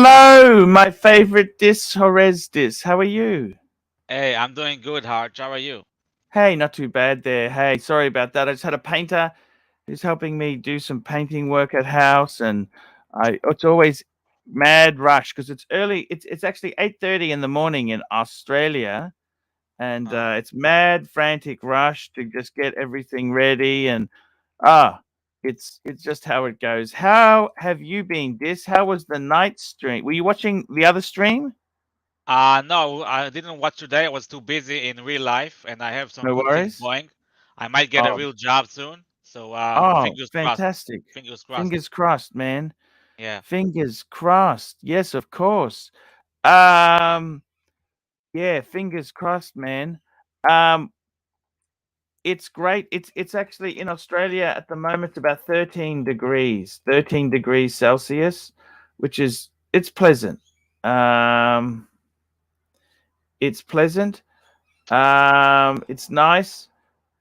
Hello, my favorite Horrez. How are you? Hey, I'm doing good, Harch. How are you? Hey, not too bad there. Hey, sorry about that. I just had a painter who's helping me do some painting work at house, and it's always mad rush because it's early. It's actually 8:30 in the morning in Australia, and Uh, it's mad frantic rush to just get everything ready. And ah, it's just how it goes. How have you been, Dis? How was the night stream? Were you watching the other stream? no, I didn't watch today. I was too busy in real life, and I have some No good things worries. going. I might get a Oh, real job soon, so oh, fingers crossed. fantastic. Fingers crossed. Fingers crossed, man. Yeah. Fingers crossed. Yes, of course. Um, yeah, fingers crossed, man. Um, it's great. It's actually in Australia at the moment. It's about 13 degrees Celsius, which is it's pleasant. Um, it's pleasant. It's nice.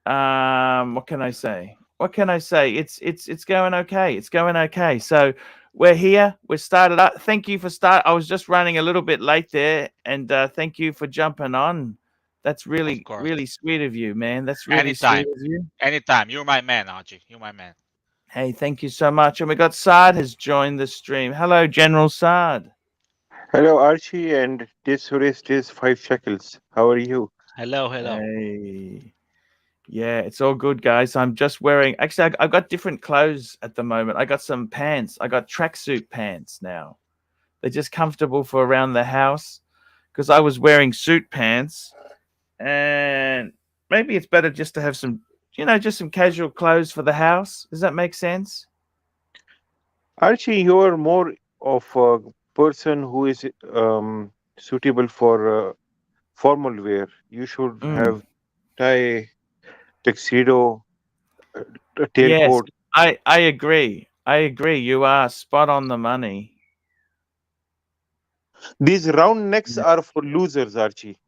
What can I say? What can I say? It's going okay. It's going okay. So we're here. We started up. Thank you for start. I was just running a little bit late there, and thank you for jumping on. That's Of really course. really sweet of you, man. That's really sweet Anytime. of you. Anytime. You're my man, Archie. You're my man. Hey, thank you so much. And we got Sard has joined the stream. Hello, General Sard. Hello, Archie, and this wrist is 5 shekels. How are you? Hello, hello. Hey. Yeah, it's all good, guys. I'm just wearing. Actually, I've got different clothes at the moment. I got some pants. I got tracksuit pants now. They're just comfortable for around the house because I was wearing suit pants, and maybe it's better just to have some, just some casual clothes for the house. Does that make sense? Archie, you are more of a person who is suitable for formal wear. You should Mm. have tie, tuxedo, uh, a Yes, tailcoat. I agree. I agree. You are spot on the money. These round necks Yeah. are for losers, Archie.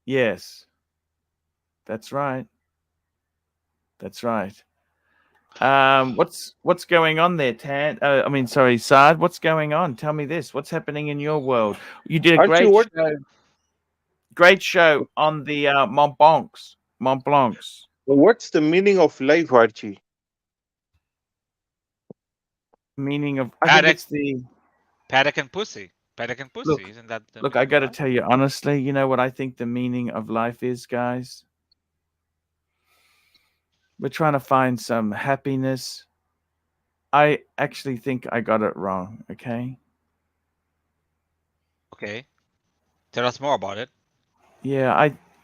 Yes, that's right. That's right. What's going on there, Tan? I mean, sorry, Sard. What's going on? Tell me this. What's happening in your world? You did a Archie, great show on the Mont Blancs. Mont Blancs. what's the meaning of life, Archie? Meaning of, I think Patek, it's the Patek and Pussy. Patek and look. Pussy. Isn't that the Look, I meaning of got to life? tell you honestly. You know what I think the meaning of life is, guys. We're trying to find some happiness. I actually think I got it wrong. Okay. Okay. Tell us more about it. Yeah,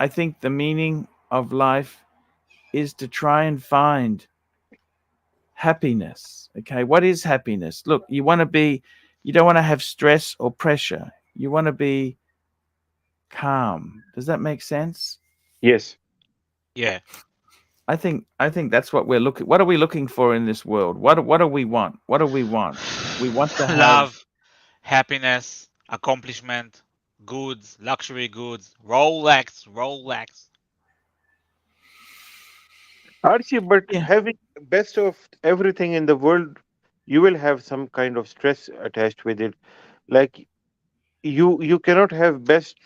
I think the meaning of life is to try and find happiness. Okay, what is happiness? Look, you don't want to have stress or pressure. You want to be calm. Does that make sense? Yes. Yeah. I think that's what we're looking. What are we looking for in this world? What do we want? What do we want? We want to have. Love, happiness, accomplishment, goods, luxury goods, Rolex, Rolex. Archie, but Yeah. having best of everything in the world, you will have some kind of stress attached with it. Like you cannot have best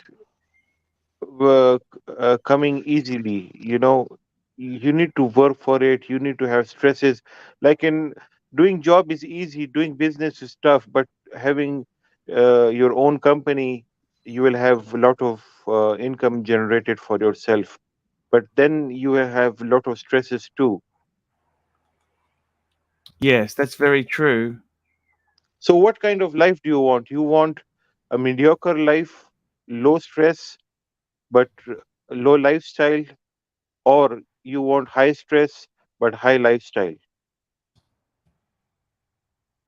coming easily. You need to work for it. You need to have stresses. Like in doing job is easy, doing business is tough, but having your own company, you will have a lot of income generated for yourself. But then you will have a lot of stresses too. Yes, that's very true. So, what kind of life do you want? You want a mediocre life, low stress, but low lifestyle, or you want high stress but high lifestyle?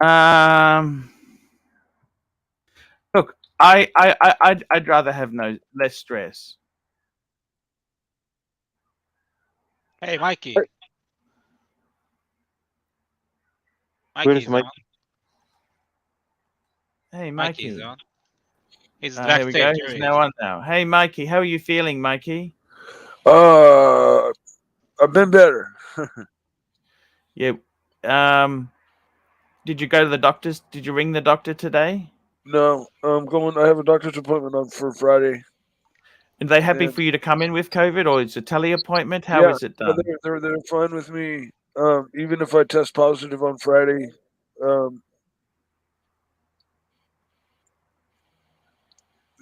Um. Look, I'd rather have no less stress. Hey, Uh, Mikey. Where is Mikey's my on. Hey, Mikey's Mikey. on. He's Here we go. backstage. Here He's he now is. on now. Hey, Mikey, how are you feeling, Mikey? Uh, I've been better. Yeah. Um. Did you go to the doctor's? Did you ring the doctor today? No, I'm going. I have a doctor's appointment on for Friday. Are they happy And for you to come in with COVID, or it's a tele appointment? How yeah, is it no, done? they're fine with me. Even if I test positive on Friday, um,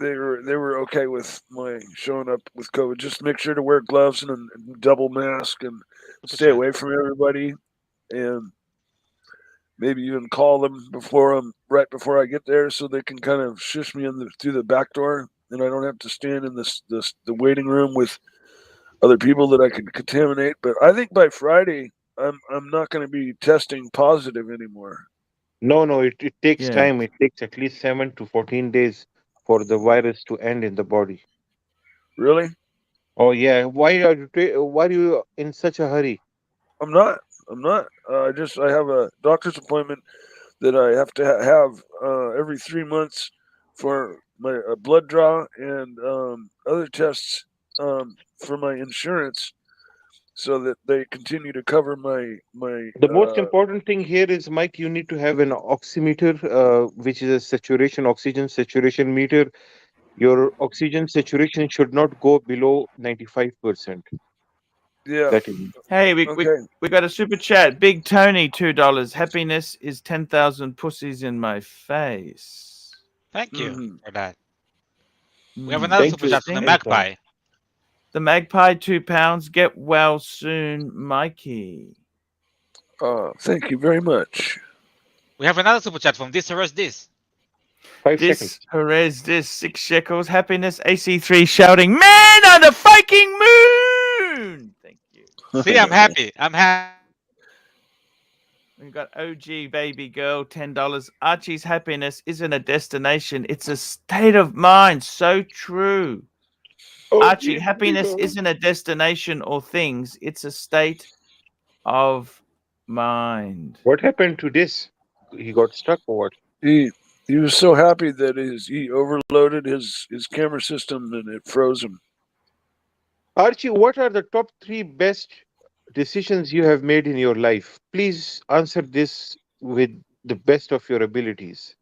they were okay with my showing up with COVID. Just make sure to wear gloves and a double mask and Super stay chat. away from everybody, and maybe even call them right before I get there, so they can kind of shush me through the back door, and I don't have to stand in the waiting room with other people that I can contaminate. But I think by Friday, I'm not going to be testing positive anymore. No, it takes Yeah. time. It takes at least 7 to 14 days for the virus to end in the body. Really? Oh yeah, why are you in such a hurry? I'm not. I'm not. I have a doctor's appointment that I have to have every 3 months for my blood draw and other tests for my insurance, so that they continue to cover my. The most important thing here is, Mike, you need to have an oximeter, which is a oxygen saturation meter. Your oxygen saturation should not go below 95%. Yeah. That is Hey, Okay. we got a super chat. Big Tony, $2. Happiness is 10,000 pussies in my face. Thank you Hmm. for that. We have Hmm, another thank super you. chat from the interesting. Anytime. Magpie. The Magpie, £2. Get well soon, Mikey. Thank you very much. We have another super chat from This Arrest This. 5 seconds. This Perez, this 6 shekels. Happiness, AC3 shouting, man on the fucking moon. Thank you. See, I'm happy. I'm happy. We've got OG baby girl, $10. Archie's happiness isn't a destination, it's a state of mind. So true. Oh, Archie, happiness isn't a destination or things, it's a state of mind. what happened to this? He got stuck or what? He was so happy that he overloaded his camera system and it froze him. Archie, what are the top 3 best decisions you have made in your life? Please answer this with the best of your abilities.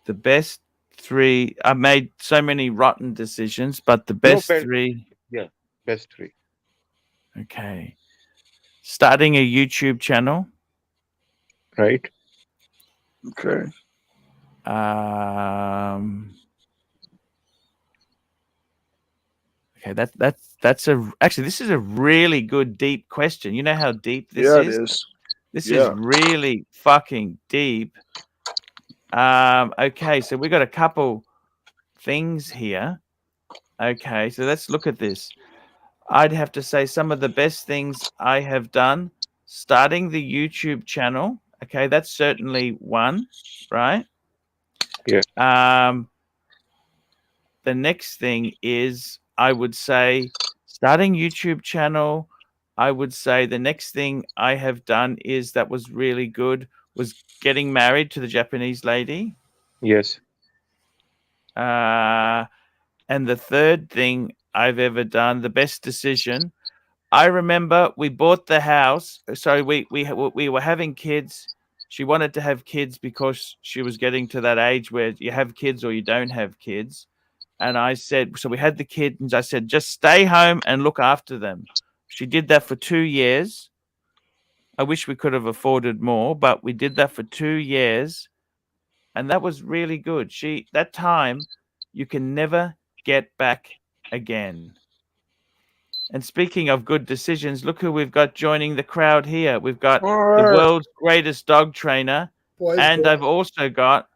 The best 3, I made so many rotten decisions, but the No, best 3, yeah, best 3. okay. Starting a YouTube channel. Right? Okay. Okay, that's actually, this is a really good deep question. You know how deep this Yeah, it is? is. This is Yeah. really fucking deep. Okay, so we got a couple things here. Okay, so let's look at this. I'd have to say some of the best things I have done, starting the YouTube channel. Okay, that's certainly one, right? Yeah. The next thing is, I would say, starting YouTube channel. I would say the next thing I have done is that was really good was getting married to the Japanese lady. Yes. And the third thing I've ever done, the best decision, I remember we bought the house. So we were having kids. She wanted to have kids because she was getting to that age where you have kids or you don't have kids. And I said, so we had the kids, and I said, just stay home and look after them. She did that for 2 years. I wish we could have afforded more, but we did that for 2 years. And that was really good. That time you can never get back again. And speaking of good decisions, look who we've got joining the crowd here. We've got the world's greatest dog trainer. Boys, And boys. I've also got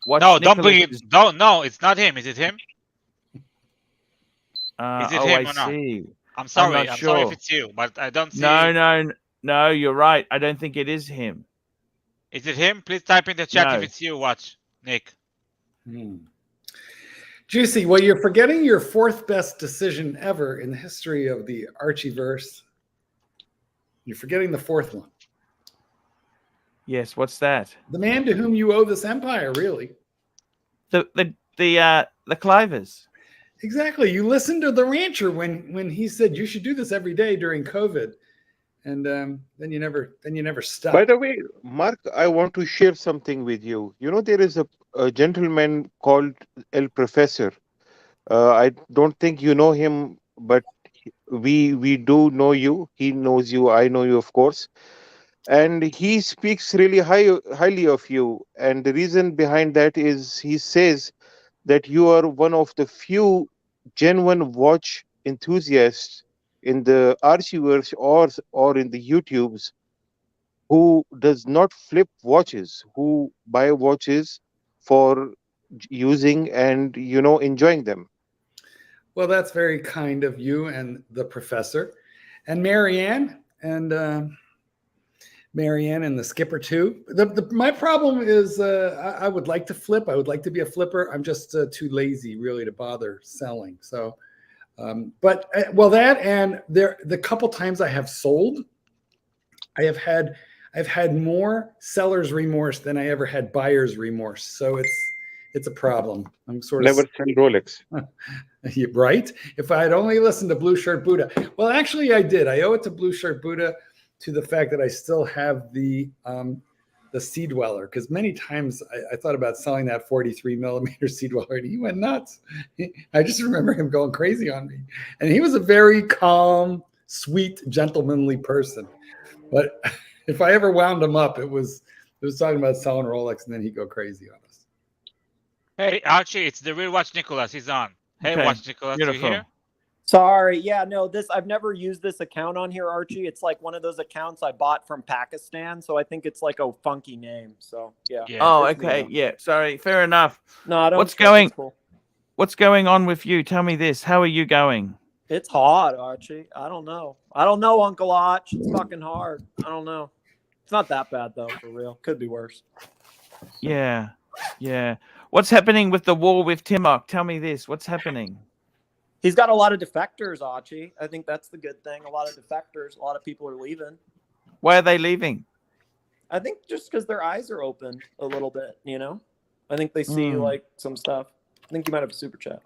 No, don't bring Nicholas. it. Don't. No, it's not him. Is it him? Is it Oh, I him or not? see. I'm sorry. not I'm sorry if sure. it's you, but I don't see. No, you're right. I don't think it is him. Is it him? Please type in the chat if No. it's you. Watch, Nick. Juicy. Well, you're forgetting your 4th best decision ever in the history of the Archieverse. You're forgetting the 4th one. Yes, what's that? The man to whom you owe this empire, really. The Clivers. Exactly. You listened to the rancher when he said you should do this every day during COVID. and then you never stop. By the way, Mark, I want to share something with you. You know, there is a gentleman called El Professor. I don't think you know him, but we do know you. He knows you. I know you, of course. And he speaks really highly of you. And the reason behind that is he says that you are one of the few genuine watch enthusiasts in the Archieverse or in the YouTubes who does not flip watches, who buy watches for using and enjoying them. Well, that's very kind of you and the professor, and Marianne, and the skipper too. My problem is I would like to flip. I would like to be a flipper. I'm just too lazy really to bother selling. So, but that and the couple times I have sold, I've had more seller's remorse than I ever had buyer's remorse. So it's a problem. I'm sort of Never sell Rolex. right. If I had only listened to Blue Shirt Buddha. Well, actually I did. I owe it to Blue Shirt Buddha to the fact that I still have the Sea Dweller, because many times I thought about selling that 43 millimeter Sea Dweller and he went nuts. I just remember him going crazy on me. And he was a very calm, sweet, gentlemanly person. But if I ever wound him up, it was talking about selling Rolex and then he'd go crazy on us. Hey, Archie, it's the real Watch Nicholas. He's on. Hey, Okay, Watch Nicholas, beautiful. you here? Sorry. Yeah, no, I've never used this account on here, Archie. It's like one of those accounts I bought from Pakistan. So I think it's like a funky name. So yeah. Oh, it's me okay. now. Yeah. Sorry. Fair enough. No, I don't. What's think going- it's cool. What's going on with you? Tell me this. How are you going? It's hard, Archie. I don't know, Uncle Arch. It's fucking hard. I don't know. It's not that bad though, for real. Could be worse. Yeah. Yeah. What's happening with the war with Timok? Tell me this. What's happening? He's got a lot of defectors, Archie. I think that's the good thing. A lot of defectors. A lot of people are leaving. Why are they leaving? I think just because their eyes are open a little bit, I think they see like some stuff. I think you might have a super chat.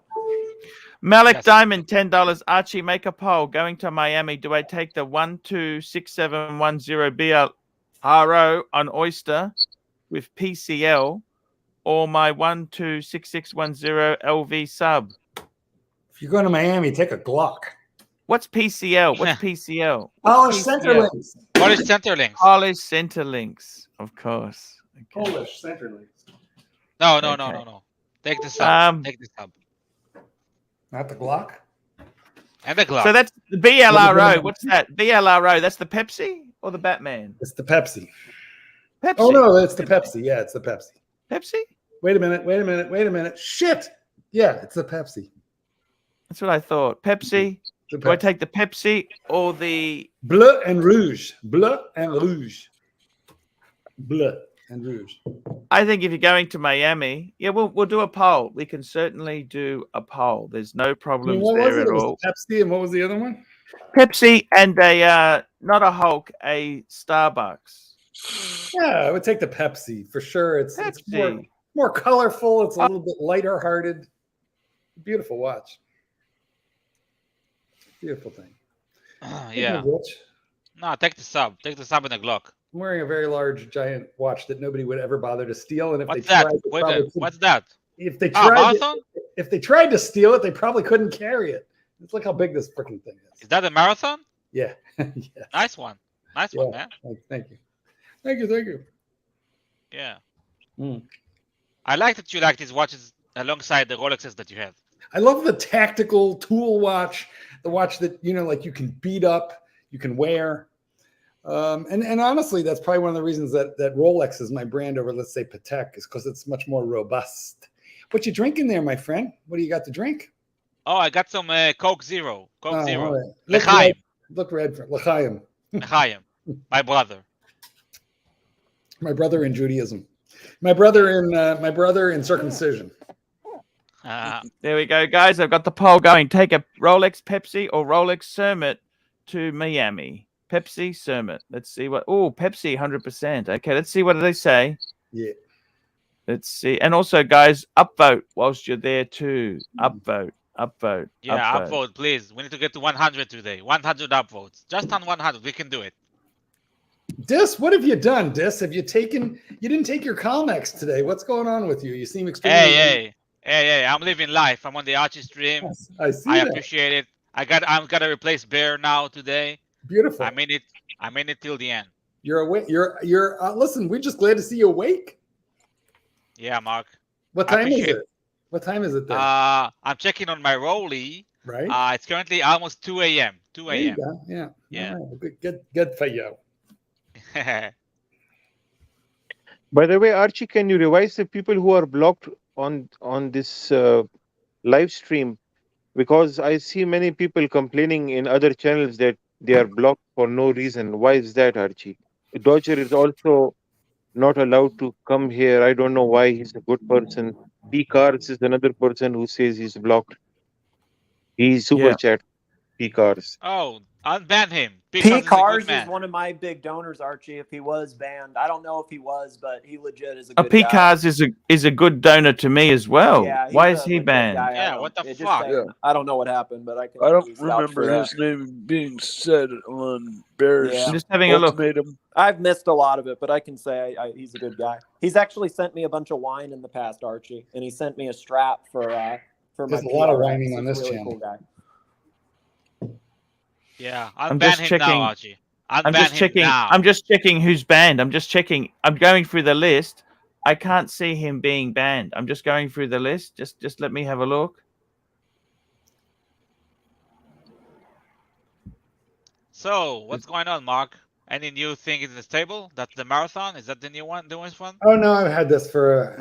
Malik Yes. Diamond, $10. Archie, make a poll. Going to Miami, do I take the 126710 BLRO on Oyster with PCL or my 126610 LV sub? If you're going to Miami, take a Glock. What's PCL? What's PCL? Polish What's center PCL? links. What is center links? Polish center links, of course. Okay. Polish center links. No. Okay. Take the sub. Take the sub. Not the Glock. And the glove. So that's the BLRO. What's that? BLRO. That's the Pepsi or the Batman? It's the Pepsi. Pepsi. Oh no, it's the Pepsi. Yeah, it's the Pepsi. Pepsi? Wait a minute. Shit. Yeah, it's the Pepsi. That's what I thought. Pepsi. The Do I Pepsi. take the Pepsi or the Bleu and rouge. Bleu and rouge. Bleu and rouge. I think if you're going to Miami, yeah, we'll do a poll. We can certainly do a poll. There's no problems What was there it? at It was all. the Pepsi, and what was the other one? Pepsi and a not a Hulk, a Starbucks. Yeah, I would take the Pepsi for sure. It's Pepsi. more colorful. It's a little bit lighter hearted. Beautiful watch. Beautiful thing. Yeah. Rich. No, take the sub. Take the sub and the Glock. I'm wearing a very large, giant watch that nobody would ever bother to steal. And if What's they that? tried, they Wait, probably what's that? if they Ah, tried, marathon? if they tried to steal it, they probably couldn't carry it. Let's look how big this freaking thing is. Is that a marathon? Yeah. Yeah. Nice one. Nice one, Yeah. man. Thank you. Thank you. Yeah. Mm. I like that you like these watches alongside the Rolexes that you have. I love the tactical tool watch, the watch that, like you can beat up, you can wear. And honestly, that's probably one of the reasons that Rolex is my brand over, let's say, Patek, is because it's much more robust. What you drinking there, my friend? What do you got to drink? Oh, I got some Coke Zero. Coke Zero. All right. L'chaim. Look red for L'chaim. L'chaim. My brother. My brother in Judaism. My brother in circumcision. There we go, guys. I've got the poll going. Take a Rolex Pepsi or Rolex Cermet to Miami. Pepsi Cermet. Let's see what. Oh, Pepsi, 100%. Okay, let's see what they say. Yeah. Let's see. And also, guys, upvote whilst you're there too. Upvote. Yeah, upvote, please. We need to get to 100 today. 100 upvotes. Just on 100, we can do it. Dis, what have you done, Dis? Have you taken? You didn't take your Calmex today. What's going on with you? You seem extremely. Hey! I'm living life. I'm on the Archie stream. Yes, I see I that. appreciate it. I'm gonna replace Bear now today. Beautiful. I'm in it till the end. You're awake. You're. Listen, we're just glad to see you awake. Yeah, Mark. What time is it? What time is it there? I'm checking on my Rolly. Right. It's currently almost 2 a.m. 2 There you a.m. go. Yeah. Yeah. All right. Good for you. By the way, Archie, can you revise the people who are blocked on this live stream? Because I see many people complaining in other channels that they are blocked for no reason. Why is that, Archie? Dodger is also not allowed to come here. I don't know why. He's a good person. P Cars is another person who says he's blocked. He's super chat P Cars. Oh, unban him. P Because he's a good Cars is man. one of my big donors, Archie. If he was banned, I don't know if he was, but he legit is a A good P guy. Cars is a good donor to me as well. Yeah, he's Why a is he legit banned? guy. Yeah, what the Just fuck? saying, I don't know what happened, but I can. I don't at least vouch for remember that. his name being said on Bear's Yeah. I'm just having a look. ultimatum. I've missed a lot of it, but I can say he's a good guy. He's actually sent me a bunch of wine in the past, Archie, and he sent me a strap for my. There's a lot of PRX. whining on He's this a really channel. cool guy. Yeah, I'm unban just him checking. now, Archie. I'm Unban just him checking. now. I'm just checking who's banned. I'm just checking. I'm going through the list. I can't see him being banned. I'm just going through the list. Just let me have a look. So, what's going on, Mark? Any new thing in the stable? That's the marathon? Is that the new one? The newest one? Oh no, I've had this for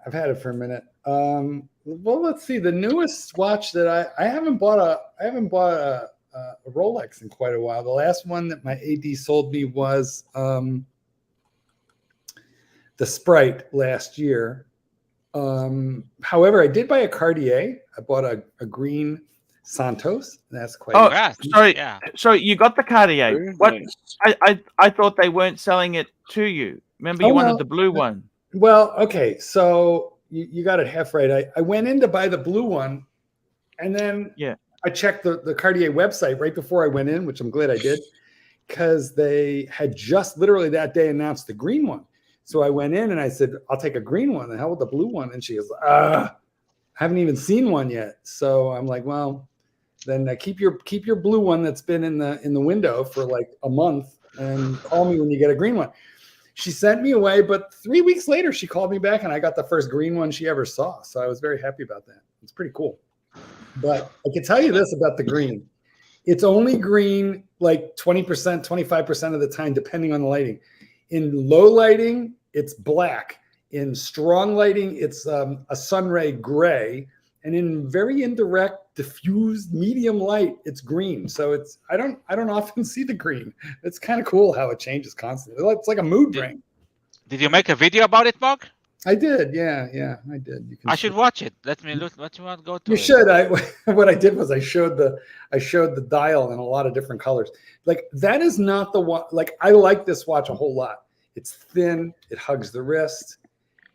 I've had it for a minute. Well, let's see. The newest watch that I haven't bought a Rolex in quite a while. The last one that my AD sold me was the Sprite last year. However, I did buy a Cartier. I bought a green Santos. That's quite. Oh, Congrats. sorry. Yeah. So you got the Cartier. Very What? nice. I thought they weren't selling it to you. Remember, you Oh, wanted no. the blue one. Well, okay, so you got it half right. I went in to buy the blue one, and then I checked the Cartier website right before I went in, which I'm glad I did, because they had just literally that day announced the green one. So I went in and I said, I'll take a green one. The hell with the blue one? And she goes, I haven't even seen one yet. So I'm like, well, then keep your blue one that's been in the window for like a month and call me when you get a green one. She sent me away, but 3 weeks later, she called me back and I got the first green one she ever saw. So I was very happy about that. It's pretty cool. But I can tell you this about the green. It's only green like 20%, 25% of the time, depending on the lighting. In low lighting, it's black. In strong lighting, it's a sunray gray. And in very indirect, diffused medium light, it's green. So it's I don't often see the green. It's kind of cool how it changes constantly. It's like a mood ring. Did you make a video about it, Mark? I did, yeah, I did. You can I should watch it. Let me look. What you want to go to? You should. What I did was I showed the dial in a lot of different colors. Like that is not the one. Like I like this watch a whole lot. It's thin. It hugs the wrist.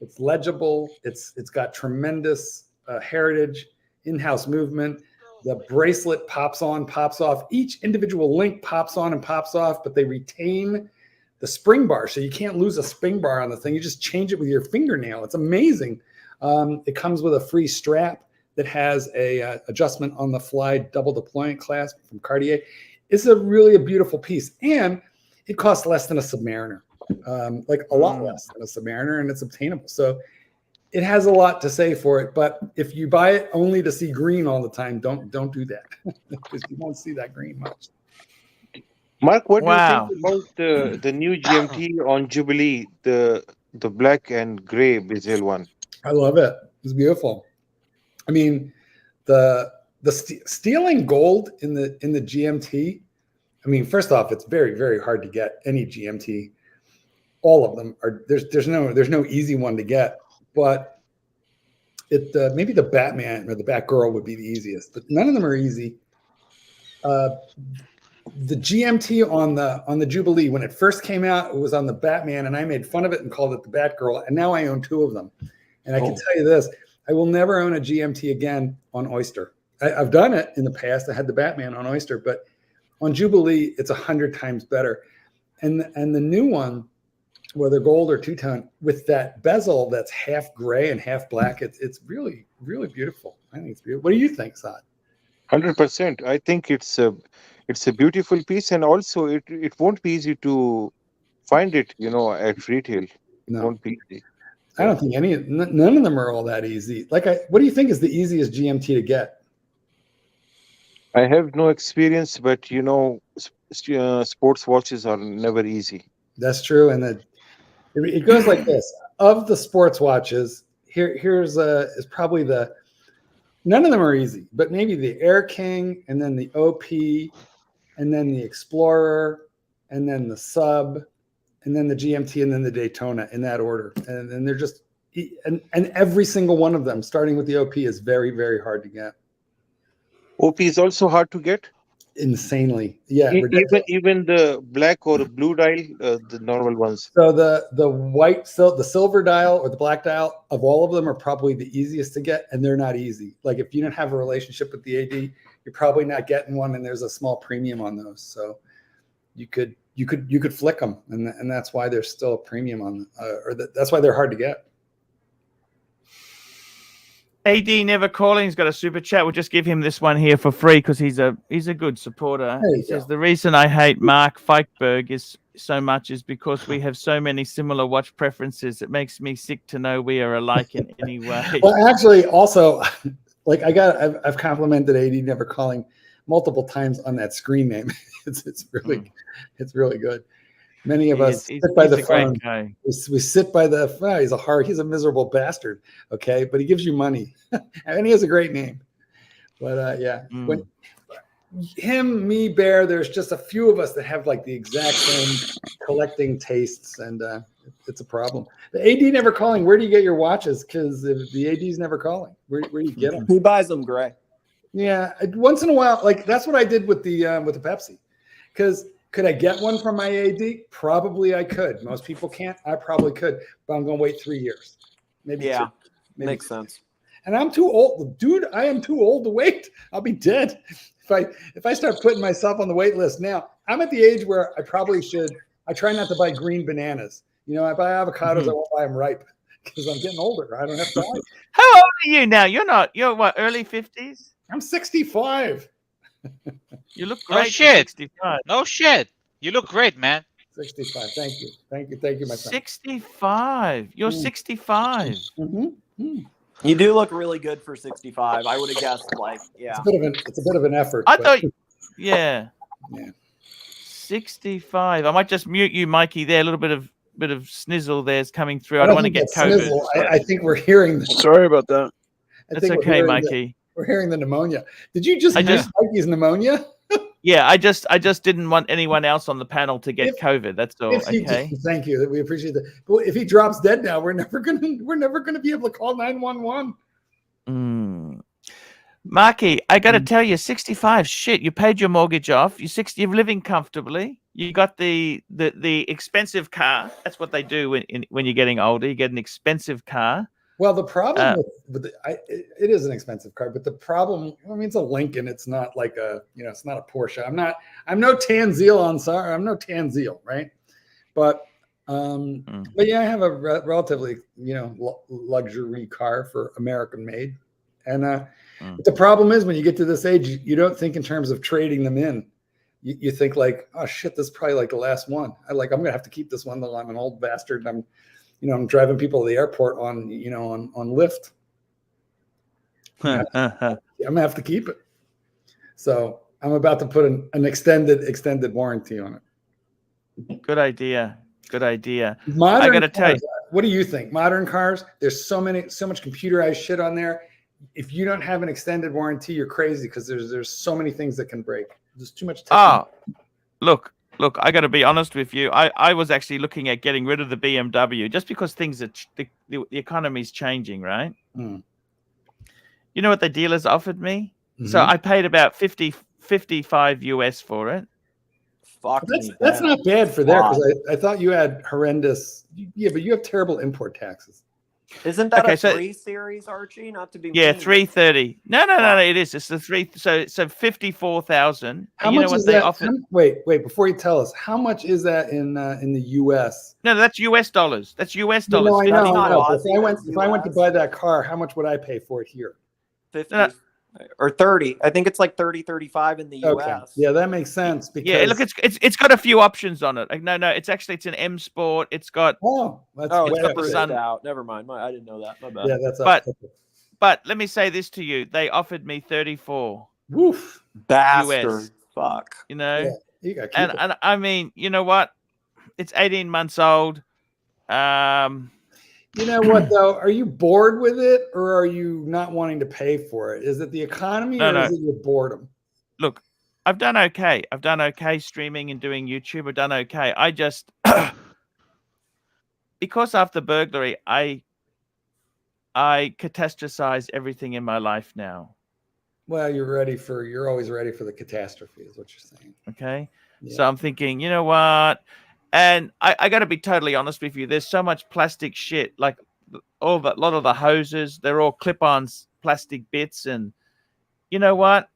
It's legible. It's got tremendous heritage, in-house movement. The bracelet pops on, pops off. Each individual link pops on and pops off, but they retain the spring bar, so you can't lose a spring bar on the thing. You just change it with your fingernail. It's amazing. It comes with a free strap that has a adjustment on the fly double deployment clasp from Cartier. It's really a beautiful piece, and it costs less than a Submariner, like a lot less than a Submariner, and it's obtainable. So it has a lot to say for it. But if you buy it only to see green all the time, don't do that because you won't see that green much. Mark, what do you think about the new GMT on Jubilee, the black and gray bezel one? I love it. It's beautiful. I mean, the stealing gold in the GMT. I mean, first off, it's very, very hard to get any GMT. All of them are there's no easy one to get, but maybe the Batman or the Batgirl would be the easiest, but none of them are easy. The GMT on the Jubilee, when it first came out, it was on the Batman, and I made fun of it and called it the Batgirl, and now I own two of them. And I can tell you this, I will never own a GMT again on Oyster. I've done it in the past. I had the Batman on Oyster, but on Jubilee, it's 100 times better. and the new one, whether gold or two-tone, with that bezel that's half gray and half black, it's really, really beautiful. I think it's beautiful. What do you think, Saad? 100%. I think it's a beautiful piece, and also it won't be easy to find it, at retail. It No, won't be easy. I don't think none of them are all that easy. What do you think is the easiest GMT to get? I have no experience, but sports watches are never easy. That's true, and it goes like this. Of the sports watches, here's is probably none of them are easy, but maybe the Air King, and then the OP, and then the Explorer, and then the Sub, and then the GMT, and then the Daytona, in that order. And they're just, and every single one of them, starting with the OP, is very, very hard to get. OP is also hard to get. Insanely, yeah. Even the black or blue dial, the normal ones. So the silver dial or the black dial of all of them are probably the easiest to get, and they're not easy. Like if you don't have a relationship with the AD, you're probably not getting one, and there's a small premium on those. So you could flick them, and that's why there's still a premium on, that's why they're hard to get. AD Never Calling's got a super chat. We'll just give him this one here for free because he's a good supporter. He says the reason I hate Mark Feikberg is because we have so many similar watch preferences. It makes me sick to know we are alike in any way. Well, actually, also, like I've complimented AD Never Calling multiple times on that screen name. It's really good. Many of us sit by the phone. We sit by the phone. He's a miserable bastard. Okay, but he gives you money, and he has a great name. But when me, Bear, there's just a few of us that have like the exact same collecting tastes, and it's a problem. The AD Never Calling. Where do you get your watches? Because the AD's never calling. Where do you get them? He buys them gray. Yeah, once in a while. Like that's what I did with the Pepsi, because. Could I get one from my AD? Probably I could. Most people can't. I probably could, but I'm going to wait 3 years. Maybe yeah, maybe makes sense. And I'm too old, dude. I am too old to wait. I'll be dead if I start putting myself on the wait list now. I'm at the age where I probably should. I try not to buy green bananas. I buy avocados. I won't buy them ripe because I'm getting older. I don't have time. How old are you now? You're what, early 50s? I'm 65. You look great. No shit. 65. No shit. You look great, man. 65. Thank you, my friend. 65. You're 65. Mm-hmm. You do look really good for 65. I would have guessed, yeah. It's a bit of an effort. I thought, yeah. 65. I might just mute you, Mikey. There, a little bit of snizzle there's coming through. I don't want to get COVID. I think we're hearing. Sorry about that. That's okay, Mikey. We're hearing the pneumonia. Did you just miss Mikey's pneummonia? Yeah, I just didn't want anyone else on the panel to get COVID. That's all. Okay. Thank you. We appreciate that. But if he drops dead now, we're never gonna be able to call 911. Marky, I got to tell you, 65. Shit, you paid your mortgage off. You're living comfortably. You got the expensive car. That's what they do when you're getting older. You get an expensive car. Well, the problem it is an expensive car, but the problem, it's a Lincoln. It's not like it's not a Porsche. I'm no Tanzil I'm no Tanzil, right? But yeah, I have a relatively luxury car for American made, and the problem is when you get to this age, you don't think in terms of trading them in. You think like, oh shit, this is probably like the last one. I'm gonna have to keep this one though. I'm an old bastard, and I'm driving people to the airport on Lyft. I'm gonna have to keep it. So I'm about to put an extended warranty on it. Good idea. Modern I gotta tell you, what do you think? Modern cars, there's so much computerized shit on there. If you don't have an extended warranty, you're crazy because there's so many things that can break. There's too much. Look, I got to be honest with you. I was actually looking at getting rid of the BMW just because things are the economy's changing, right? You know what the dealers offered me? So I paid about 55 US for it. That's not bad for there because I thought you had horrendous. Yeah, but you have terrible import taxes. Isn't that Okay, a so- 3 series, Archie? Not to be Yeah, mean, but 330. No, Wow. it is. It's the 3. So 54,000. How And you much know what is they that? offer? Wait, before you tell us, how much is that in the U.S.? No, that's US dollars. That's US No, dollars. I know, That's not 54. But Aussie, if I went to that's buy US. that car, how much would I pay for it here? 50 No. or 30. I think it's like 30, 35 in the Okay, US. yeah, that makes sense because Yeah, look, it's got a few options on it. Like, no, it's an M Sport. It's got, oh, that's Oh, way it's got up the spruced there. sun. out. Never mind. I didn't know that. My bad. Yeah, that's But- up. but let me say this to you: they offered me 34 Woof. Bastard. Fuck. You know, Yeah, you got to keep it. and I mean, you know what? It's 18 months old. You know what though? Are you bored with it, or are you not wanting to pay for it? Is it the economy, No, or no. is it your boredom? Look, I've done okay. I've done okay streaming and doing YouTube. I've done okay. I just because after burglary, I catastrophize everything in my life now. Well, you're always ready for the catastrophe, is what you're saying. Okay. Yeah. So I'm thinking, you know what? And I got to be totally honest with you. There's so much plastic shit. Like a lot of the hoses, they're all clip-ons, plastic bits. And you know what?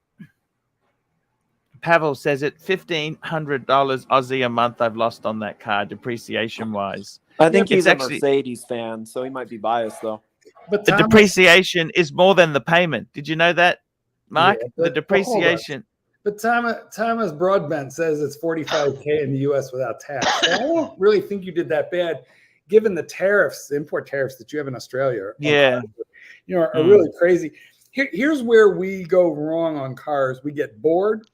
Pavel says it, $1,500 Aussie a month I've lost on that car, depreciation-wise. I think Yeah, he's it's a actually- Mercedes fan, so he might be biased though. But The Thomas, depreciation is more than the payment. Did you know that, Mark? Yeah, The but hold on. depreciation. But Thomas Broadbent says it's 45K in the U.S. without tax. So I don't really think you did that bad, given the tariffs, the import tariffs that you have in Australia. Yeah. Are really crazy. Here's where we go wrong on cars. We get bored,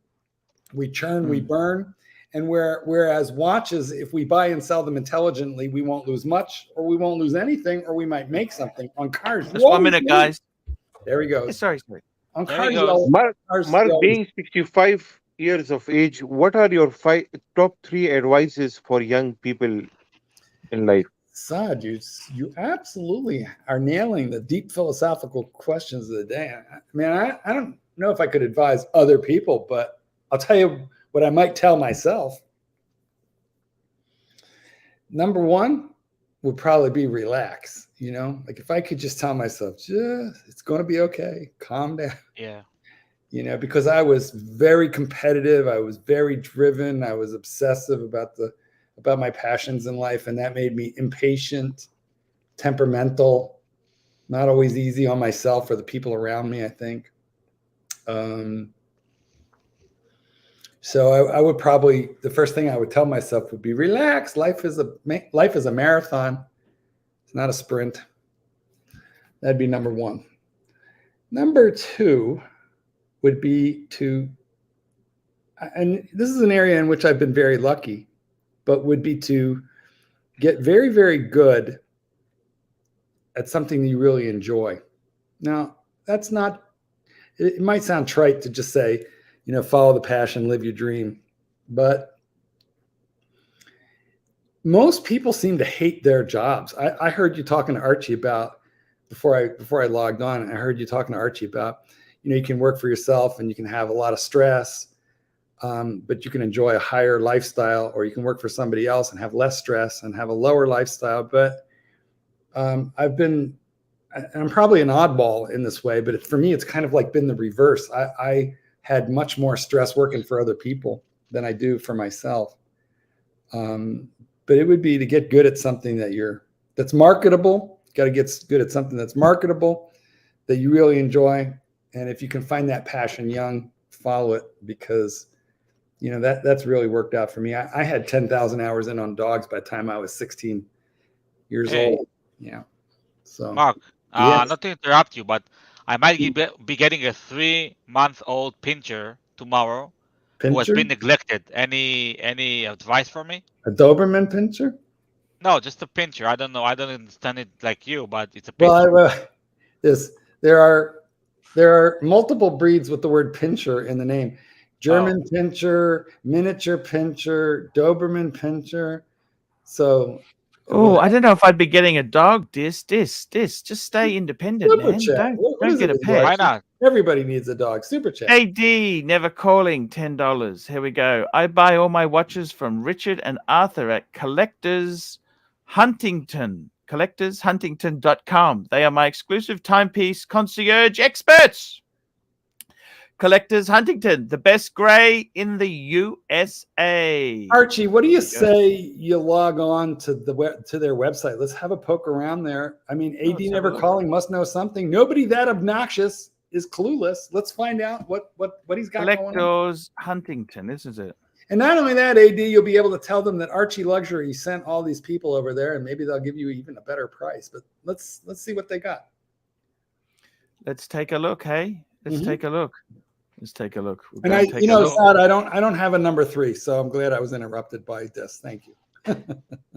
we churn, we burn, and whereas watches, if we buy and sell them intelligently, we won't lose much, or we won't lose anything, or we might make something. On cars, Just 1 minute, guys. There we go. Sorry. On There cars, he goes. Mark, being 65 years of age, what are your top 3 advices for young people in life? Saj, you absolutely are nailing the deep philosophical questions of the day. I mean, I don't know if I could advise other people, but I'll tell you what I might tell myself. Number 1 would probably be relax. You know, like if I could just tell myself, it's going to be okay, calm down. Yeah. You know, because I was very competitive, I was very driven, I was obsessive about my passions in life, and that made me impatient, temperamental, not always easy on myself or the people around me, I think. So I would probably, the first thing I would tell myself would be relax. Life is a marathon. It's not a sprint. That'd be number 1. Number 2 would be and this is an area in which I've been very lucky, but would be to get very, very good at something that you really enjoy. Now, that's not, it might sound trite to just say, you know, follow the passion, live your dream. But most people seem to hate their jobs. I heard you talking to Archie about, before I logged on, I heard you talking to Archie about, you know, you can work for yourself and you can have a lot of stress, but you can enjoy a higher lifestyle, or you can work for somebody else and have less stress and have a lower lifestyle. But I'm probably an oddball in this way, but for me, it's kind of like been the reverse. I had much more stress working for other people than I do for myself. But it would be to get good at something that's marketable. Got to get good at something that's marketable, that you really enjoy. And if you can find that passion young, follow it, because, you know, that's really worked out for me. I had 10,000 hours in on dogs by the time I was 16 years old. Yeah. So Mark, Yes. not to interrupt you, but I might be getting a 3-month-old pincher tomorrow who has pincher, been neglected. Any advice for me? a Doberman pincher. No, just a pincher. I don't know. I don't understand it like you, but it's a pincher. Well, there are multiple breeds with the word pincher in the name. German pincher, miniature pincher, Doberman pincher. So, Oh, I don't know if I'd be getting a dog. Just stay independent, Super man. chat. What Don't is get it a in pet. Why not? Everybody needs a dog. Super chat. AD never calling, $10. Here we go. I buy all my watches from Richard and Arthur at Collectors Huntington. collectorshuntington.com. They are my exclusive timepiece concierge experts. Collectors Huntington, the best gray in the USA. Archie, what do you say you log on to their website? Let's have a poke around there. I mean, AD Never Calling must know something. Nobody that obnoxious is clueless. Let's find out what he's got going on. Collectors Huntington, isn't it? And not only that, AD, you'll be able to tell them that ArchieLuxury sent all these people over there, and maybe they'll give you even a better price. But let's see what they got. Let's take a look, hey? Let's take a look. Let's take a look. And I don't have a number 3, so I'm glad I was interrupted by this. Thank you.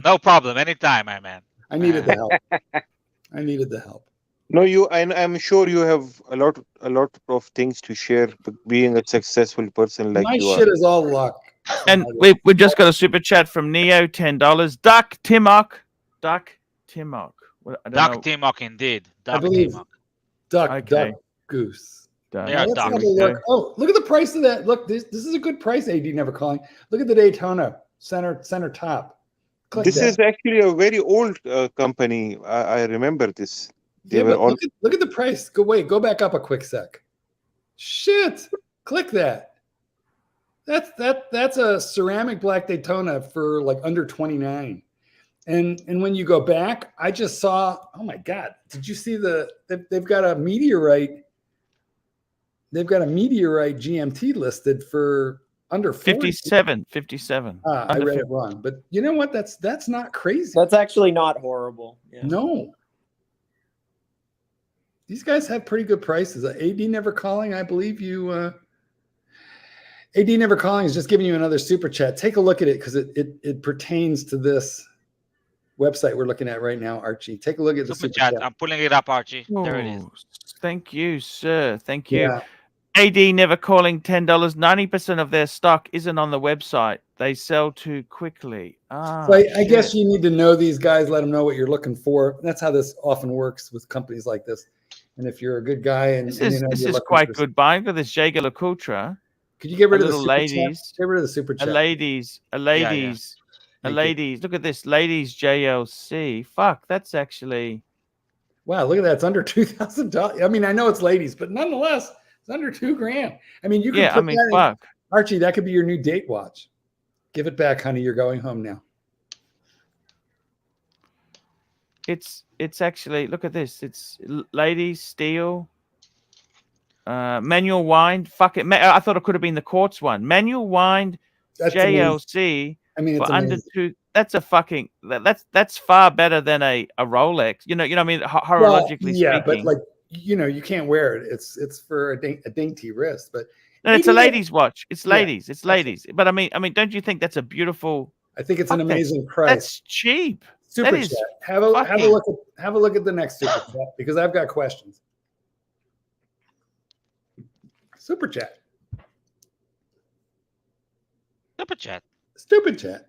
No problem. Anytime, my man. I needed the help. I needed the help. No, I'm sure you have a lot of things to share. Being a successful person like you are. My shit is all luck. And we just got a super chat from Neo, $10. Duck Timok. Duck Timok. Duck Timok, indeed. Duck Timok. Duck Goose. Yeah, let's have a look. Oh, look at the price of that. Look, this is a good price, AD Never Calling. Look at the Daytona center top. Click this that. is actually a very old company. I remember this. They were all... look at the price. Go back up a quick sec. Shit. Click that. That's a ceramic black Daytona for like under 29. And when you go back, I just saw, oh my God, did you see they've got a meteorite. They've got a meteorite GMT listed for under 40. 57. I read it wrong, but you know what? That's not crazy. That's actually not horrible. Yeah. No. These guys have pretty good prices. AD Never Calling, I believe you. AD Never Calling is just giving you another super chat. Take a look at it because it pertains to this website we're looking at right now, Archie. Take a look at the super chat. I'm pulling it up, Archie. There it is. Thank you, sir. Thank you. Yeah. AD Never Calling, $10. 90% of their stock isn't on the website. They sell too quickly. So I guess you need to know these guys, let them know what you're looking for. That's how this often works with companies like this. And if you're a good guy and this is quite good buying for this Jaeger LaCoultre. Could you get rid of the little super ladies? Chat? Get rid of the super chat. A ladies. Look at this, ladies JLC. Fuck, that's actually. Wow, look at that. It's under $2,000. I mean, I know it's ladies, but nonetheless, it's under $2,000. I mean, you can put that in, Archie, that could be your new date watch. Give it back, honey. You're going home now. It's actually, look at this. It's ladies steel. Manual wind. Fuck it. I thought it could have been the quartz one. Manual wind. That's JLC. Amazing. I mean, it's under two. That's a fucking. That's far better than a Rolex. You know. I mean, horologically speaking. But like you can't wear it. It's for a dainty wrist. But no, it's a ladies' watch. It's ladies. It's ladies. But I mean, don't you think that's a beautiful? I think it's an amazing price. That's cheap. Super chat. Have a look at the next super chat because I've got questions. Super chat. Stupid chat.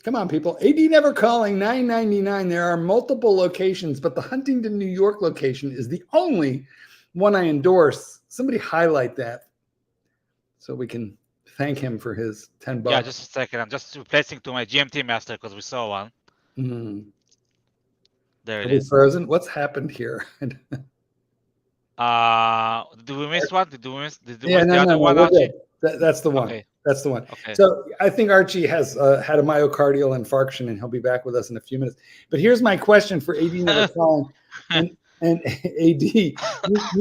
Come on, people. AD Never Calling, $9.99. There are multiple locations, but the Huntington, New York location is the only one I endorse. Somebody highlight that so we can thank him for his $10. Yeah, just a second. I'm just replacing to my GMT master because we saw one. There it is. Frozen. What's happened here? Did we miss one? Did we miss the other one? That's the one. Okay. That's the one. Okay. So I think Archie has had a myocardial infarction, and he'll be back with us in a few minutes. But here's my question for AD Never Calling, and AD, you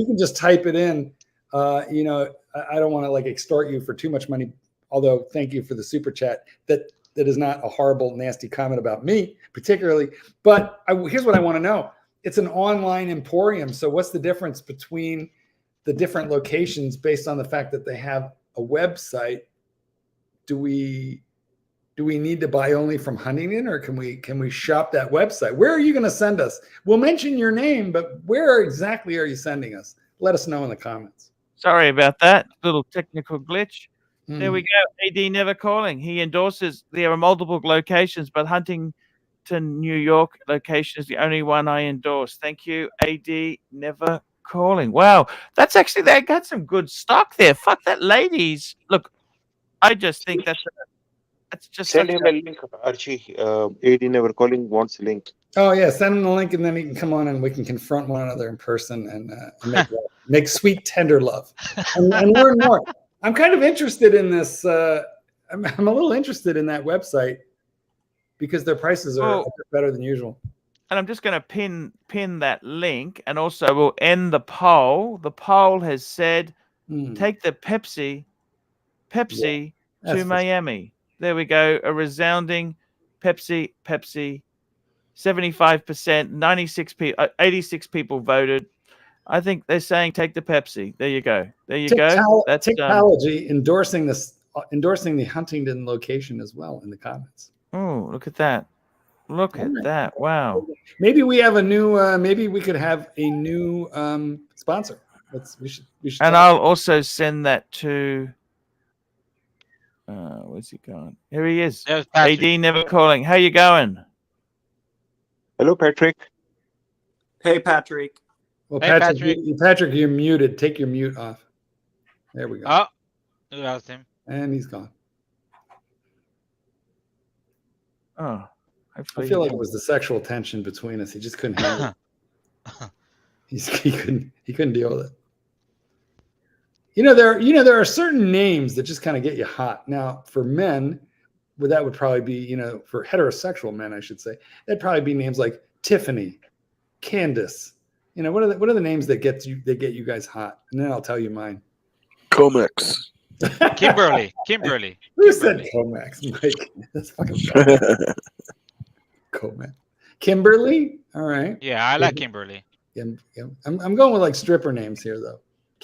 can just type it in. I don't want to like extort you for too much money. Although, thank you for the super chat. That is not a horrible, nasty comment about me, particularly. But here's what I want to know. It's an online emporium. So what's the difference between the different locations based on the fact that they have a website? Do we need to buy only from Huntington, or can we shop that website? Where are you going to send us? We'll mention your name, but where exactly are you sending us? Let us know in the comments. Sorry about that little technical glitch. There we go. AD Never Calling. He endorses. There are multiple locations, but Huntington, New York location is the only one I endorse. Thank you, AD Never Calling. Wow, that's actually, they got some good stock there. Fuck that, ladies. Look, I just think That's just Send such him a link, Archie. AD Never Calling wants a link. Oh yeah, send him the link, and then he can come on, and we can confront one another in person and make love. Make sweet, tender love, and learn more. I'm kind of interested in this. I'm a little interested in that website because their prices are a bit better than usual. And I'm just going to pin that link, and also we'll end the poll. The poll has said, take the Pepsi to Miami. There we go. A resounding Pepsi. 75%, 96 people, 86 people voted. I think they're saying take the Pepsi. There you go. There you go. That's Technology endorsing the Huntington location as well in the comments. Oh, look at that. Look at that. Wow. Maybe we have a new maybe we could have a new sponsor. We should And I'll also send that to where's he going? Here he is. AD Never Calling. How you going? Hello, Patrick. Hey, Patrick. Well, Hey, Patrick, you're muted. Take your mute off. There we go. Oh, you lost him. And he's gone. Oh, I feel like it was the sexual tension between us. He just couldn't handle it. He couldn't deal with it. There are certain names that just kind of get you hot. Now, for men, that would probably be, for heterosexual men, I should say, that'd probably be names like Tiffany, Candace. What are the names that get you guys hot? And then I'll tell you mine. Comex. Kimberly. Who said Comex, Mike? That's fucking bad. Comex. Kimberly? All right. Yeah, I like Kimberly. Yeah. I'm going with like stripper names here though.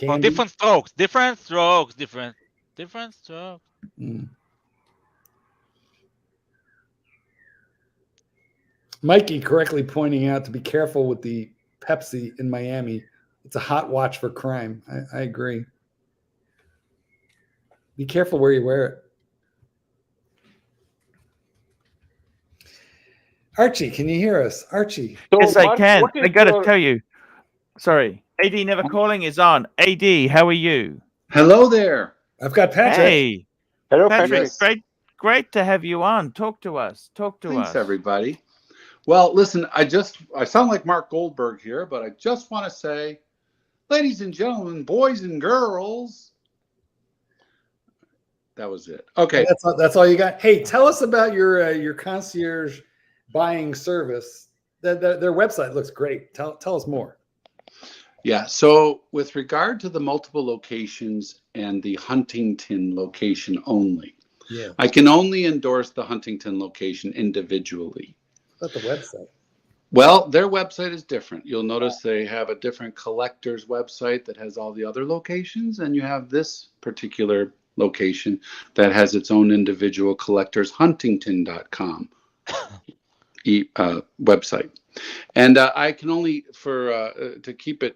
Oh, different strokes. Different strokes. Mikey correctly pointing out to be careful with the Pepsi in Miami. It's a hot watch for crime. I agree. Be careful where you wear it. Archie, can you hear us? Archie. So, yes, I Mark, can. what is I got to your- tell you. Sorry. AD Never Calling is on. AD, how are you? Hello there. I've got Patrick. Hey. Hello, Patrick. Patrick. Great to have you on. Talk to us. Thanks, everybody. Well, listen, I sound like Mark Goldberg here, but I just want to say, ladies and gentlemen, boys and girls. That was it. Okay. That's all you got. Hey, tell us about your concierge buying service. Their website looks great. Tell us more. Yeah. So with regard to the multiple locations and the Huntington location only, I can only endorse the Huntington location individually. What about the website? Well, their website is different. You'll notice they have a different collector's website that has all the other locations, and you have this particular location that has its own individual collectors, huntington.com website. And I can only, to keep it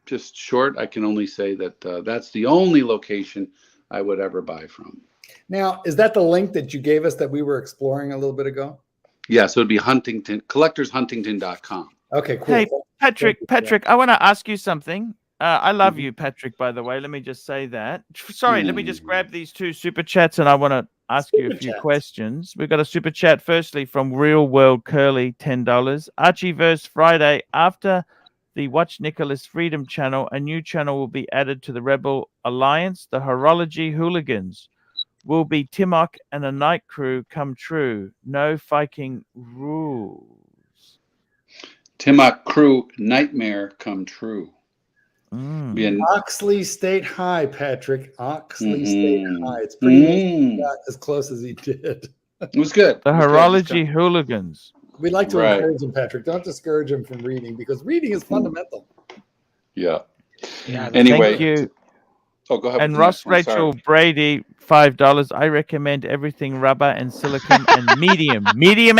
just short, I can only say that that's the only location I would ever buy from. Now, is that the link that you gave us that we were exploring a little bit ago? Yeah, so it'd be collectorshuntington.com. Okay, cool. Hey, Patrick, I want to ask you something. I love you, Patrick, by the way. Let me just say that. Sorry, let me just grab these two super chats, and I want to ask you a few questions. We've got a super chat, firstly, from Real World Curly, $10. Archieverse Friday, after the Watch Nicholas Freedom channel, a new channel will be added to the Rebel Alliance, the Horology Hooligans. Will be Timok and a night crew come true. No Viking rules. Timok crew nightmare come true. Oxley State High, Patrick. Oxley State High. It's pretty much as close as he did. It was good. The Horology Hooligans. We'd like to encourage him, Patrick. Don't discourage him from reading because reading is fundamental. Yeah. Anyway. Thank you. Oh, go ahead. And Ross Rachel Brady, $5. I recommend everything rubber and silicone and medium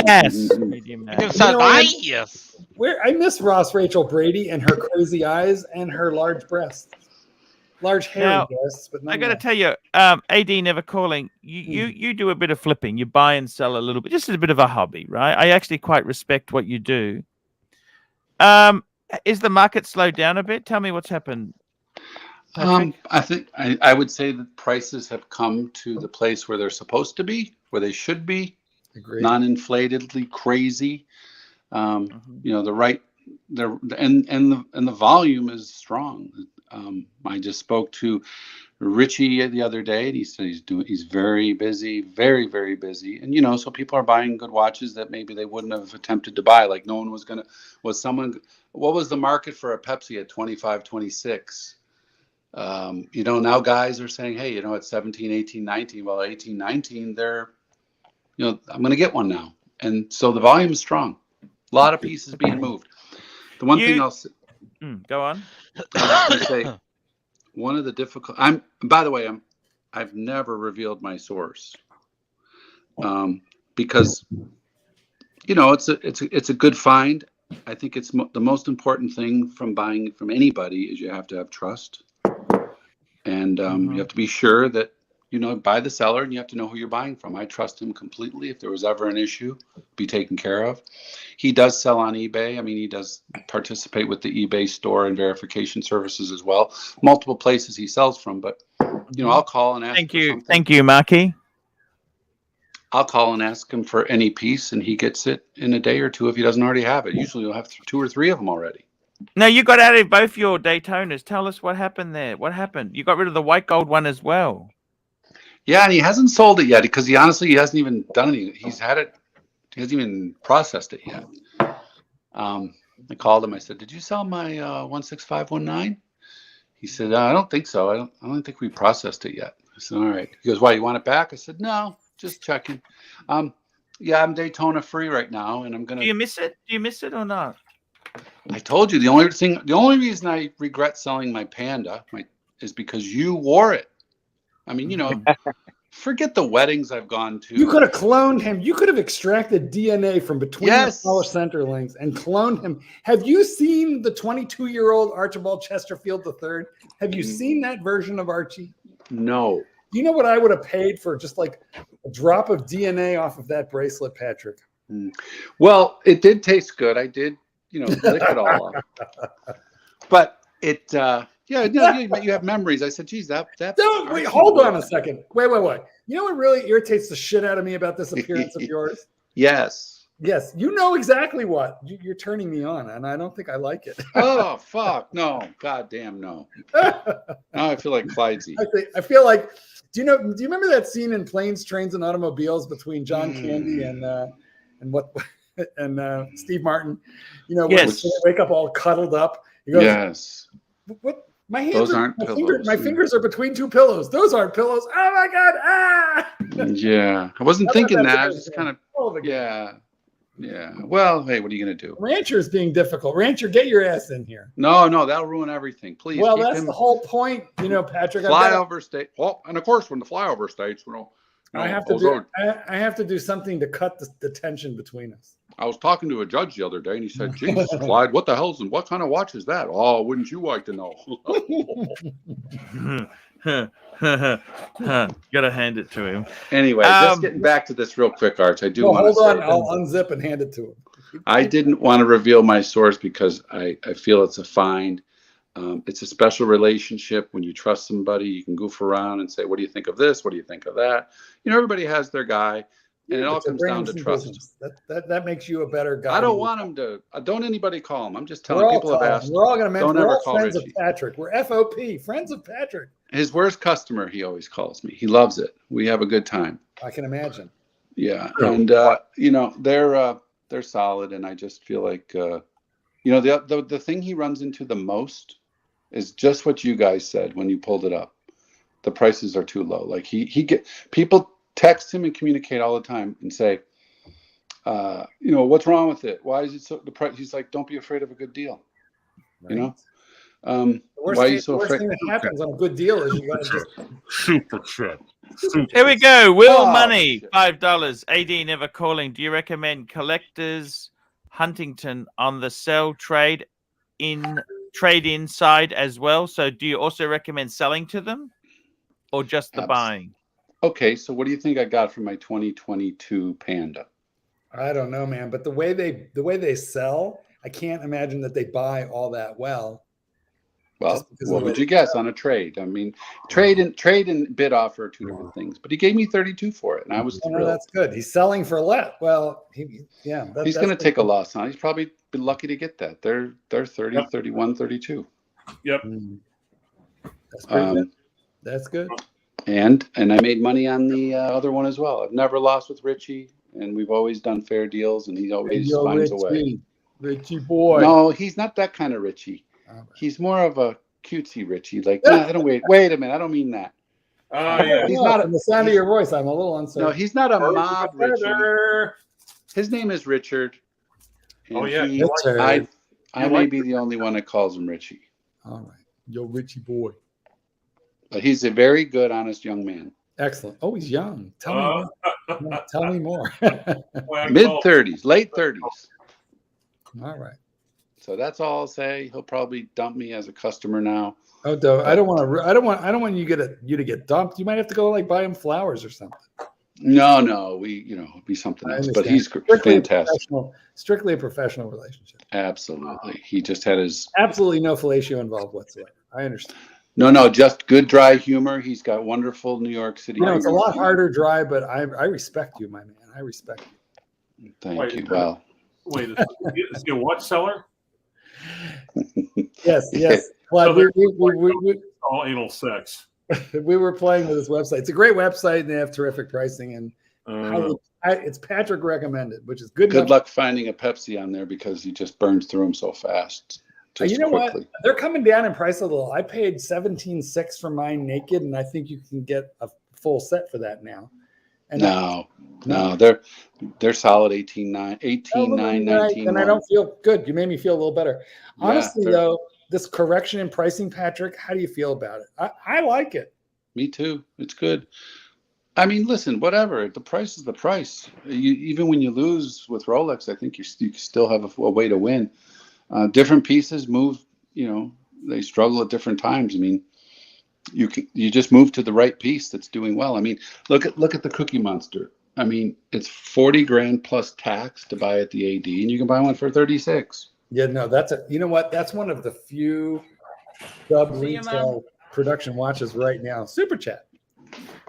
ass. Medium ass. I miss Ross Rachel Brady and her crazy eyes and her large breasts, large hairy breasts. But I got to tell you, AD Never Calling. You do a bit of flipping. You buy and sell a little bit, just as a bit of a hobby, right? I actually quite respect what you do. Is the market slowed down a bit? Tell me what's happened. Patrick? I think I would say that prices have come to the place where they're supposed to be, where they should be, Agreed. non-inflatedly crazy. Mhm. You know, and the volume is strong. I just spoke to Richie the other day, and he said he's very busy, very, very busy. And, you know, so people are buying good watches that maybe they wouldn't have attempted to buy. Like no one was going to, what was the market for a Pepsi at 25, 26? You know, now guys are saying, hey, you know, at 17, 18, 19, well, 18, 19, they're, you know, I'm going to get one now. And so the volume is strong. A lot of pieces being moved. The one thing I'll say, Go on. I was going to say, one of the difficult. By the way, I've never revealed my source, because, you know, it's a good find. I think it's the most important thing from buying from anybody is you have to have trust, and you have to be sure that, you know, buy the seller, and you have to know who you're buying from. I trust him completely. If there was ever an issue, be taken care of. He does sell on eBay. I mean, he does participate with the eBay store and verification services as well. Multiple places he sells from, but, you know, I'll call and ask. Thank you, Marky. I'll call and ask him for any piece, and he gets it in a day or two if he doesn't already have it. Usually, he'll have 2 or 3 of them already. No, you got out of both your Daytonas. Tell us what happened there. What happened? You got rid of the white gold one as well. Yeah, and he hasn't sold it yet because he hasn't even done anything. He's had it. He hasn't even processed it yet. I called him. I said, "Did you sell my 16519?" He said, "I don't think so. I don't think we processed it yet." I said, "All right." He goes, "Why, you want it back?" I said, "No, just checking." Yeah, I'm Daytona free right now, and I'm gonna. Do you miss it? Do you miss it or not? I told you the only reason I regret selling my Panda is because you wore it. I mean, you know, forget the weddings I've gone to. You could have cloned him. You could have extracted DNA from between the smaller center links and cloned him. Have you seen the 22-year-old Archibald Chesterfield III? Have you seen that version of Archie? No. Do you know what I would have paid for just like a drop of DNA off of that bracelet, Patrick? Well, it did taste good. I did, you know, lick it all off. But it, yeah, no, you have memories. I said, geez, that. Don't wait. Hold on a second. Wait. You know what really irritates the shit out of me about this appearance of yours? Yes. Yes, you know exactly what you're turning me on, and I don't think I like it. Oh fuck no! Goddamn no! Now I feel like Clydesy. I feel like. Do you remember that scene in Planes, Trains, and Automobiles between John Candy and Steve Martin? You know, yes. when they wake up all cuddled up. He goes, yes. What? My hands Those are, aren't pillows. My fingers are between 2 pillows. Those aren't pillows. Oh my god! Ah! Yeah, I wasn't thinking that. I was just kind of. Yeah. Well, hey, what are you gonna do? Rancher's being difficult. Rancher, get your ass in here. No, that'll ruin everything. Please. Well, that's the whole point, you know, Patrick. Flyover state. Well, and of course, when the flyover states, I have to do something to cut the tension between us. I was talking to a judge the other day, and he said, "Jesus, Clyde, what the hell's and what kind of watch is that? Oh, wouldn't you like to know?" Gotta hand it to him. Anyway, just getting back to this real quick, Arch. I do want to hold on. I'll unzip and hand it to him. I didn't want to reveal my source because I feel it's a find. It's a special relationship. When you trust somebody, you can goof around and say, "What do you think of this? What do you think of that?" You know, everybody has their guy. And it all comes down to trust. That makes you a better guy. I don't want him to. Don't anybody call him. I'm just telling people have asked. We're all going to mention. Don't ever call friends Richie. of Patrick. We're FOP, friends of Patrick. His worst customer, he always calls me. He loves it. We have a good time. I can imagine. Yeah, and you know, they're solid, and I just feel like you know, the thing he runs into the most is just what you guys said when you pulled it up. The prices are too low. Like he get people text him and communicate all the time and say, you know, what's wrong with it? Why is it so the price? He's like, don't be afraid of a good deal. Right. You know, why are you so afraid? The worst thing that happens on a good deal is you got to just super shit. Here we go. Will Money, $5. AD never calling. Do you recommend collectors Huntington on the sell trade in side as well? So do you also recommend selling to them or just the buying? Okay, so what do you think I got from my 2022 Panda? I don't know, man, but the way they sell, I can't imagine that they buy all that well. Well, what would you guess on a trade? I mean, trade and bid offer are two different things. But he gave me 32 for it, and I was thrilled. No, that's good. He's selling for less. Well, he's going to take a loss on it. He's probably been lucky to get that. They're 30, 31, 32. Yep. That's pretty good. That's good. And I made money on the other one as well. I've never lost with Richie, and we've always done fair deals, and he always finds a way. Richie boy. No, he's not that kind of Richie. Right. He's more of a cutesy Richie. Like, I don't wait a minute. I don't mean that. Oh yeah. He's not. From the sound of your voice, I'm a little uncertain. No, he's not a mob Richie. His name is Richard. Oh yeah. I may be the only one that calls him Richie. All right, yo, Richie boy. But he's a very good, honest young man. Excellent. Oh, he's young. Tell me more. Tell me more. Mid-30s, late 30s. All right. So that's all I'll say. He'll probably dump me as a customer now. Oh, I don't want you to get dumped. You might have to go buy him flowers or something. No, it'd be something else. But he's fantastic. Strictly a professional relationship. Absolutely. He just had his absolutely no fellatio involved whatsoever. I understand. No, just good dry humor. He's got wonderful New York City. It's a lot harder dry, but I respect you, my man. I respect you. Thank you. Wow. Wait, is he a what seller? Yes. Well, so all anal sex. We were playing with this website. It's a great website, and they have terrific pricing. And it's Patrick recommended, which is good. Good luck finding a Pepsi on there because he just burns through them so fast. You know quickly. What? They're coming down in price a little. I paid $17,600 for mine naked, and I think you can get a full set for that now. And no, they're solid 18.9, 19. And I don't feel good. You made me feel a little better. Honestly, though, this correction in pricing, Patrick, how do you feel about it? I like it. Me too. It's good. I mean, listen, whatever. The price is the price. Even when you lose with Rolex, I think you still have a way to win. Different pieces move. They struggle at different times. I mean, you just move to the right piece that's doing well. I mean, look at the Cookie Monster. I mean, it's $40,000 plus tax to buy at the AD, and you can buy one for 36. Yeah, no, you know what? That's one of the few sub retail production watches right now. Super chat.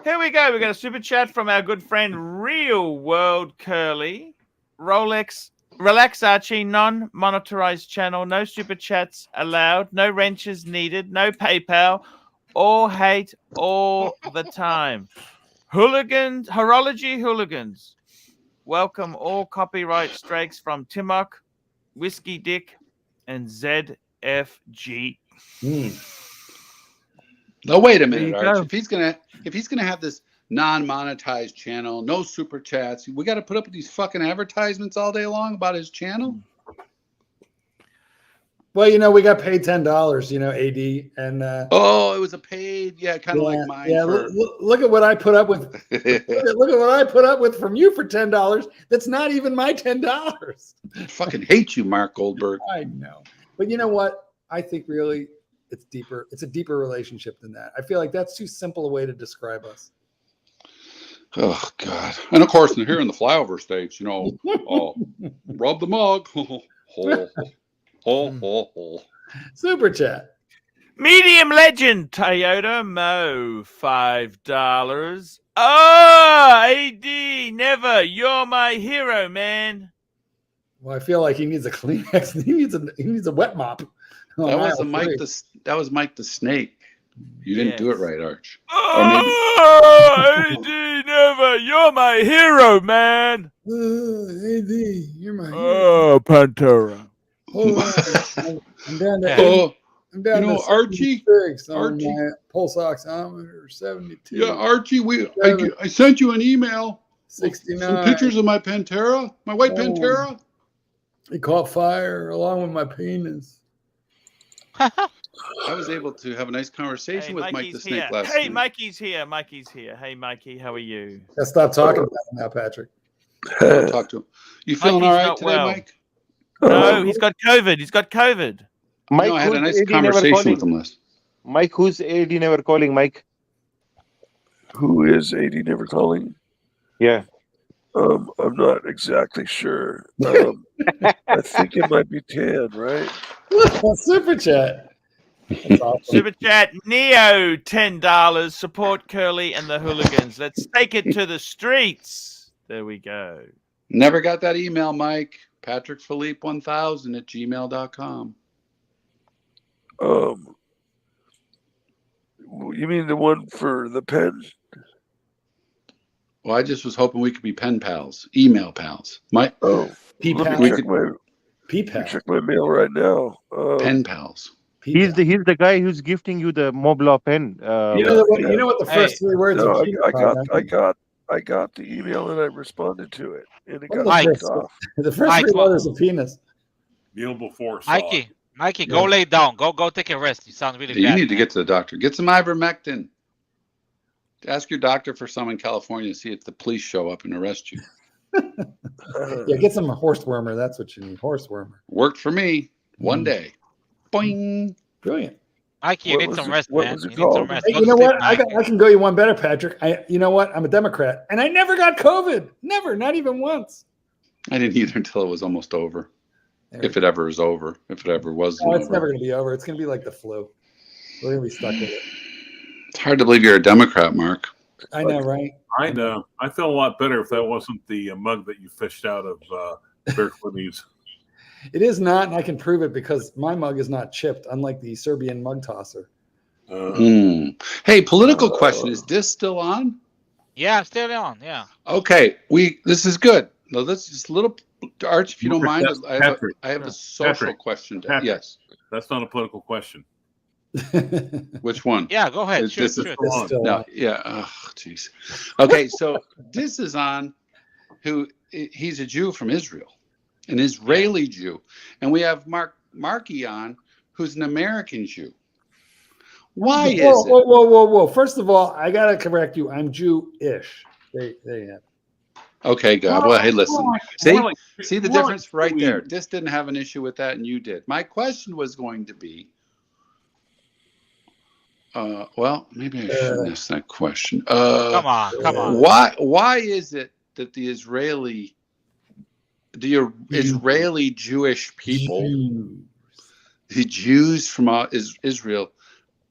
Here we go. We got a super chat from our good friend Real World Curly. Rolex. Relax, Archie. Non-monetized channel. No super chats allowed. No wrenches needed. No PayPal. All hate all the time. Hooligans, horology hooligans. Welcome all copyright strikes from Timok, Whiskey Dick, and ZFG. Now wait a minute, Arch. If he's gonna have this non-monetized channel, no super chats, we got to put up with these fucking advertisements all day long about his channel. Well, we got paid $10, AD, and it was a paid, kind of like mine. Yeah, look at what I put up with. look at what I put up with from you for $10. That's not even my $10. I fucking hate you, Mark Goldberg. I know, but you know what? I think really it's deeper. It's a deeper relationship than that. I feel like that's too simple a way to describe us. Oh God! And of course, here in the flyover states, rub the mug. Super chat. Medium legend Toyota Mo $5. Oh, AD, never. You're my hero, man. Well, I feel like he needs a Kleenex. He needs a wet mop. That was Mike the Snake. You didn't do it right, Arch. AD, never. You're my hero, man. AD, you're my hero. Oh, Pantera. I'm down to Archie. Archie, my pulse oximeter 72. Yeah, Archie. I sent you an email. 69. Some pictures of my Pantera, my white Pantera. It caught fire along with my penis. I was able to have a nice conversation with Mike the Snake last night. Hey, Mikey's here. Hey, Mikey, how are you? Let's stop talking about him now, Patrick. I'll talk to him. You feeling all right today, Mike? No, he's got COVID. Mike, I had a nice conversation with him last. Mike, who's AD never calling? Mike, Who is AD never calling? yeah. I'm not exactly sure. I think it might be Tan, right? Super chat. That's awesome. Super chat, Neo, $10. Support Curly and the hooligans. Let's take it to the streets. There we go. Never got that email, Mike. PatrickPhilippe1000 @gmail.com. You mean the one for the pen? Well, I just was hoping we could be pen pals, email pals. Mike, Let me check my mail right now. pen pals. He's the guy who's gifting you the Moblaw pen. You know what the first three words No, of I got the email and I responded to it, and it got Mike, kicked off. the first three letters of penis. Meal before saw. Mikey, go lay down. Go take a rest. You sound really bad. You need to get to the doctor. Get some ivermectin. Ask your doctor for some in California. See if the police show up and arrest you. Yeah, get some horse wormer. That's what you need. Horse wormer. Worked for me one day. Boing. Brilliant. Mikey, you need some rest, man. You need some rest. Hey, Go you to know sleep, what? Mike. I can go you one better, Patrick. You know what? I'm a Democrat, and I never got COVID. Never, not even once. I didn't either until it was almost over. If it ever is over. If it ever was. Oh, it's never going to be over. It's going to be like the flu. We're going to be stuck with it. It's hard to believe you're a Democrat, Mark. I know, right? I know. I feel a lot better if that wasn't the mug that you fished out of Bear Clinies. It is not, and I can prove it because my mug is not chipped, unlike the Serbian mug tosser. Hey, political question. Is this still on? Yeah, still on. Yeah. Okay. This is good. No, let's just a little, Arch, if you don't mind. I have a social question. Yes. That's not a political question. Which one? Yeah, go ahead. This is still on. Yeah. Oh, jeez. Okay, so this is on he's a Jew from Israel, an Israeli Jew. And we have Marky on, who's an American Jew. Why is it? Whoa. First of all, I got to correct you. I'm Jew-ish. There you have it. Okay, God. Well, hey, listen. See the difference right there. This didn't have an issue with that, and you did. My question was going to be, well, maybe I shouldn't ask that question. Come on. Why is it that the Israeli Jewish people, the Jews from Israel,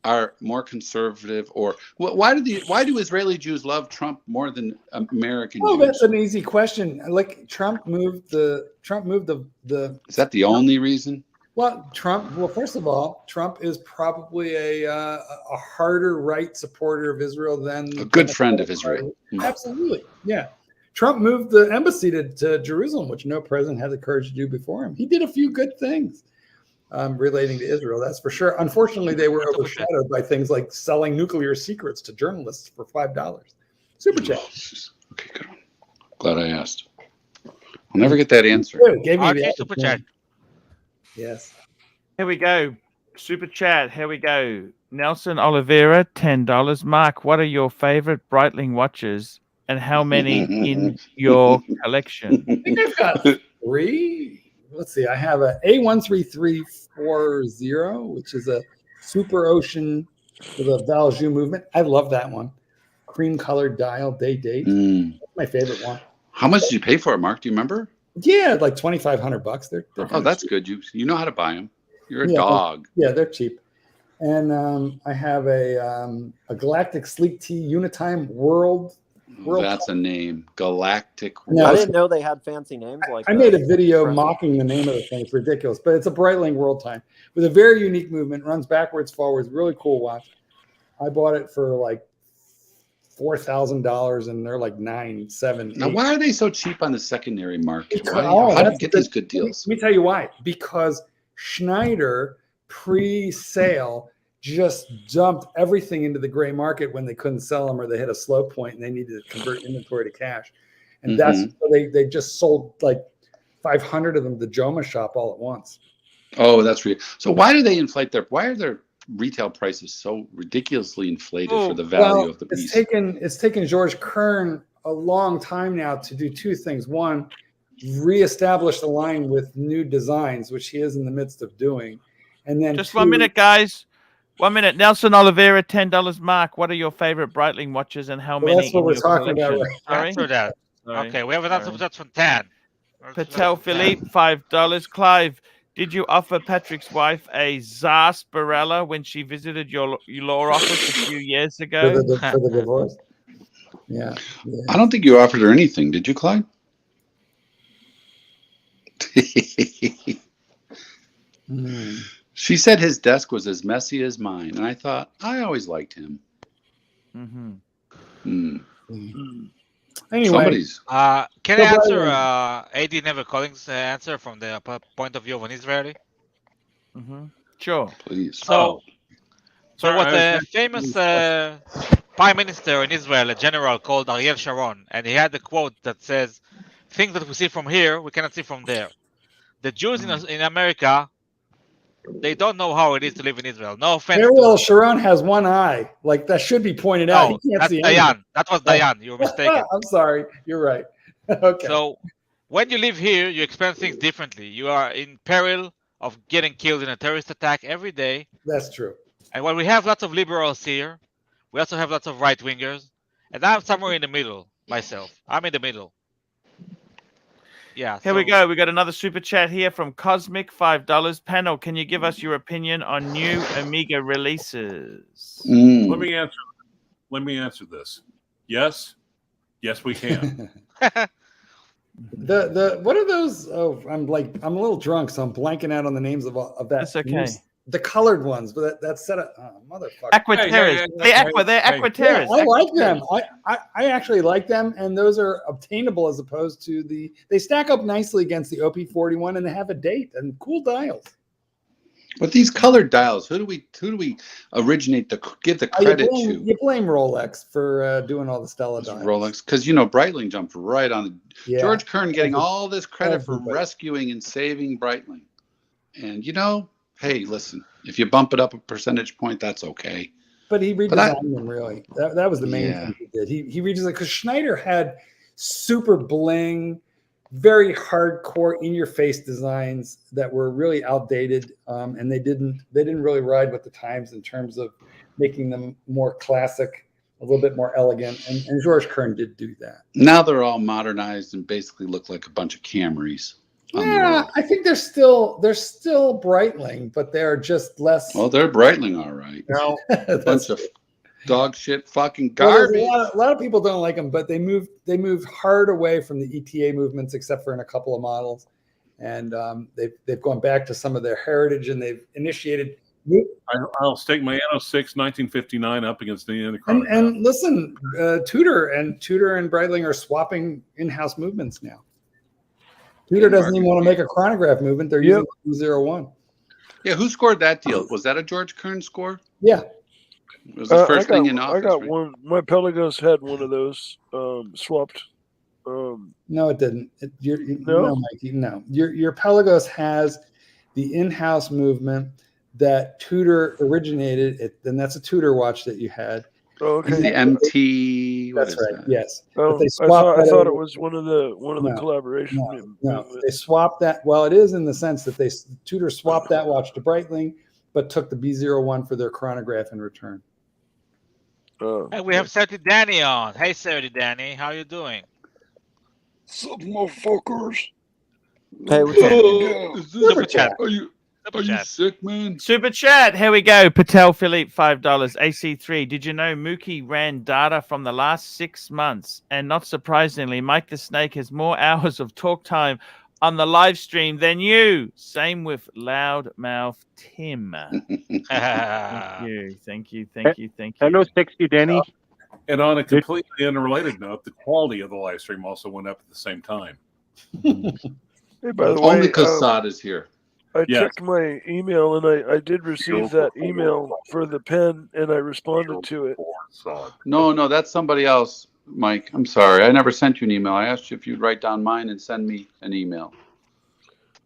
are more conservative, or why do Israeli Jews love Trump more than American Jews? That's an easy question. Like Trump moved the. Is that the only reason? Well, first of all, Trump is probably a harder right supporter of Israel than a good friend of Israel. Absolutely, yeah. Trump moved the embassy to Jerusalem, which no president had the courage to do before him. He did a few good things relating to Israel, that's for sure. Unfortunately, they were overshadowed by things like selling nuclear secrets to journalists for $5. Super chat. Okay, good. Glad I asked. I'll never get that answer. Gave me the super chat. Yes. Here we go. Super chat. Here we go. Nelson Oliveira, $10. Mark, what are your favorite Breitling watches and how many in your collection? I think I've got 3. Let's see. I have a A13340, which is a super ocean with a Valjoux movement. I love that one. Cream colored dial, date. That's my favorite one. How much did you pay for it, Mark? Do you remember? Yeah, like $2,500. They're that's cheap. good. You know how to buy them. You're a dog. They're cheap. And I have a Galactic Sleek Tea Unitime World. That's a name. Galactic. I didn't know they had fancy names like that. I made a video mocking the name of the thing. It's ridiculous, but it's a Breitling World Time with a very unique movement. Runs backwards, forwards. Really cool watch. I bought it for like $4,000, and they're like $9,000, $7,000. Now, why are they so cheap on the secondary market? How do you get these good deals? Let me tell you why. Because Schneider pre-sale just dumped everything into the gray market when they couldn't sell them or they hit a slow point and they needed to convert inventory to cash. And that's they just sold like 500 of them to Joma Shop all at once. Oh, that's real. So why do they inflate why are their retail prices so ridiculously inflated for the value of the piece? It's taken George Kern a long time now to do 2 things. One, reestablish the line with new designs, which he is in the midst of doing. And then just 1 minute, guys. 1 minute. Nelson Oliveira, $10. Mark, what are your favorite Breitling watches and how many? That's what we're talking about. Sorry? That. Okay, we have another super chat from Tad. Patel Philippe, $5. Clive, Did you offer Patrick's wife a sarsaparilla when she visited your law office a few years For ago? the divorce. Yeah. I don't think you offered her anything, did you, Clyde? She said his desk was as messy as mine, and I thought, I always liked him. Anyway, Somebody's. Can I answer AD Never Calling's answer from the point of view of an Israeli? Sure. Please. So Sorry, was I a was famous prime minister in Israel, a general called Ariel Sharon, and he had a quote that says, "Things that we see from here, we cannot see from there." The Jews in America, they don't know how it is to live in Israel. No offense. Ariel Sharon has one eye. Like that should be pointed out. No, He can't that's see Dayan. anything. That was Dayan. You were mistaken. I'm sorry. You're right. Okay. So when you live here, you experience things differently. You are in peril of getting killed in a terrorist attack every day. That's true. And while we have lots of liberals here, we also have lots of right-wingers. And I'm somewhere in the middle myself. I'm in the middle. Yeah. Here we go. We got another super chat here from Cosmic, $5. Panel, can you give us your opinion on new Omega releases? Let me answer this. Yes, we can. The what are those? Oh, I'm a little drunk, so I'm blanking out on the names of that. That's okay. The colored ones, but that set up, motherfucker. Aquaterras. They're Aquaterras. Yeah, I like them. I actually like them, and those are obtainable as opposed to they stack up nicely against the OP41, and they have a date and cool dials. But these colored dials, who do we originate give the credit to? You blame Rolex for doing all the Stella dials. Rolex, because Breitling jumped right on the George Kern getting all this credit for rescuing and saving Breitling, and hey, listen, if you bump it up a percentage point, that's okay. But he redesigned them, really. That was the main thing he did. He redesigned, because Schneider had super bling, very hardcore in-your-face designs that were really outdated, and they didn't really ride with the times in terms of making them more classic, a little bit more elegant, and George Kern did do that. Now they're all modernized and basically look like a bunch of Camrys. Yeah, I think they're still Breitling, but they're just less. Well, they're Breitling, all right. No, bunch of dog shit, fucking garbage. Well, a lot of people don't like them, but they moved hard away from the ETA movements, except for in a couple of models, and they've gone back to some of their heritage, and they've initiated. I'll stake my Anno 6 1959 up against the other. And listen, Tudor and Breitling are swapping in-house movements now. Tudor doesn't even want to make a chronograph movement. They're using 201. Yeah, who scored that deal? Was that a George Kern score? Yeah. It was the first thing in office. I got right? one. My Pelagos had one of those swapped. No, it didn't. No, Mikey, no. Your Pelagos has the in-house movement that Tudor originated. And that's a Tudor watch that you had. Oh, okay. The MT. That's right. That? Yes. Oh, they I thought it was one of the collaboration. No, they swapped that. Well, it is in the sense that Tudor swapped that watch to Breitling, but took the B01 for their chronograph in return. Hey, we have Serty Danny on. Hey, Serty Danny, how you doing? Some motherfuckers. Hey, what's up? Super chat. Are you sick, man? Super chat. Here we go. Patel Philippe, $5. AC3. Did you know Mookie ran data from the last 6 months? And not surprisingly, Mike the Snake has more hours of talk time on the live stream than you. Same with Loudmouth Tim. Thank you. Hello, Sexy Danny. And on a completely unrelated note, the quality of the live stream also went up at the same time. Hey, by the way, Only because Saad is here. I checked my email, and I did receive that email for the pen, and I responded to it. No, that's somebody else, Mike. I'm sorry. I never sent you an email. I asked you if you'd write down mine and send me an email.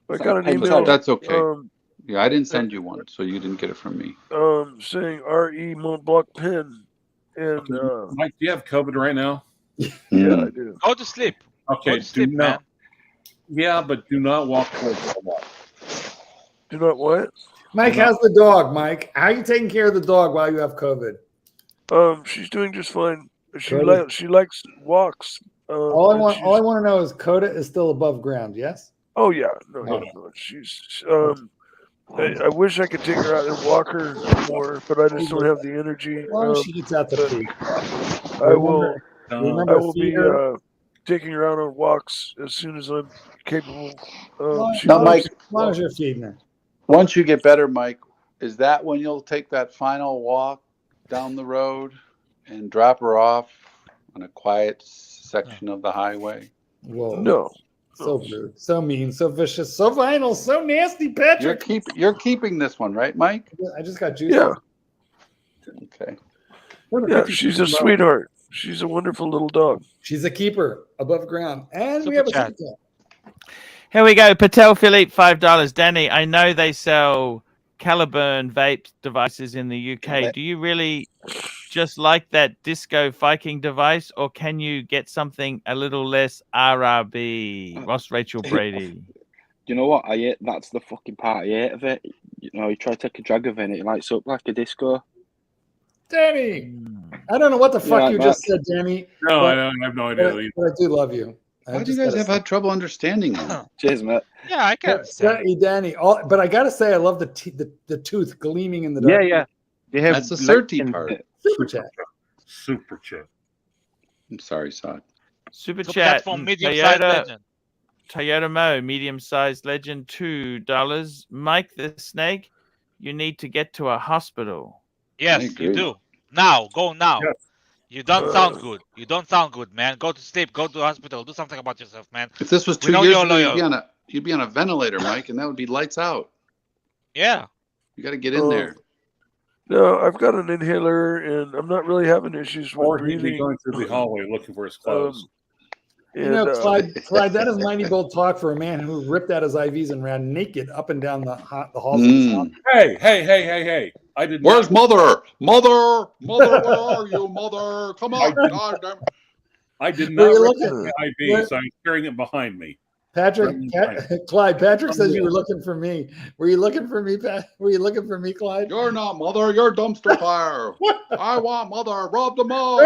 I got an email. That's okay. Yeah, I didn't send you one, so you didn't get it from me. Saying RE Mont Blanc pen. And Mike, do you have COVID right now? Yeah, I do. Go to sleep. Okay, Go to sleep, man. Yeah, but do not walk towards the wall. Do not what? Mike, how's the dog, Mike? How are you taking care of the dog while you have COVID? She's doing just fine. She likes walks. All I want to know is Coda is still above ground, yes? Oh yeah, no, Oh. no. She's I wish I could take her out and walk her more, but I just don't have the energy. As long as she gets out the but pee. I will. I Remember, will feed be her. taking her out on walks as soon as I'm capable. She Now, loves Mike, As long as you're feeding her. once you get better, Mike, is that when you'll take that final walk down the road and drop her off on a quiet section of the highway? Whoa. No. So rude, so mean, so vicious, so violent, so nasty, Patrick. You're keeping this one, right, Mike? I just got juicy. Yeah. Okay. Yeah, she's a sweetheart. She's a wonderful little dog. She's a keeper above ground. And we Super have a chat. super chat. Here we go. Patel Philippe, $5. Danny, I know they sell Caliburn vape devices in the UK. Do you really just like that Disco Viking device, or can you get something a little less RRB? Ross Rachel Brady. You know what? That's the fucking part I hate of it. You know, you try to take a drag of it and it lights up like a disco. Danny, I don't know what the fuck right, you Matt? just said, Danny. No, but, I have no idea. either. but I do love you. Why do you guys have had trouble understanding him? Cheers, mate. Yeah, I can understand. Danny, but I gotta say, I love the tooth gleaming in the dark. Yeah. They have That's the certy light part. Super chat. Super chat. I'm sorry, Sod. Super So chat. platform medium-sized legend. Toyota Mo, medium-sized legend, $2. Mike the Snake, you need to get to a hospital. Yes, you do. Now, go now. Yes. You don't sound good. You don't sound good, man. Go to sleep. Go to the hospital. Do something about yourself, man. If this was We 2 know years you're ago, loyal. you'd be on a ventilator, Mike, and that would be lights out. Yeah. You got to get in there. No, I've got an inhaler, and I'm not really having issues with Or he'd be breathing. going through the hallway looking for his clothes. You know, Clyde, that is mighty bold talk for a man who ripped out his IVs and ran naked up and down the halls of his house. Hey. I did Where's not. Mother? Mother, where are you, Mother? Come on, goddamn. I did Were not you rip looking- my IVs. I'm carrying it behind me. Clyde, Patrick says you were looking for me. Were you looking for me, Pat? Were you looking for me, Clyde? You're not Mother, you're dumpster fire. I want Mother, rob them all.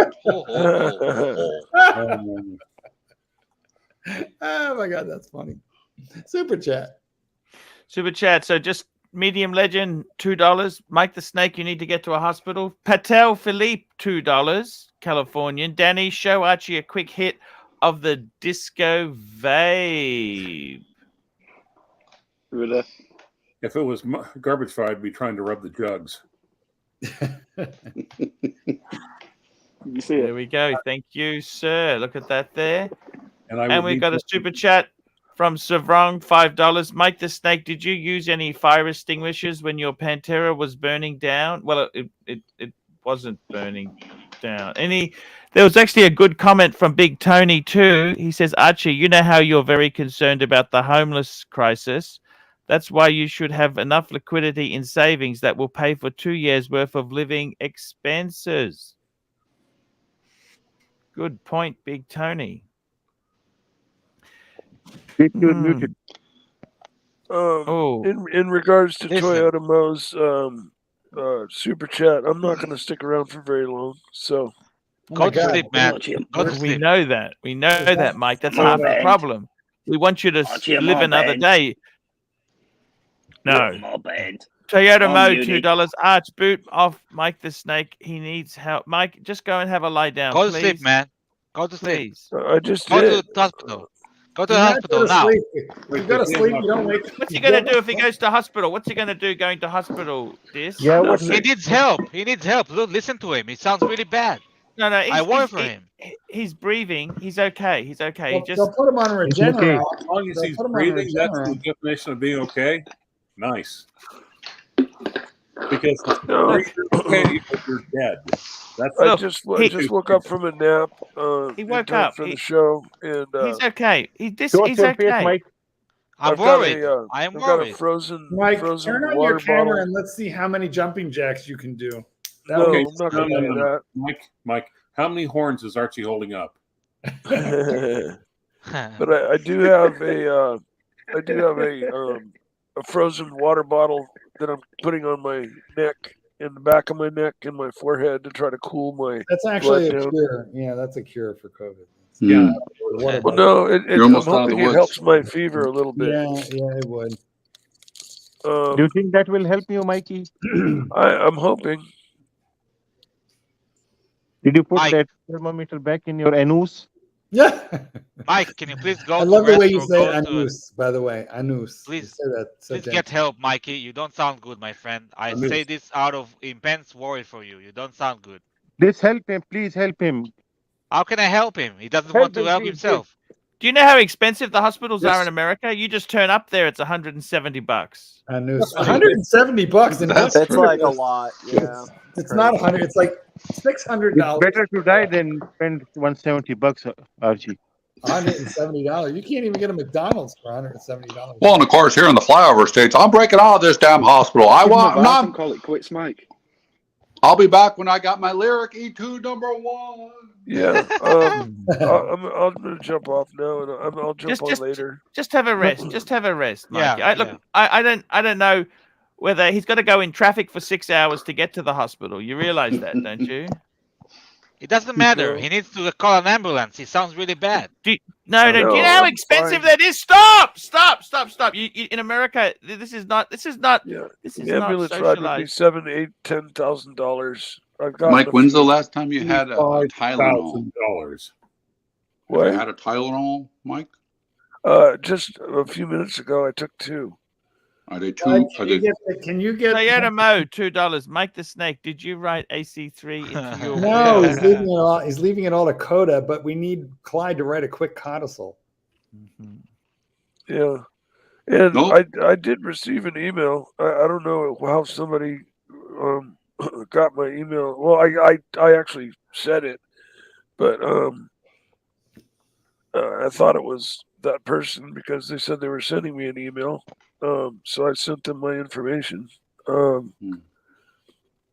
Oh my God, that's funny. Super chat. Super chat. So just medium legend, $2. Mike the Snake, you need to get to a hospital. Patel Philippe, $2. Californian. Danny, show Archie a quick hit of the Disco Vape. Really? If it was garbage fire, I'd be trying to rub the jugs. You see There we go. Thank you, sir. Look at that there. And we've got a super chat from Savrong, $5. Mike the Snake, did you use any fire extinguishers when your Pantera was burning down? Well, it wasn't burning down. There was actually a good comment from Big Tony too. He says, Archie, you know how you're very concerned about the homeless crisis. That's why you should have enough liquidity in savings that will pay for 2 years worth of living expenses. Good point, Big Tony. In regards to Listen. Toyota Mo's super chat, I'm not going to stick around for very long. So Go to sleep, man. Go to We sleep. know that. We know that, Mike. That's half the problem. We want you to live another day. No. Toyota Mo, $2. Arch, boot off Mike the Snake. He needs help. Mike, just go and have a lie down. Go to please. sleep, man. Go to sleep. Please. I just Go did. to the hospital. Go to the hospital now. If you go to sleep, you don't wake. What's he going to do if he goes to hospital? What's he going to do going to hospital, Dis? Yeah, He needs help. He needs help. Look, listen to him. He sounds really bad. No, I worry for him. He's breathing. He's okay. He's okay. They'll put him on Regeneron. okay. As long as They'll he's put him on breathing, that's the Regeneron. definition of being okay. Nice. Because No. you're okay, but you're dead. That's I Look, just he- woke up from a nap. He in woke time up. for the show, and He's okay. He's What's your okay. face, Mike? I'm I've got worried. a, I am I've got a worried. frozen Mike, turn on water your camera bottle. and let's see how many jumping jacks you can do. No, Okay, I'm not going to do no. Mike, how many horns is Archie holding up? that. But I do have a frozen water bottle that I'm putting on my neck, in the back of my neck, and my forehead to try to cool my. That's actually a blood down. cure. Yeah, that's a cure for COVID. Yeah. What a Well, no, You're I'm almost out of the hoping it woods. helps my fever a little bit. yeah, it would. Do you think that will help you, Mikey? I'm hoping. Did you put Mike. that thermometer back in your anus? Yeah. Mike, can you please go I to love the way rest you or say go to anus, by the way. Anus. You Please- say that so please gentle. get help, Mikey. You don't sound good, my friend. I Anus. say this out of immense worry for you. You don't sound good. This help him, please help him. How can I help him? He doesn't Help want to him, help please, himself. Do you know how expensive the hospitals are Yes. in America? You just turn up there, it's $170. Anus. $170 in That's It's like a true. lot. Yeah. It's not 100. It's like $600. It's better to die than spend $170, Archie. $170. You can't even get a McDonald's for $170. Well, and of course, here in the flyover states, I'm breaking out of this damn hospital. I Give him a want. bath and call it quits, Mike. I'll be back when I got my lyric E2 #1. Yeah. I'm gonna jump off now, and I'll jump on later. Just have a rest. Just have a rest, Mikey. Yeah, Look, I don't know whether he's got to go in traffic for 6 hours to get to the hospital. You realize that, don't you? It doesn't matter. He needs to call an ambulance. He sounds really bad. No. Do you know how I'm expensive fine. that is? Stop! You, in America, this is not. Yeah. This is The not ambulance ride would be socialized. $7,000, $8,000, $10,000. I've got Mike, when's the last time you had a Tylenol? $5,000. Have you What? had a Tylenol, Mike? Just a few minutes ago, I took 2. Are they Can too? Are you they, get? Can you get? Toyota Mo, $2. Mike the Snake, did you write AC3 into your No, will? he's leaving it all. He's leaving it all to Coda, but we need Clyde to write a quick codicil. Yeah. And Nope. I did receive an email. I don't know how somebody got my email. Well, I actually said it, but I thought it was that person because they said they were sending me an email. So I sent them my information. I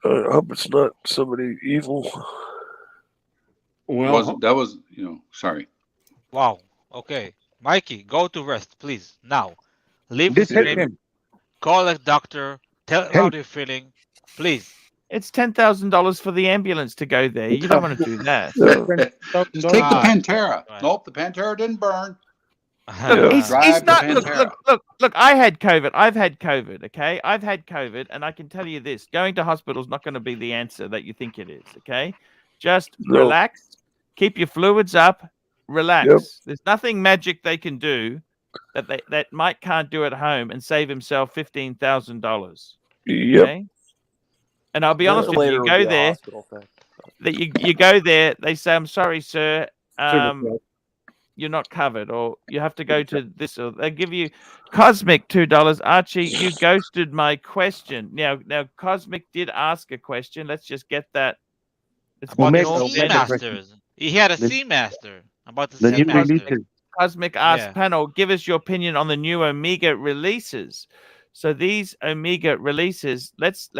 hope it's not somebody evil. Well, that was, sorry. Wow. Okay. Mikey, go to rest, please. Now. Leave This the help stream. him. Call a doctor. Tell how Help. you're feeling. Please. It's $10,000 for the ambulance to go there. You don't want to do that. Just take the Ah, Pantera. right. Nope, the Pantera didn't burn. Look, he's Drive the not. Pantera. Look. I had COVID. I've had COVID. Okay, I've had COVID, and I can tell you this: going to hospital is not going to be the answer that you think it is. Okay, just No. relax, keep your fluids up, relax. Yep. There's nothing magic they can do that Mike can't do at home and save himself $15,000. Yep. Okay, and I'll be honest with you: Later you would go be a there. hospital thing. That you go there, they say, "I'm sorry, sir. You're not covered," or you have to go to this, or they give you Cosmic $2. Archie, you ghosted my question. Now Cosmic did ask a question. Let's just get that. It's Well, what make- normal- Seamasters. He had a The- Seamaster. About the The new Seamaster. releases. Cosmic asked Yeah. panel, give us your opinion on the new Omega releases. So these Omega releases, let's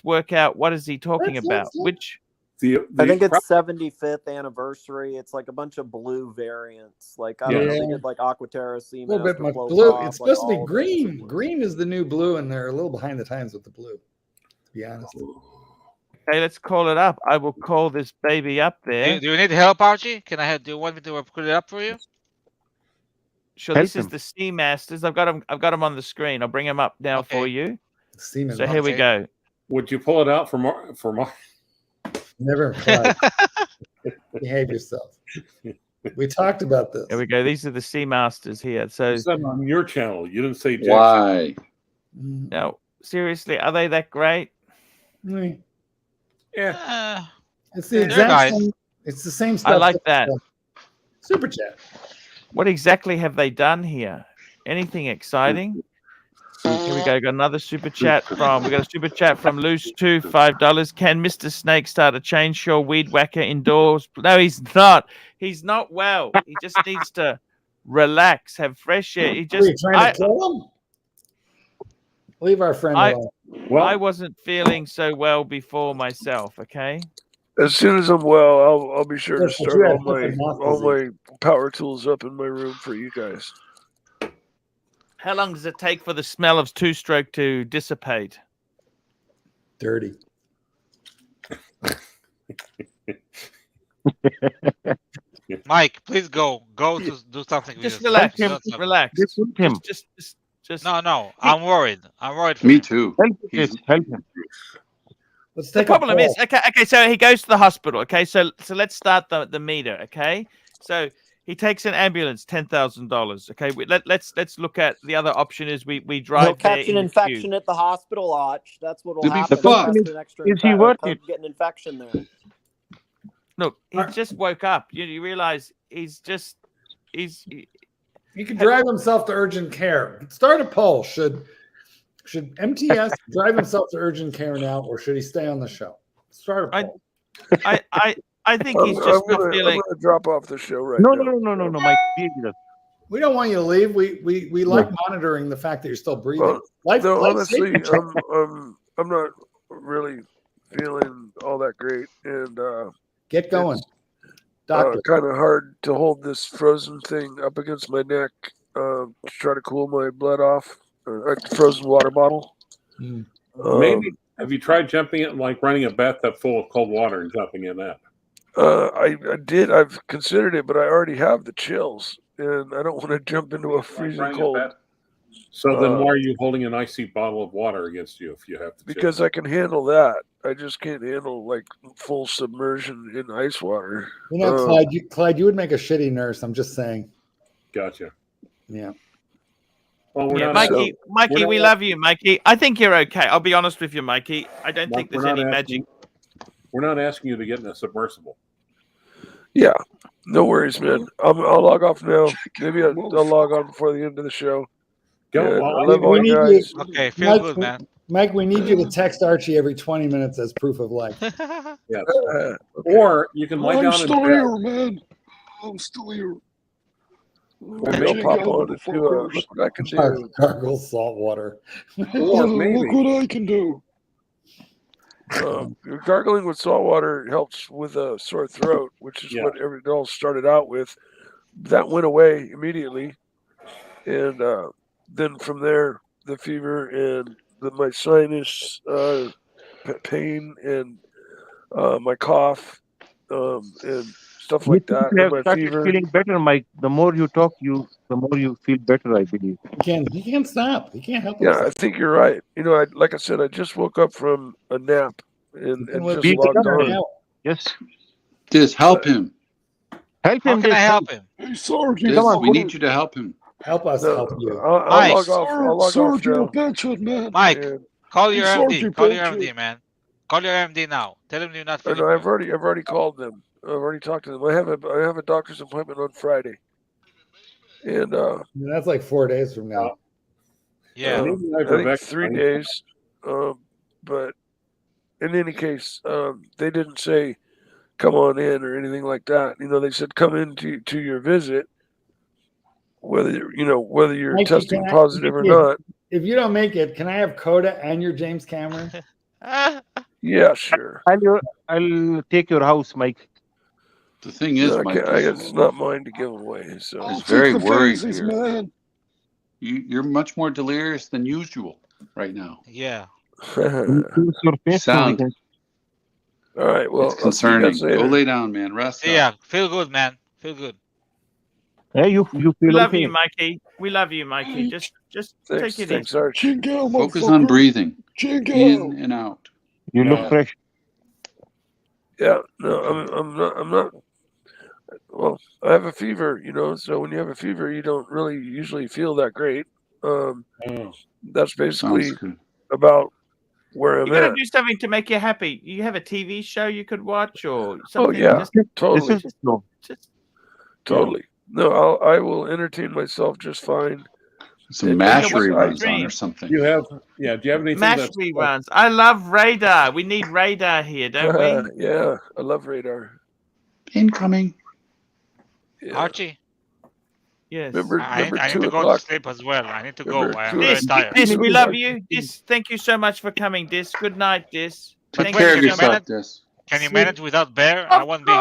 work out what is he talking about. Which the I think it's 75th anniversary. It's like a bunch of blue variants. Like I don't know, they Yeah. did like Aquaterra, A little bit Seamaster, much Flow blue. Pop, It's supposed like to be all of it. green. Green is the new blue, and they're a little behind the times with the blue. To be honest. okay, let's call it up. I will call this baby up Do there. you need help, Archie? Do you want me to put it up for you? Sure, Help this is him. the Seamasters. I've got them on the screen. I'll bring them up now for Okay. you. Semen. So here we Okay. go. Would you pull it out for more? Never implied. Behave yourself. We talked about this. Here we go. These are the Seamasters here. So You said on your channel. You didn't say Jackson. Why? now, seriously, are they that great? Mm. Yeah. It's the They're exact nice. same. It's the same stuff. I like that. Super chat. What exactly have they done here? Anything exciting? Here we go. Got another super chat we got a super chat from Loose 2, $5. Can Mr. Snake start a chainsaw weed whacker indoors? No, he's not. He's not well. He just needs to relax, have fresh air. He Are just you trying to kill him? Leave our friend I- alone. Well, I wasn't feeling so well before myself, okay? As soon as I'm well, I'll be sure to Yes, but start you all had my different mouth all my power tools up in my room for you guys. How long does it take for the smell of two-stroke to dissipate? Mike, please go. Go to do something with Just yourself. relax. You don't have- Relax. Help him. Just. No. I'm worried. I'm worried for Me him. too. Help him. He's- Help him. Let's The take problem a is, poll. okay. So he goes to the hospital. Okay, so let's start the meter. Okay, so he takes an ambulance, $10,000. Okay, let's look at the other option is we He'll drive there catch an in the infection queue. at the hospital, Arch. That's what'll To be happen. The question That's is, an extra is he worth it? get an infection there. Look, he just woke up. You realize he's. He can drive himself to urgent care. Start a poll. Should MTS drive himself to urgent care now, or should he stay on the show? Start a poll. I think he's just not I'm feeling. gonna drop off the show right No, now. no, Mike. Be with us. We don't want you to leave. We like monitoring the fact that you're still breathing. Well, no, life honestly, saving. I'm not really feeling all that great, and Get going, it's doctor. kind of hard to hold this frozen thing up against my neck to try to cool my blood off. A frozen water bottle. Maybe have you tried jumping it, like running a bathtub full of cold water and jumping in that? I did. I've considered it, but I already have the chills, and I don't want to jump into a freezing cold. So then why are you holding an icy bottle of water against you if you have to? Because I can handle that. I just can't handle like full submersion in ice water. You know, Clyde, you would make a shitty nurse. I'm just saying. Gotcha. Yeah. Well, we're Yeah, not, Mikey, we love you, Mikey. I think you're okay. I'll be honest with you, Mikey. I don't think there's any magic. We're not asking you to get in a submersible. Yeah, no worries, man. I'll log off now. Maybe I'll log on before the end of the show. Go. Yeah, Well, I love all you guys. Okay, feel Mike, good, man. Mike, we need you to text Archie every 20 minutes as proof of life. Yes. Okay. Or you can lie I'm down still and here, man. I'm still here. Maybe I'll pop on and do look what I can do. Gargle salt water. Or maybe. Look what I can do. Gargling with salt water helps with a sore throat, which is what it all started out with. That went away immediately, and then from there, the fever and my sinus pain and my cough and stuff like that. You have And my started fever. feeling better, Mike. The more you talk, the more you feel better, I believe. He can't stop. He can't help Yeah, himself. I think you're right. You know, like I said, I just woke up from a nap and just logged on. Yes. Just help him. Help How him. can I help him? Hey, Sergeant. This, we need you to help him. Help us No, help you. I'll log off. I'll log off Sergeant now. Benson, man. Mike, And, call your MD. Sergeant Call your Benson. MD, man. Call your MD now. Tell him you're not I feeling know, good. I've already called them. I've already talked to them. I have a doctor's appointment on Friday, and That's like 4 days from now. Yeah. I think 3 days. But in any case, they didn't say come on in or anything like that. You know, they said come in to your visit, whether you're Mikey, testing can I- positive or Mikey, not. If you don't make it, can I have Coda and your James Cameron? Yeah, sure. I'll take your house, Mike. The thing is, No, Mike, it's not mine to give away. So is very worried here. Man. You're much more delirious than usual right now. Yeah. Sound. All right. Well, It's concerning. Go lay down, man. Rest. Yeah. Feel good, man. Feel good. Yeah, you feel We love okay. you, Mikey. We love you, Mikey. Just Thanks, take it thanks, easy. Archie. Focus on breathing. In and out. You look fresh. Yeah. No, I'm not. Well, I have a fever, so when you have a fever, you don't really usually feel that great. That's basically about where I'm You gotta at. do something to make you happy. You have a TV show you could watch or Oh something. yeah, totally, Just totally. No, I will entertain myself just fine. Some MASH reruns on or something. Do you have anything MASH that's reruns? I love Radar. We need Radar here, don't we? Yeah, I love Radar. Incoming. Yeah. Archie. Yes. I need 2 to go to o'clock. sleep as well. I need to go. I'm Dis, very tired. Dis, we love you. Dis, thank you so much for coming, Dis. Good night, Dis. But Thank wait, you can so you much. manage? This. Can you manage without Bear? I won't be here.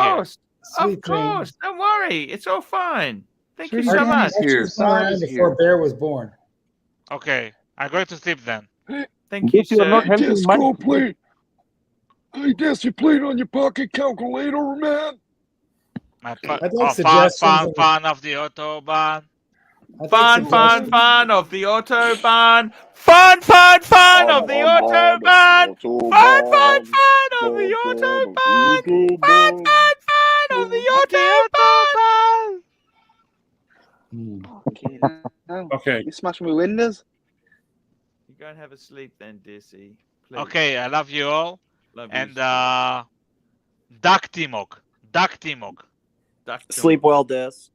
Of course. Don't worry. It's all fine. Thank you Sweet so dreams much. here. She's been around before Bear was born. Okay. I'm going to sleep then. Thank you, If you're sir. not helping Just Mike, go play. Hey, Des, you played on your pocket calculator, man. My I'd like fun suggestions. of the Autobahn. Fun of the Autobahn. Fun of the Autobahn. Fun of the Autobahn. Fun of the Autobahn. Okay. You smash my windows. You go and have a sleep then, Dissy. Please. Okay, I love you all. Love And you. Daktimok. Sleep well, Dis.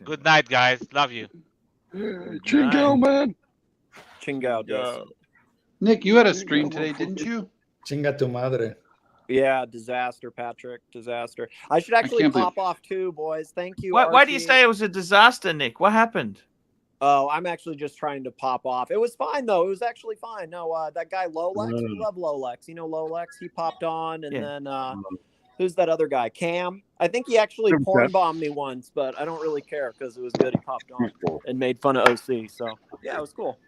Good night, guys. Love you. Chingo, man. Chingao, Dis. Nick, you had a stream today, didn't you? Chinga tu madre. Yeah, disaster, Patrick. Disaster. I should actually can't pop off too, boys. Thank you. Why do you Archie. say it was a disaster, Nick? What happened? Oh, I'm actually just trying to pop off. It was fine though. It was actually fine. No, that guy Lolex, we love Lolex. You know Lolex. He popped on, and then who's that other guy? Cam. I think he actually porn bombed me once, but I don't really care because it was good. He popped on and made fun of OC. So yeah, it was cool.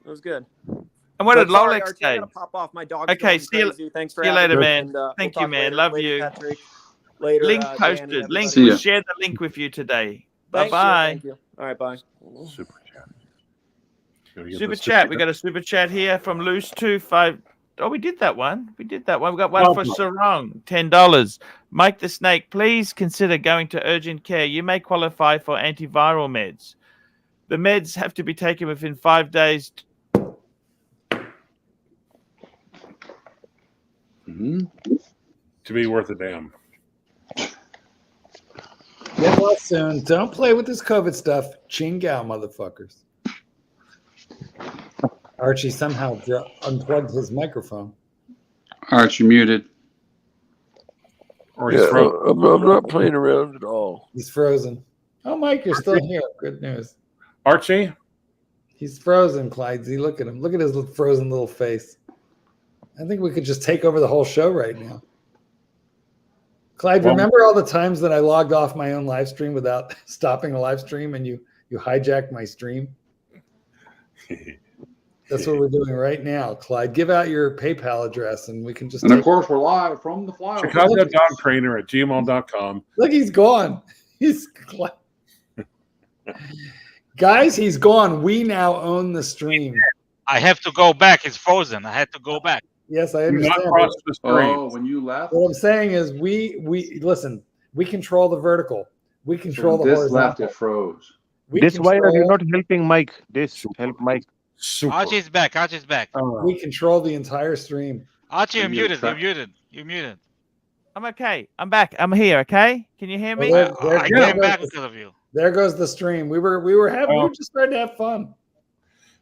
It was good. And what But did sorry, Lolex Archie, I say? gotta pop off. My dog's Okay, going crazy. Thanks for see you having later, me, man. and, Thank we'll you, talk man. later. Love Later, you. Patrick. Later. Link Danny, posted. everybody. Link. See We ya. shared the link with you today. Thank Bye-bye. you. Thank you. All right, bye. Super chat. Super chat. We got a super chat here from Loose25. Oh, we did that one. We got one for Sarong, $10. Mike the Snake, please consider going to urgent care. You may qualify for antiviral meds. The meds have to be taken within 5 days. To be worth a damn. Get well soon. Don't play with this COVID stuff. Chingao, motherfuckers. Archie somehow unplugged his microphone. Archie muted. Or Yeah, I'm not playing around at all. He's frozen. Oh, Mike, you're still here. Good news. Archie? He's frozen, Clydesy. Look at him. Look at his frozen little face. I think we could just take over the whole show right now. Clyde, remember all the times that I logged off my own live stream without stopping the live stream and you hijacked my stream? That's what we're doing right now. Clyde, give out your PayPal address and we can just. And of course, we're live from the flyover. Chicago Dog Trainer at gmail.com. Look, he's gone. Guys, he's gone. We now own the stream. I have to go back. It's frozen. I had to go back. Yes, I understand. Not cross the stream. Oh, when you left? What I'm saying is we listen, we control the vertical. We control the this horizontal. left, it froze. Why are you not helping Mike? Help Mike. Super. Archie's back. We control the entire stream. Archie, you're muted. You're muted. I'm okay. I'm back. I'm here. Okay. Can you hear me? Well, I came back because of you. There goes the stream. We were just starting to have fun.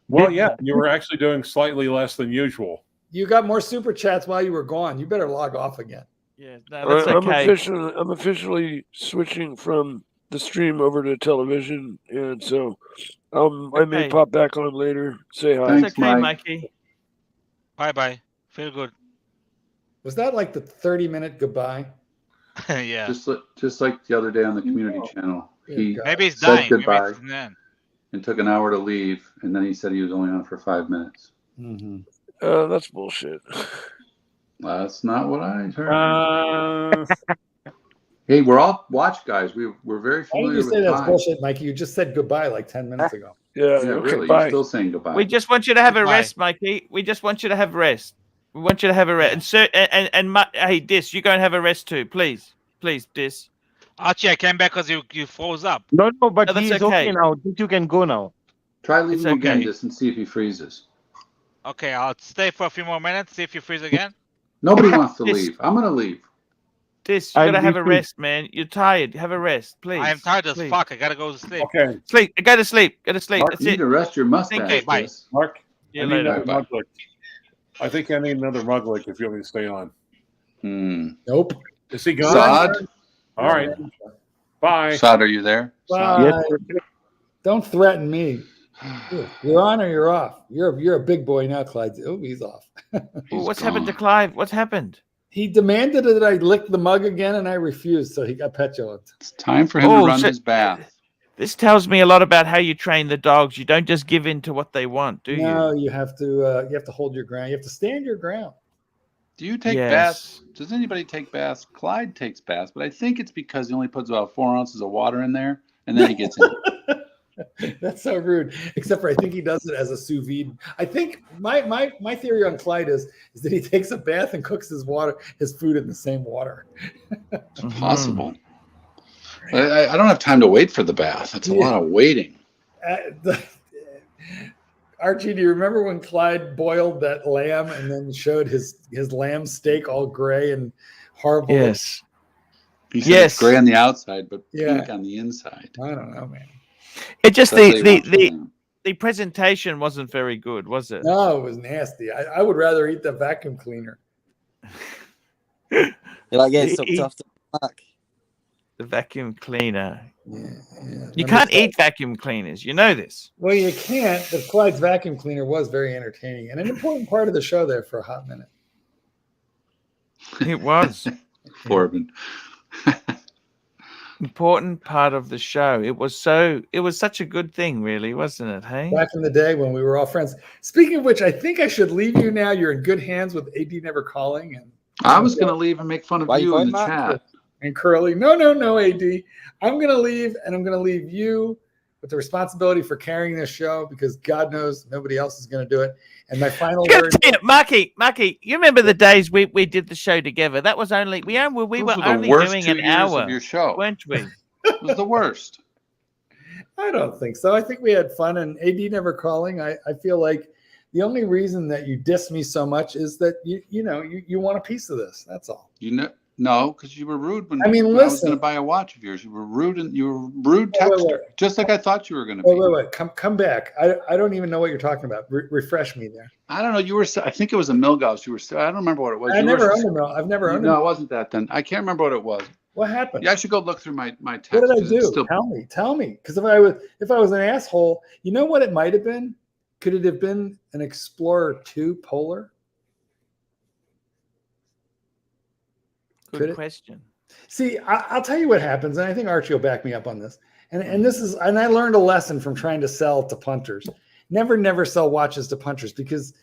Well, yeah, you were actually doing slightly less than usual. You got more super chats while you were gone. You better log off again. Yeah, no, that's okay. I'm officially switching from the stream over to television, and so I may pop back on later. Say hi. That's Thanks, okay, Mike. Mikey. Bye. Feel good. Was that like the 30-minute goodbye? Yeah. Just like the other day on the community channel. He Maybe he's said dying. goodbye Maybe it's and took an hour to leave, and then he said he was only on for 5 minutes. Mm-hmm. That's bullshit. That's not what I heard. Hey, we're all watch guys. We're very Why did familiar you with say that's time. bullshit, Mikey? You just said goodbye like 10 minutes ago. Yeah, Okay, really. bye. You're still saying goodbye. We just want you to have a Goodbye. rest, Mikey. We just want you to have rest. We want you to have a rest. And sir, hey, Dis, you go and have a rest too, please, Dis. Archie, I came back because you froze up. No, but No, that's he's okay. okay now. You can go now. Try leaving It's again okay. just and see if he freezes. Okay, I'll stay for a few more minutes. See if you freeze again. Nobody wants to Yes. leave. I'm going to leave. Dis, you I'll gotta be have a free. rest, man. You're tired. Have a rest, please. I am tired as please. fuck. I gotta go to sleep. Okay, Sleep. Go to sleep. Go to sleep. Mark, That's you need it. to rest your mustache. Okay, bye. Chris. Mark. See you I need later. another mug lick. I think I need another mug lick if you want me to stay on. Nope. Is he gone? Saad? All right. Bye. Saad, are you there? Bye. Yes. Don't threaten me. You're on or you're off. You're a big boy now, Clyde. Oh, he's off. Ooh, what's happened to Clive? What's happened? He demanded that I lick the mug again, and I refused, so he got petulant. It's time for him to run his bath. This tells me a lot about how you train the dogs. You don't just give in to what they want, do you? No, you have to hold your ground. You have to stand your ground. Do you take baths? Does anybody take baths? Clyde takes baths, but I think it's because he only puts about 4 ounces of water in there, and then he gets in. That's so rude. Except for I think he does it as a sous vide. I think my theory on Clyde is that he takes a bath and cooks his food in the same water. It's possible. I don't have time to wait for the bath. It's a lot of waiting. Archie, do you remember when Clyde boiled that lamb and then showed his lamb steak all gray and horrible? Yes. He said it's gray on the outside, but pink on the inside. I don't know, man. It just the presentation wasn't very good, was it? No, it was nasty. I would rather eat the vacuum cleaner. You like getting sucked off the back? The vacuum cleaner. Yeah. You can't eat vacuum cleaners. You know this. Well, you can't, but Clyde's vacuum cleaner was very entertaining and an important part of the show there for a hot minute. It was. Corbin. Important part of the show. It was such a good thing, really, wasn't it? Hey, back in the day when we were all friends. Speaking of which, I think I should leave you now. You're in good hands with AD Never Calling, and I was going to leave and make fun of you in the chat. And Curly, no, AD. I'm going to leave, and I'm going to leave you with the responsibility for carrying this show because God knows nobody else is going to do it. And my final word, Marky, you remember the days we did the show together? That was only we were only doing an hour of your show, weren't we? It was the worst. I don't think so. I think we had fun, and AD Never Calling. I feel like the only reason that you diss me so much is that you want a piece of this. That's all. No, because you were rude when, listen, I was going to buy a watch of yours. You were rude, and you were rude texter, just like I thought you were going to be. Wait. Come back. I don't even know what you're talking about. Refresh me there. I don't know. You were. I think it was a Milgauss. You were. I don't remember what it was. I've never owned a Mill. I've never owned. No, it wasn't that. Then I can't remember what it was. What happened? Yeah, I should go look through my text. What did I do? Tell me. Because if I was an asshole, you know what it might have been? Could it have been an Explorer 2 Polar? Good question. See, I'll tell you what happens, and I think Archie will back me up on this. And I learned a lesson from trying to sell to punters. Never sell watches to punters because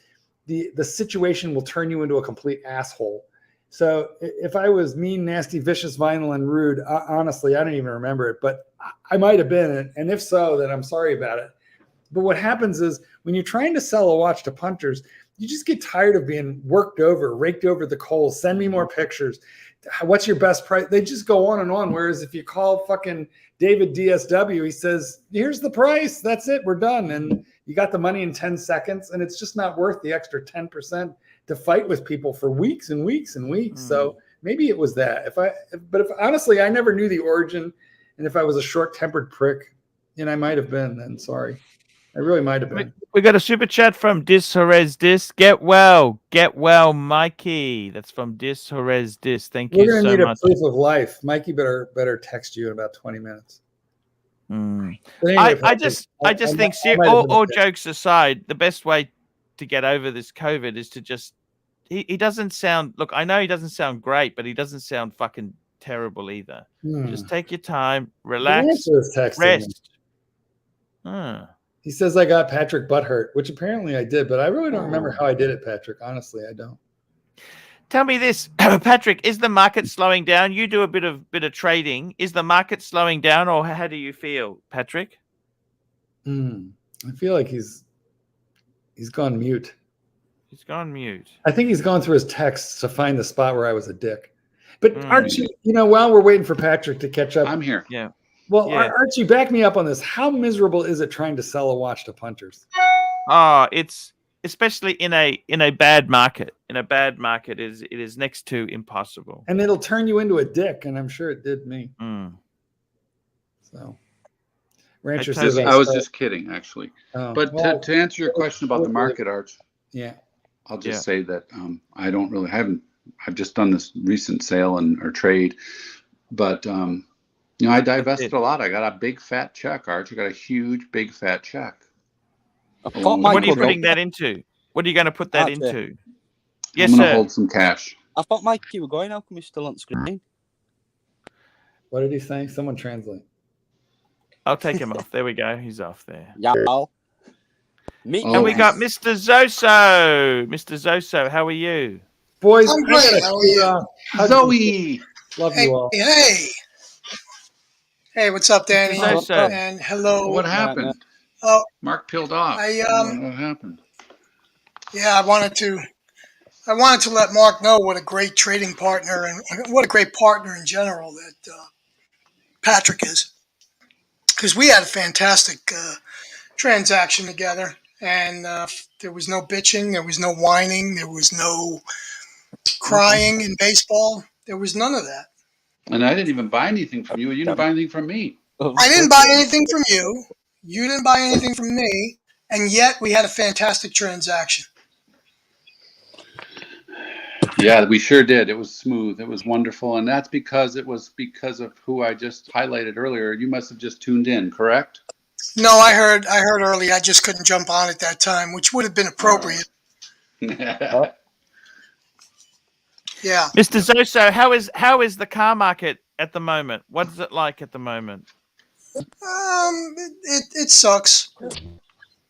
the situation will turn you into a complete asshole. So if I was mean, nasty, vicious, violent, and rude, honestly, I don't even remember it, but I might have been. And if so, then I'm sorry about it. But what happens is when you're trying to sell a watch to punters, you just get tired of being worked over, raked over the coals. Send me more pictures. What's your best price? They just go on and on. Whereas if you call fucking David DSW, he says, here's the price. That's it. We're done. And you got the money in 10 seconds. And it's just not worth the extra 10% to fight with people for weeks and weeks and weeks. So maybe it was that. But honestly, I never knew the origin. And if I was a short-tempered prick, and I might have been, then sorry. I really might have been. We got a super chat from Dis Jerez Dis. Get well, Mikey. That's from Dis Jerez Dis. Thank you so much. We're gonna need a proof of life. Mikey better text you in about 20 minutes. Anyway, I just think, all jokes aside, the best way to get over this COVID is to just. He doesn't sound. Look, I know he doesn't sound great, but he doesn't sound fucking terrible either. Just take your time, relax, rest. He says I got Patrick butthurt, which apparently I did, but I really don't remember how I did it, Patrick. Honestly, I don't. Tell me this, Patrick, is the market slowing down? You do a bit of trading. Is the market slowing down, or how do you feel, Patrick? I feel like he's gone mute. He's gone mute. I think he's gone through his texts to find the spot where I was a dick. But Archie, while we're waiting for Patrick to catch up, I'm here. Yeah. Well, Archie, back me up on this. How miserable is it trying to sell a watch to punters? It's especially in a bad market. In a bad market, it is next to impossible. And it'll turn you into a dick, and I'm sure it did me. So, Rancher says I was just kidding, actually. But to answer your question about the market, Arch, I'll just say that I don't really I've just done this recent sale or trade, but I divested a lot. I got a big fat check, Arch. I got a huge big fat check. What are you putting that into? What are you going to put that into? Yes, I'm going to hold some cash. I thought Mikey were going. How come he's still on screen? What did he say? Someone translate. I'll take him off. There we go. He's off there. Yeah. And we got Mr. Zoso. Mr. Zoso, how are you? Boys, I'm I great. gotta How are you? hug Zoe. Love Hey, you all. hey, what's up, Mr. Danny? Zoso. And hello. What happened? Oh, Mark peeled off. What happened? yeah, I wanted to let Mark know what a great trading partner and what a great partner in general that Patrick is, because we had a fantastic transaction together, and there was no bitching, there was no whining, there was no crying in baseball. There was none of that. And I didn't even buy anything from you. You didn't buy anything from me. I didn't buy anything from you. You didn't buy anything from me, and yet we had a fantastic transaction. Yeah, we sure did. It was smooth. It was wonderful. And that's because of who I just highlighted earlier. You must have just tuned in, correct? No, I heard early. I just couldn't jump on at that time, which would have been appropriate. Yeah. Mr. Zoso, how is the car market at the moment? What is it like at the moment? It sucks.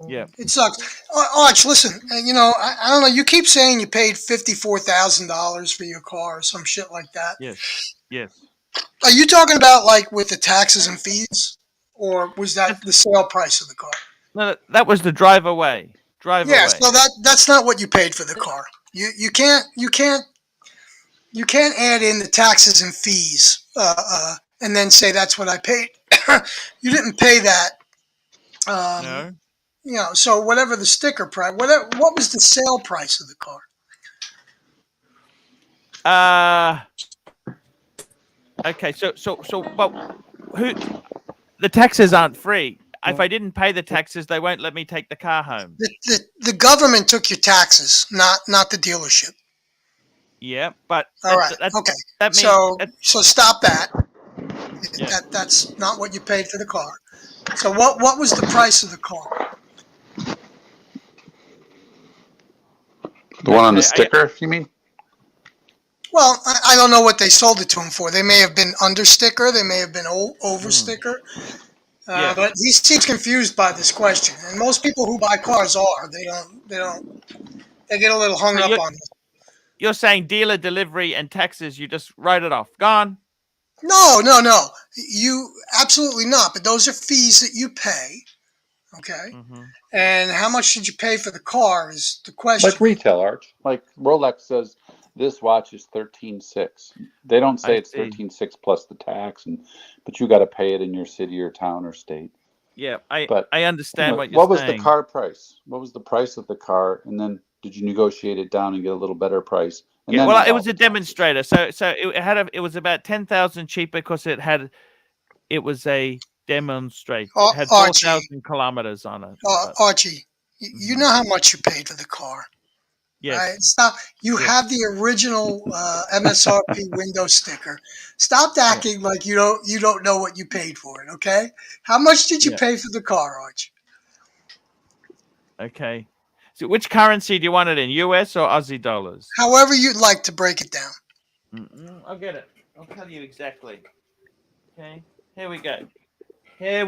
Yeah. It sucks. Arch, listen, I don't know. You keep saying you paid $54,000 for your car or some shit like that. Yes. Are you talking about like with the taxes and fees, or was that the sale price of the car? No, that was the drive away. Yeah, so that's not what you paid for the car. You can't add in the taxes and fees and then say that's what I paid. You didn't pay that. No. So whatever the sticker price, what was the sale price of the car? Okay, so well, the taxes aren't free. If I didn't pay the taxes, they won't let me take the car home. The government took your taxes, not the dealership. Yeah, but all right, okay. That means so stop that. Yeah. That's not what you paid for the car. So what was the price of the car? The one on the sticker, you mean? Well, I don't know what they sold it to him for. They may have been under sticker. They may have been over sticker. But he seems confused by this question, and most people who buy cars are. They get a little hung up on this. You're saying dealer delivery and taxes, you just write it off. Gone. No. You absolutely not. But those are fees that you pay. Okay. Mm-hmm. And how much did you pay for the car is the question. Like retail, Arch. Like Rolex says this watch is $13,600. They don't say it's $13,600 plus the tax, but you got to pay it in your city or town or state. Yeah, I understand what you're saying. What was the car price? What was the price of the car? And then did you negotiate it down and get a little better price? And yeah, well, it was a demonstrator, so it was about 10,000 cheaper because it was a demonstrator. It had 4,000 kilometers on it. Archie, you know how much you paid for the car. Yes. Right? Stop. You have the original MSRP window sticker. Stop acting like you don't know what you paid for it. Okay. How much did you pay for the car, Arch? Okay. So which currency do you want it in? US or Aussie dollars? However you'd like to break it down. I'll get it. I'll tell you exactly. Okay. Here we go. I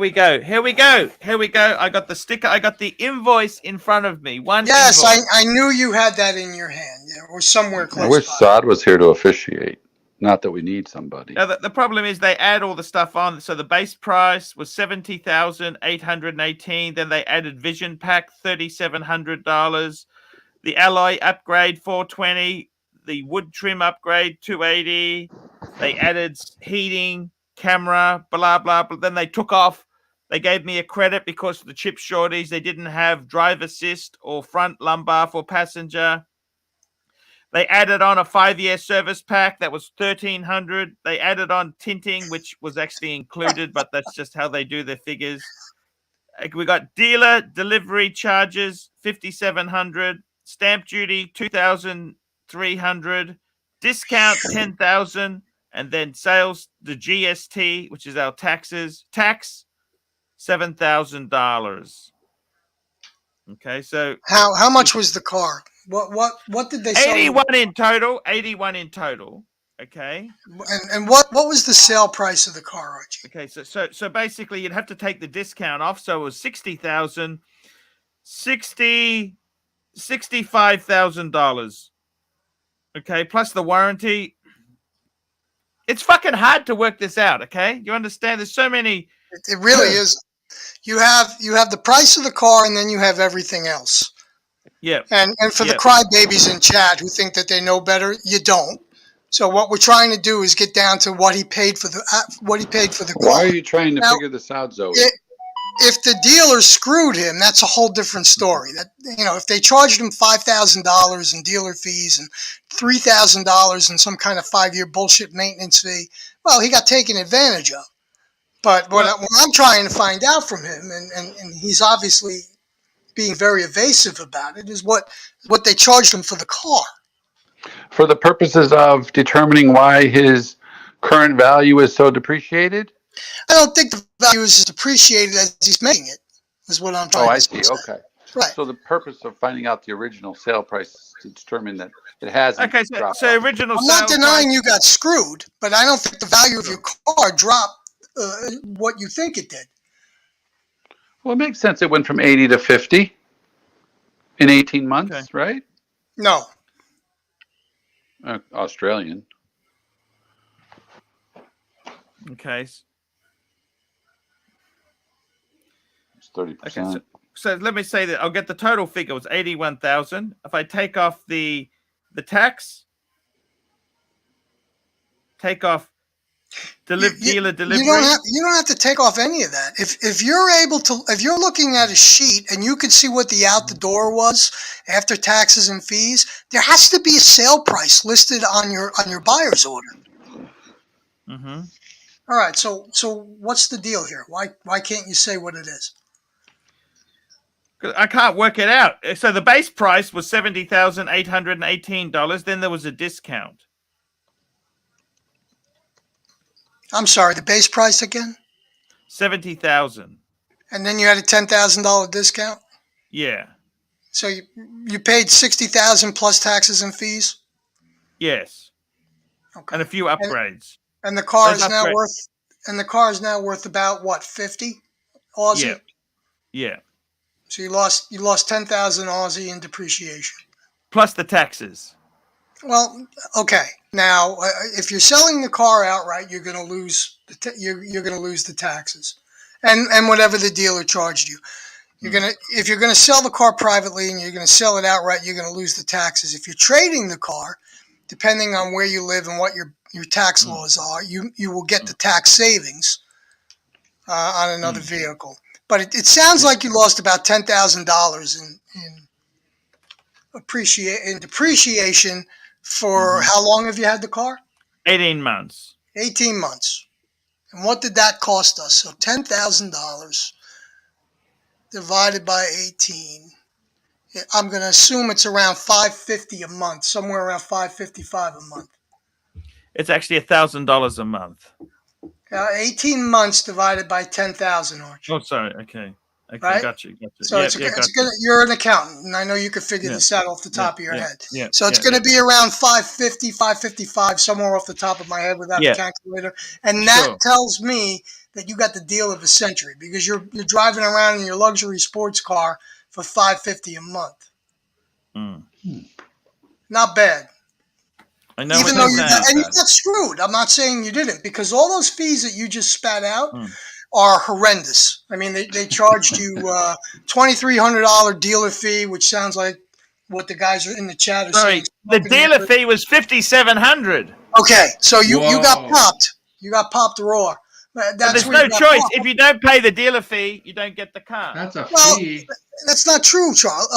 got the sticker. I got the invoice in front of me. Yes, I knew you had that in your hand. Or somewhere close. I wish Saad was here to officiate. Not that we need somebody. Now, the problem is they add all the stuff on. So the base price was $70,818. Then they added Vision Pack, $3,700. The alloy upgrade, $420. The wood trim upgrade, $280. They added heating, camera, blah, blah, blah. Then they took off. They gave me a credit because of the chip shortage. They didn't have drive assist or front lumbar for passenger. They added on a 5-year service pack that was $1,300. They added on tinting, which was actually included, but that's just how they do their figures. We got dealer delivery charges, $5,700. Stamp duty, $2,300. Discount, $10,000. And then sales, the GST, which is our taxes, tax, $7,000. Okay, so how much was the car? What did they sell? 81 in total. 81 in total. Okay. And what was the sale price of the car, Archie? Okay, so basically you'd have to take the discount off. So it was $60,000, $65,000. Okay, plus the warranty. It's fucking hard to work this out. Okay, you understand? There's so many. It really is. You have the price of the car, and then you have everything else. Yeah. And for the crybabies in chat who think that they know better, you don't. So what we're trying to do is get down to what he paid for the car. Why are you trying to figure this out, Zoe? If the dealer screwed him, that's a whole different story. That if they charged him $5,000 in dealer fees and $3,000 in some kind of 5-year bullshit maintenance fee, well, he got taken advantage of. But what I'm trying to find out from him, and he's obviously being very evasive about it, is what they charged him for the car. For the purposes of determining why his current value is so depreciated? I don't think the value is as depreciated as he's making it, is what I'm trying to say. Oh, I see. Okay. Right. So the purpose of finding out the original sale price is to determine that it hasn't dropped. So original I'm sale not denying you got screwed, but I don't think the value of your car dropped what you think it did. Well, it makes sense. It went from 80 to 50 in 18 months, right? No. Australian. Okay. It's 30%. Okay, so let me say that I'll get the total figure was 81,000. If I take off the tax, take off dealer delivery. You don't have to take off any of that. If you're looking at a sheet and you can see what the out the door was after taxes and fees, there has to be a sale price listed on your buyer's order. Mm-hmm. All right, so what's the deal here? Why can't you say what it is? I can't work it out. So the base price was $70,818. Then there was a discount. I'm sorry, the base price again? 70,000. And then you had a $10,000 discount? Yeah. So you paid $60,000 plus taxes and fees? Yes. Okay. And a few upgrades. And the car is now worth about what, 50 Aussie? Yeah. Yeah. So you lost 10,000 Aussie in depreciation. Plus the taxes. Well, okay. Now, if you're selling the car outright, you're going to lose you're going to lose the taxes, and whatever the dealer charged you. If you're going to sell the car privately and you're going to sell it outright, you're going to lose the taxes. If you're trading the car, depending on where you live and what your tax laws are, you will get the tax savings on another vehicle. But it sounds like you lost about $10,000 in depreciation for how long have you had the car? 18 months. 18 months. And what did that cost us? So $10,000 divided by 18. I'm going to assume it's around $550 a month, somewhere around $555 a month. It's actually $1,000 a month. 18 months divided by 10,000, Archie. Oh, sorry. Okay. Right? Got you. So you're an accountant, and I know you could figure this out off the top of your head. So it's going to be around 550, 555, somewhere off the top of my head without a calculator. And that tells me that you got the deal of the century because you're driving around in your luxury sports car for $550 a month. Not bad. I know. Even though you got screwed. I'm not saying you didn't, because all those fees that you just spat out are horrendous. I mean, they charged you $2,300 dealer fee, which sounds like what the guys are in the chat are saying. The dealer fee was $5,700. Okay, so you got popped. You got popped raw. There's no choice. If you don't pay the dealer fee, you don't get the car. That's a fee. That's not true, Charles.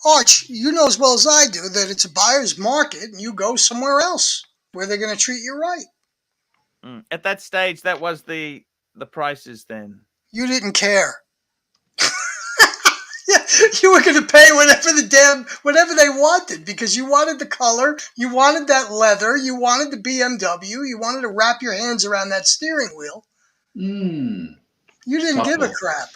Arch, you know as well as I do that it's a buyer's market, and you go somewhere else where they're going to treat you right. At that stage, that was the prices then. You didn't care. You were going to pay whatever they wanted because you wanted the color, you wanted that leather, you wanted the BMW, you wanted to wrap your hands around that steering wheel. You didn't give a crap.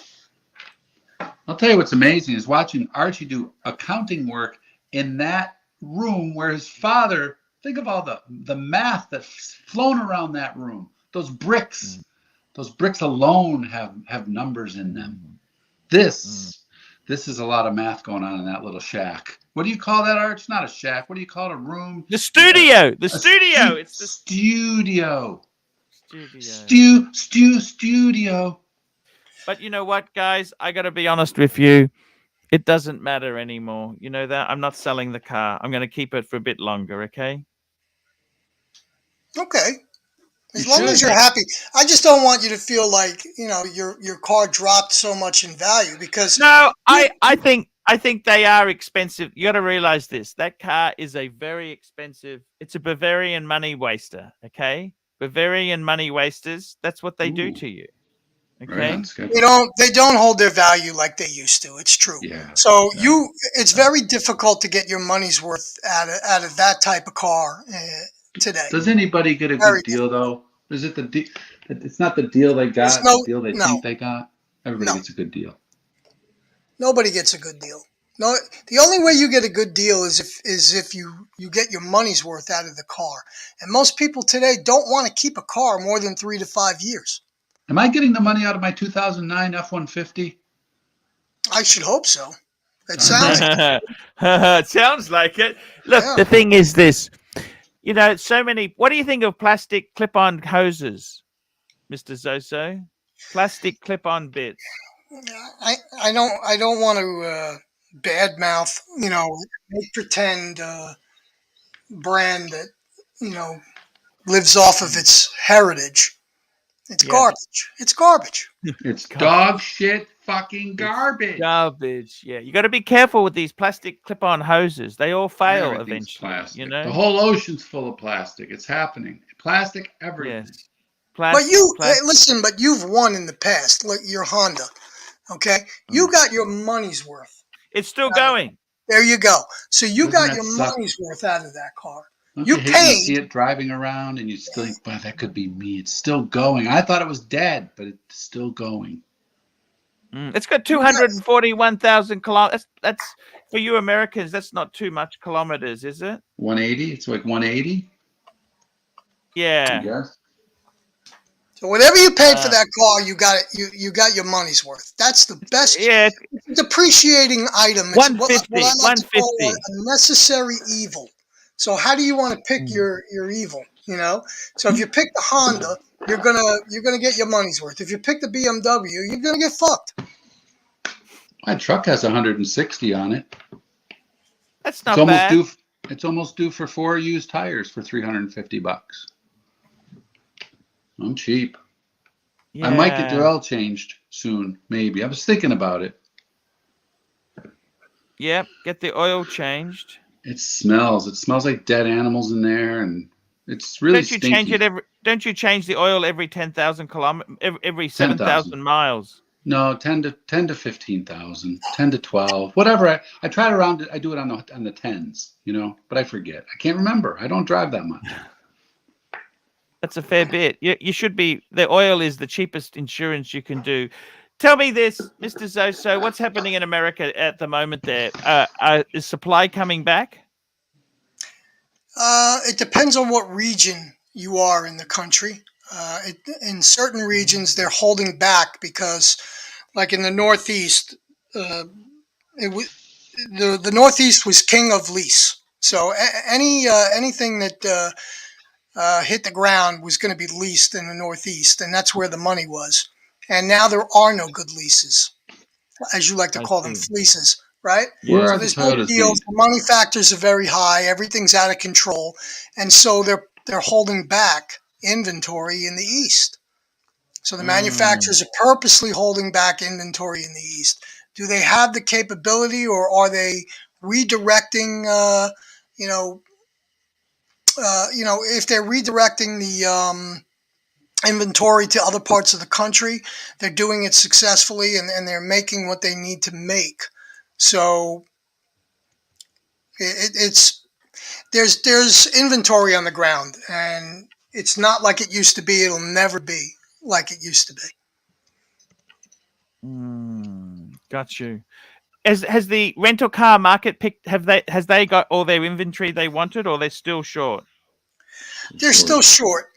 I'll tell you what's amazing is watching Archie do accounting work in that room where his father, think of all the math that's flown around that room. Those bricks alone have numbers in them. This is a lot of math going on in that little shack. What do you call that, Arch? Not a shack. What do you call it? A room? The studio. The studio. It's the studio. Studio. Studio. But you know what, guys? I got to be honest with you. It doesn't matter anymore. You know that? I'm not selling the car. I'm going to keep it for a bit longer, okay? Okay. As long as you're happy. I just don't want you to feel like, you know, your car dropped so much in value because No, I think they are expensive. You got to realize this. That car is a very expensive. It's a Bavarian money waster, okay? Bavarian money wasters, that's what they do to you. Okay? they don't hold their value like they used to. It's true. Yeah. So it's very difficult to get your money's worth out of that type of car today. Does anybody get a good deal though? Is it the it's not the deal they got, the deal they think they got? Everybody gets a good deal. Nobody gets a good deal. No, the only way you get a good deal is if you get your money's worth out of the car. And most people today don't want to keep a car more than 3 to 5 years. Am I getting the money out of my 2009 F-150? I should hope so. It sounds like it. Sounds like it. Look, the thing is this. You know, so many. What do you think of plastic clip-on hoses, Mr. Zoso? Plastic clip-on bits. I don't want to badmouth, you know, make pretend brand that, you know, lives off of its heritage. It's garbage. It's garbage. It's dog shit fucking garbage. Garbage. Yeah, you got to be careful with these plastic clip-on hoses. They all fail eventually. Plastic. You know, the whole ocean's full of plastic. It's happening. Plastic everything. Yes. But listen. But you've won in the past. Look, your Honda. Okay, you got your money's worth. It's still going. There you go. So you got your money's worth out of that car. You paid. See it driving around, and you still think, "Well, that could be me." It's still going. I thought it was dead, but it's still going. It's got 241,000 kilometers. That's for you Americans. That's not too much kilometers, is it? 180. It's like 180. Yeah. Yes. So whatever you paid for that car, you got it. You got your money's worth. That's the best. Yeah. Depreciating item. It's 150. What I like to call 150. a necessary evil. So how do you want to pick your evil? You know. So if you pick the Honda, you're gonna get your money's worth. If you pick the BMW, you're gonna get fucked. My truck has 160 on it. That's not bad. It's almost due for 4 used tires for $350. I'm cheap. Yeah. I might get the oil changed soon, maybe. I was thinking about it. Yep, get the oil changed. It smells. It smells like dead animals in there, and it's really stinky. Don't you change the oil every 10,000 kilometers, every 7,000 miles? No, 10 to 15,000, 10 to 12, whatever. I try it around. I do it on the tens, you know, but I forget. I can't remember. I don't drive that much. That's a fair bit. You should be. The oil is the cheapest insurance you can do. Tell me this, Mr. Zoso, what's happening in America at the moment there? Is supply coming back? It depends on what region you are in the country. In certain regions, they're holding back because, like in the Northeast, the Northeast was king of lease. So anything that hit the ground was going to be leased in the Northeast, and that's where the money was. And now there are no good leases, as you like to call them, fleeces, right? Yeah. So there's no deals. The money factors are very high. Everything's out of control, and so they're holding back inventory in the East. So the manufacturers are purposely holding back inventory in the East. Do they have the capability, or are they redirecting? If they're redirecting the inventory to other parts of the country, they're doing it successfully, and they're making what they need to make. So there's inventory on the ground, and it's not like it used to be. It'll never be like it used to be. Got you. Has the rental car market picked? Has they got all their inventory they wanted, or they're still short? They're still short.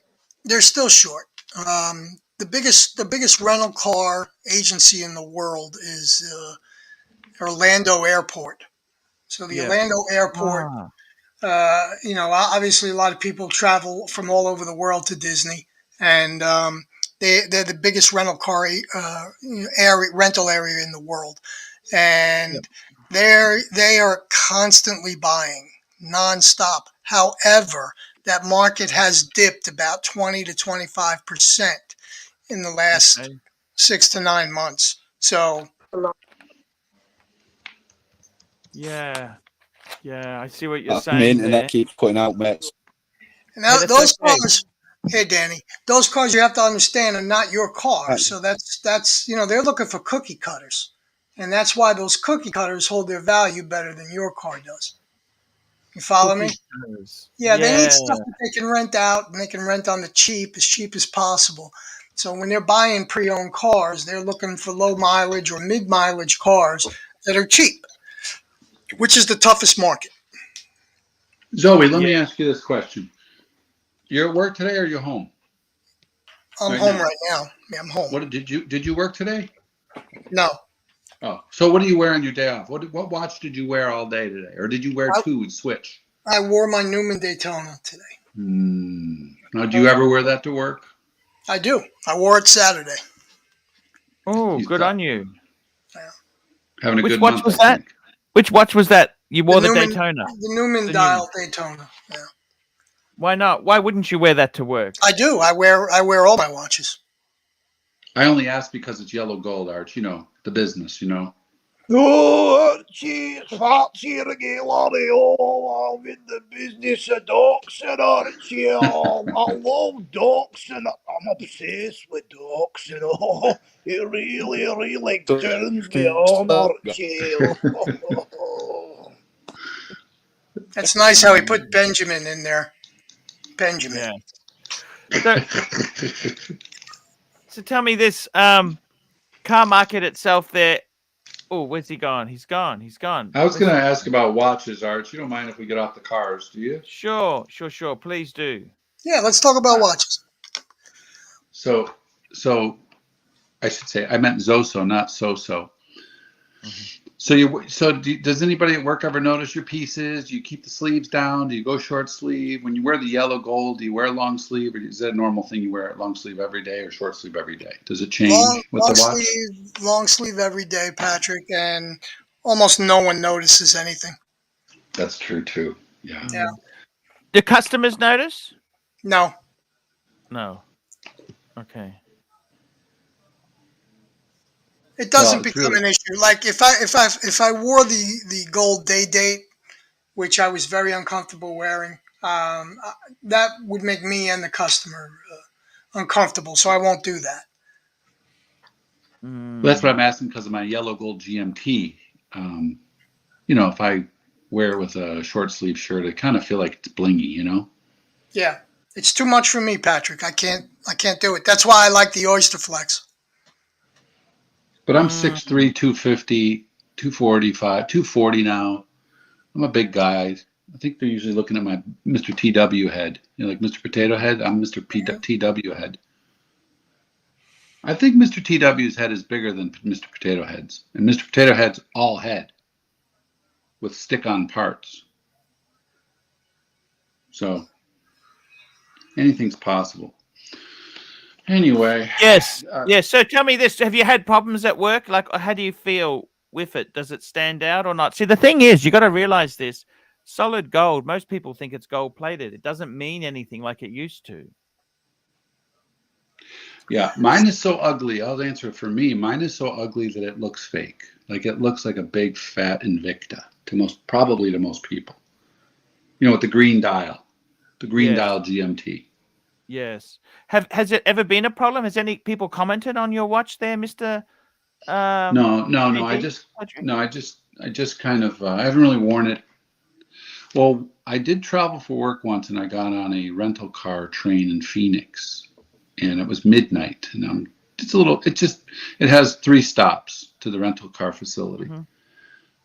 They're still short. The biggest rental car agency in the world is Orlando Airport, So the Yeah. Orlando airport, you know, obviously a lot of people travel from all over the world to Disney, and they're the biggest rental car rental area in the world, and they are constantly buying nonstop. However, that market has dipped about 20 to 25% in the last 6 to 9 months. So yeah, I see what you're My saying internet there. keeps putting out mess. now Hey, that's those okay. cars, hey Danny, those cars you have to understand are not your cars. So that's you know, they're looking for cookie cutters, and that's why those cookie cutters hold their value better than your car does. You follow me? Cookie cutters. Yeah, they Yeah. need stuff that they can rent out, and they can rent on the cheap as possible. So when they're buying pre-owned cars, they're looking for low mileage or mid mileage cars that are cheap, which is the toughest market. Zoe, let me ask you this question. You're at work today or you're home? I'm home right now. Yeah, I'm home. What did you work today? No. Oh, so what do you wear on your day off? What watch did you wear all day today, or did you wear two and switch? I wore my Newman Daytona today. Now, do you ever wear that to work? I do. I wore it Saturday. Oh, good on you. Having a Which good watch month, was I that? think. Which watch was that? You wore the Newman, Daytona. The Newman The dial Daytona. Yeah. Why not? Why wouldn't you wear that to work? I do. I wear all my watches. I only ask because it's yellow gold, Arch. You know, the business, you know. Oh, Archie, it's Fats here again, laddie. Oh, I'm in the business of doxing, Archie. Oh, I love doxing. I'm obsessed with doxing. Oh, it really turns me on, Archie. That's nice how he put Benjamin in there. Benjamin. Yeah. So tell me this, car market itself there. Oh, where's he gone? He's gone. I was going to ask about watches, Arch. You don't mind if we get off the cars, do you? Sure. Please do. Yeah, let's talk about watches. So I should say I meant Zoso, not So-So. Does anybody at work ever notice your pieces? Do you keep the sleeves down? Do you go short sleeve? When you wear the yellow gold, do you wear long sleeve, or is that a normal thing you wear long sleeve every day or short sleeve every day? Does it change with the watch? Long sleeve every day, Patrick, and almost no one notices anything. That's true too. Yeah. Do customers notice? No. Okay. It doesn't become an issue. Like if I wore the gold day date, which I was very uncomfortable wearing, that would make me and the customer uncomfortable. So I won't do that. Well, that's what I'm asking because of my yellow gold GMT. You know, if I wear it with a short sleeve shirt, I kind of feel like it's blingy. You know. Yeah, it's too much for me, Patrick. I can't do it. That's why I like the Oyster Flex. But I'm 6'3", 250, 245, 240 now. I'm a big guy. I think they're usually looking at my Mr. TW head. You know, like Mr. Potato Head. I'm Mr. TW head. I think Mr. TW's head is bigger than Mr. Potato Head's. And Mr. Potato Head's all head with stick-on parts. So anything's possible. Anyway. Yes. So tell me this: have you had problems at work? Like, how do you feel with it? Does it stand out or not? See, the thing is, you got to realize this: solid gold. Most people think it's gold plated. It doesn't mean anything like it used to. Yeah, mine is so ugly. I'll answer it for me. Mine is so ugly that it looks fake. Like it looks like a big fat Invicta probably to most people. You know, with the green dial, dial GMT. Yes. Has it ever been a problem? Has any people commented on your watch there, Mr. No. I just kind of I haven't really worn it. Well, I did travel for work once, and I got on a rental car train in Phoenix, and it was midnight, and it has 3 stops to the rental car facility.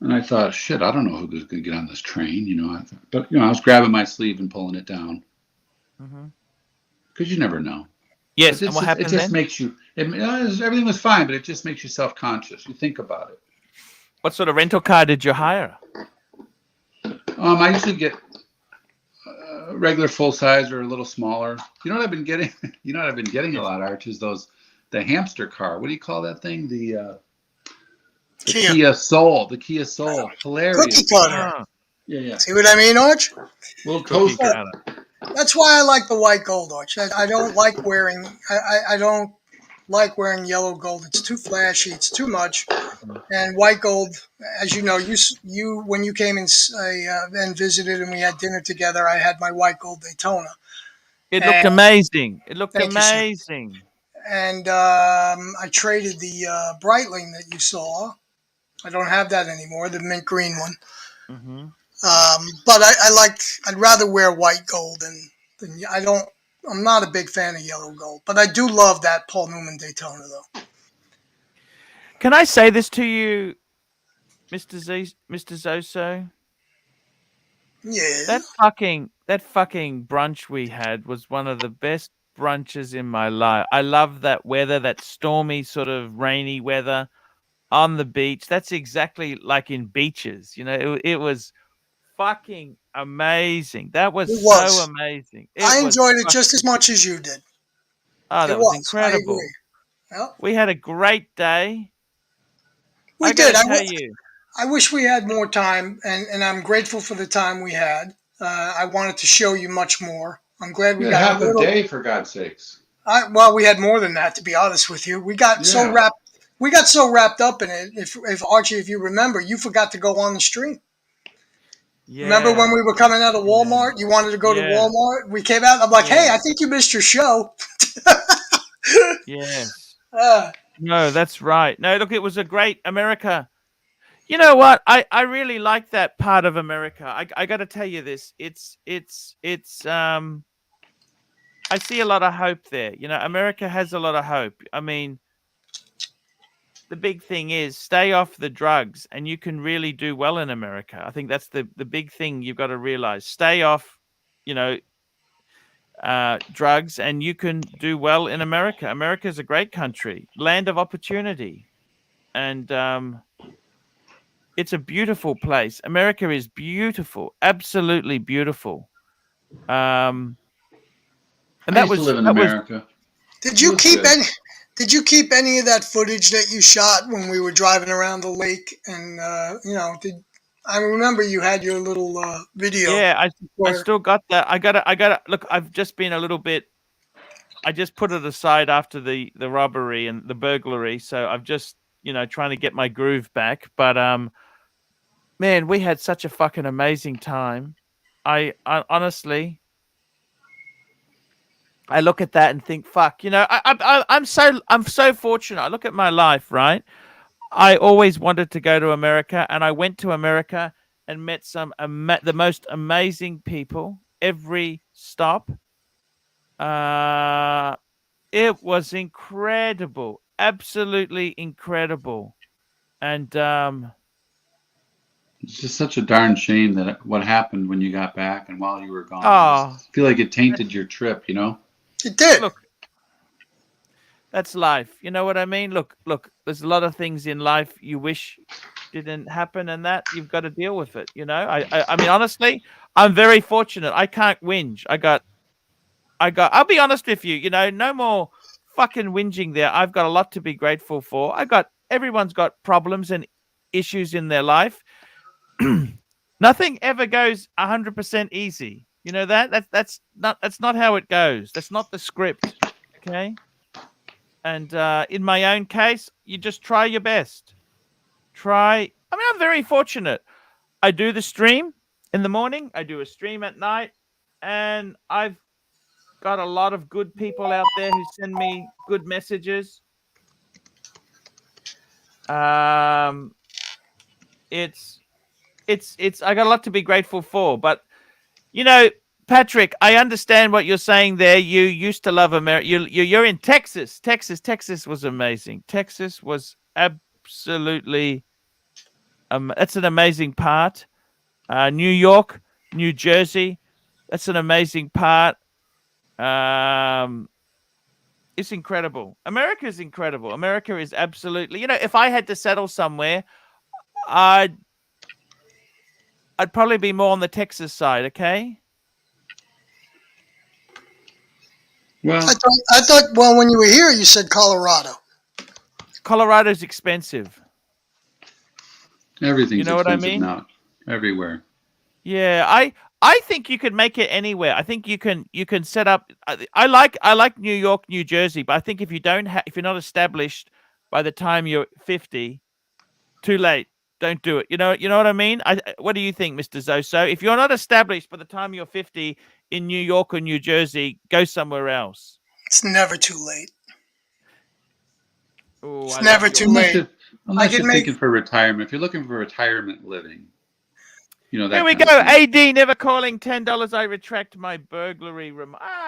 And I thought, shit, I don't know who's going to get on this train, you know. But I was grabbing my sleeve and pulling it down. Because you never know. Yes, and what happened then? It just makes you, everything was fine, but it just makes you self-conscious. You think about it. What sort of rental car did you hire? I usually get regular full size or a little smaller. You know what I've been getting? You know what I've been getting a lot, Arch, is the hamster car. What do you call that thing? The Kia Soul. The Kia Soul. Hilarious. Cookie cutter. Oh, Yeah. See what I mean, Arch? Little cookie toaster. cutter. That's why I like the white gold, Arch. I don't like wearing. I don't like wearing yellow gold. It's too flashy. It's too much. And white gold, as you know, you when you came and visited and we had dinner together, I had my white gold Daytona. It looked amazing. It looked Thank you, sir. amazing. And I traded the Breitling that you saw. I don't have that anymore, the mint green one. Mm-hmm. But I'd rather wear white gold than I'm not a big fan of yellow gold, but I do love that Paul Newman Daytona though. Can I say this to you, Mr. Zoso? Yeah. That fucking brunch we had was one of the best brunches in my life. I love that weather, that stormy sort of rainy weather on the beach. That's exactly like in beaches. You know, it was fucking amazing. That was It was. so amazing. I enjoyed it just as much as you did. Oh, that It was was. incredible. I agree. Yep. We had a great day. We I gotta did. tell you. I wish we had more time, and I'm grateful for the time we had. I wanted to show you much more. I'm glad we You got had half a little. a day, for God's sakes. Well, we had more than that, to be honest with you. We got so wrapped up in it. If Archie, if you remember, you forgot to go on the stream. Yeah. Remember when we were coming out of Walmart? You wanted to go to Walmart. We came out. I'm like, hey, I think you missed your show. Yes. No, that's right. No, look, it was a great America. You know what? I really like that part of America. I got to tell you this. It's I see a lot of hope there. You know, America has a lot of hope. I mean, the big thing is stay off the drugs and you can really do well in America. I think that's the big thing you've got to realize. Stay off, drugs and you can do well in America. America is a great country, land of opportunity. And it's a beautiful place. America is beautiful, absolutely beautiful. And I used to live in America. Did you keep any of that footage that you shot when we were driving around the lake? And I remember you had your little video. Yeah, I still got that. I gotta look. I've just been a little bit. I just put it aside after the robbery and the burglary, so I've just trying to get my groove back. But man, we had such a fucking amazing time. I honestly, I look at that and think, fuck, I'm so fortunate. I look at my life, right? I always wanted to go to America, and I went to America and met the most amazing people every stop. It was incredible, absolutely incredible, and it's just such a darn shame that what happened when you got back and while you were gone. Oh, I feel like it tainted your trip. It did. Look, that's life. You know what I mean? Look. There's a lot of things in life you wish didn't happen, and that you've got to deal with it. I mean, honestly, I'm very fortunate. I can't whinge. I'll be honest with you. No more fucking whinging there. I've got a lot to be grateful for. Everyone's got problems and issues in their life. Nothing ever goes 100% easy. You know that? That's not how it goes. That's not the script. Okay. And in my own case, you just try your best. I mean, I'm very fortunate. I do the stream in the morning. I do a stream at night. And I've got a lot of good people out there who send me good messages. It's I got a lot to be grateful for. But, Patrick, I understand what you're saying there. You used to love America. You're in Texas. Texas was amazing. Texas was absolutely that's an amazing part. New York, New Jersey, that's an amazing part. It's incredible. America is incredible. America is absolutely. If I had to settle somewhere, I'd probably be more on the Texas side. Okay. Well, I thought. Well, when you were here, you said Colorado. Colorado's expensive. everything's You know what I expensive mean? now, everywhere. Yeah, I think you could make it anywhere. I think you can set up. I like New York, New Jersey, but I think if you don't if you're not established by the time you're 50, too late. Don't do it. You know what I mean? What do you think, Mr. Zoso? If you're not established by the time you're 50 in New York or New Jersey, go somewhere else. It's never too late. Oh, It's I never love too your late. Unless could you're make- thinking for retirement. If you're looking for retirement living, you know that. Here we kind go. of thing. AD never calling $10. I retract my burglary.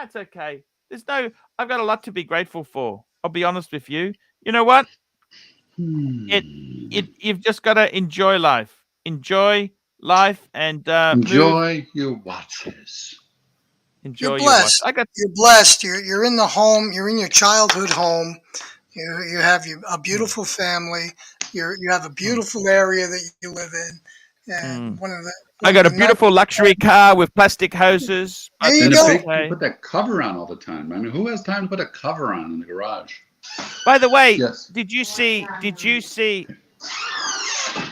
It's okay. I've got a lot to be grateful for. I'll be honest with you. You know what? You've just got to enjoy life. Enjoy life and Enjoy your watches. Enjoy You're your watch. blessed. You're blessed. You're in the home. You're in your childhood home. You have a beautiful family. You have a beautiful area that you live in. And I got a beautiful luxury car with plastic hoses. There you go. You put that cover on all the time. I mean, who has time to put a cover on in the garage? By the way, Yes. did you see,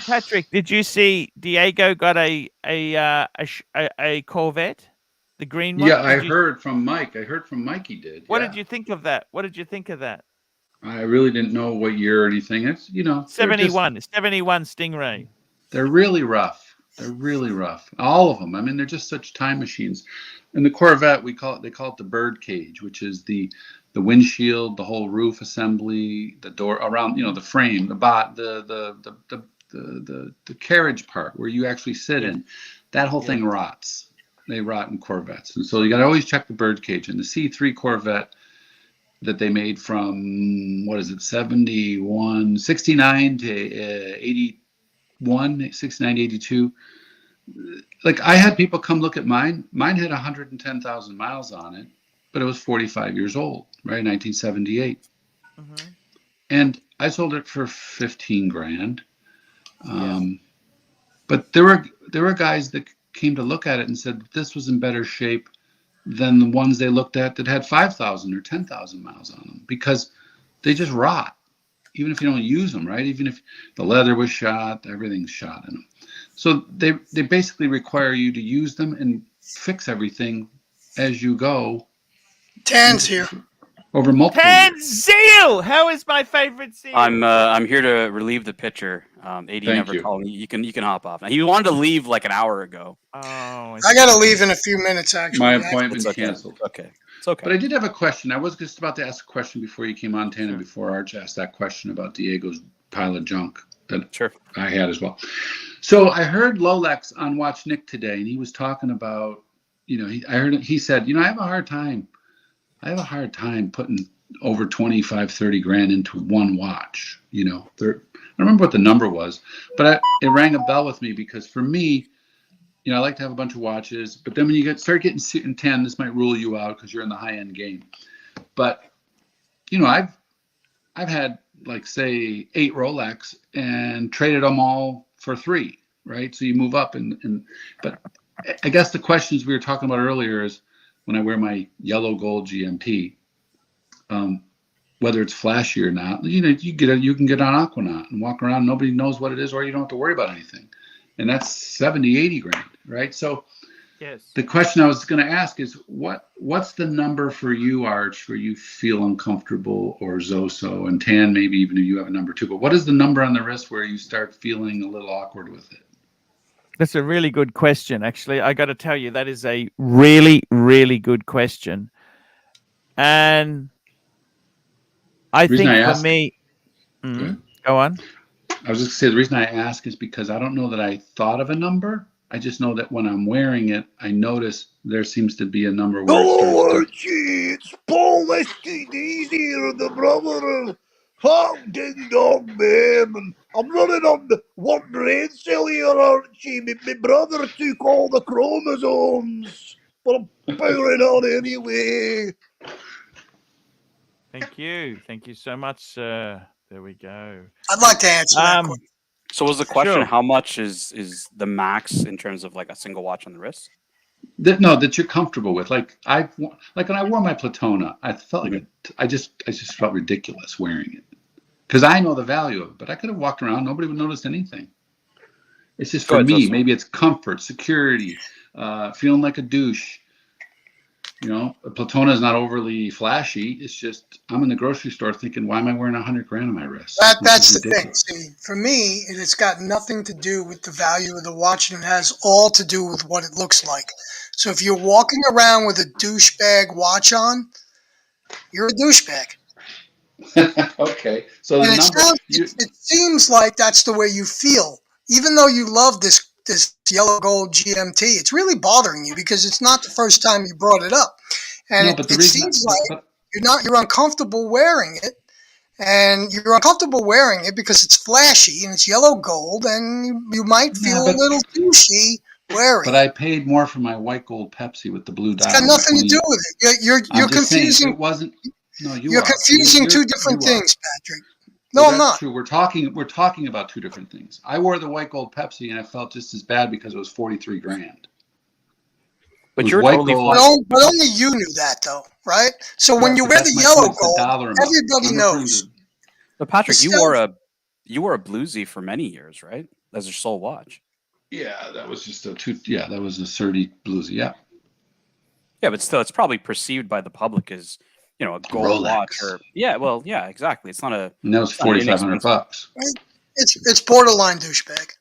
Patrick? Did you see Diego got a Corvette, the green one? Yeah, I heard from Mike. I heard from Mike he did. What did you think of that? I really didn't know what year or anything. It's 71 Stingray. They're really rough. They're really rough. All of them. I mean, they're just such time machines. And the Corvette, they call it the bird cage, which is the windshield, the whole roof assembly, the door around, the frame, the carriage part where you actually sit in. That whole thing rots. They rot in Corvettes. And so you got to always check the bird cage. And the C3 Corvette that they made from, 69 to 81, 69 to 82. Like, I had people come look at mine. Mine had 110,000 miles on it, but it was 45 years old, right? 1978. Mm-hmm. And I sold it for 15 grand. But there were guys that came to look at it and said this was in better shape than the ones they looked at that had 5,000 or 10,000 miles on them, because they just rot, even if you don't use them, right? Even if the leather was shot, everything's shot in them. So they basically require you to use them and fix everything as you go. Tan's here. Over multiple Zeal! How is my favorite Zeal? I'm here to relieve the pitcher. AD never called me. You can hop off. Now, he wanted to leave like an hour ago. Oh, I got to leave in a few minutes, actually. My appointment's canceled. Okay. It's okay. But I did have a question. I was just about to ask a question before you came on, Tan, and before Arch asked that question about Diego's pile of junk that I had as well. So I heard Rolex on Watch Nick today, and he was talking about, he said, I have a hard time putting over 25, 30 grand into one watch. I don't remember what the number was, but it rang a bell with me, because for me, I like to have a bunch of watches, but then when you start getting suit and 10, this might rule you out because you're in the high end game. But I've had, like, say 8 Rolex and traded them all for 3, right? So you move up but I guess the questions we were talking about earlier is, when I wear my yellow gold GMT, whether it's flashy or not, you can get on Aquanaut and walk around. Nobody knows what it is, or you don't have to worry about anything. And that's 70, 80 grand, right? So the question I was going to ask is, what's the number for you, Arch, where you feel uncomfortable, or Zoso, and Tan, maybe even if you have a number too, but what is the number on the wrist where you start feeling a little awkward with it? That's a really good question, actually. I got to tell you, that is a really, really good question. And I think for me, go on. I was just going to say, the reason I ask is because I don't know that I thought of a number. I just know that when I'm wearing it, I notice there seems to be a number where Hello, Archie, it's Paul STD's here, the brother of Hot Ding Dong Mem, and I'm running on the one brain cell here, Archie. My brother took all the chromosomes, but I'm powering on anyway. Thank you so much, sir. There we go. I'd like to answer that question. So was the question Sure. how much is the max in terms of like a single watch on the wrist? That you're comfortable with. Like when I wore my Platona, I felt like I just felt ridiculous wearing it because I know the value of it, but I could have walked around, nobody would notice anything. It's just for me. Maybe it's comfort, security, feeling like a douche. You know, a Platona is not overly flashy. It's just I'm in the grocery store thinking, why am I wearing $100 on my wrist? That's the thing. See, for me, it's got nothing to do with the value of the watch, and it has all to do with what it looks like. So if you're walking around with a douchebag watch on, you're a douchebag. Okay, so And the it seems like that's the way you feel, even though you love this yellow gold GMT. It's really bothering you because it's not the first time you brought it up, and it seems like you're uncomfortable wearing it, and you're uncomfortable wearing it because it's flashy and it's yellow gold, and you might feel a little douchey wearing it. But I paid more for my white gold Pepsi with the blue dial. It's got nothing to do with it. You're confusing. It wasn't. No, you're confusing two different things, Patrick. No, well, I'm not. That's true. We're talking about two different things. I wore the white gold Pepsi and I felt just as bad because it was $43,000. But you're totally fine. But only you knew that, though, right? So when you wear the yellow gold, everybody knows. But Patrick, you wore a bluesy for many years, right? As your sole watch. Yeah, that was just that was a 30 bluesy. Yeah. Yeah, but still, it's probably perceived by the public as, you know, a gold watch or exactly. It's not a. And that was $4,500. It's borderline douchebag.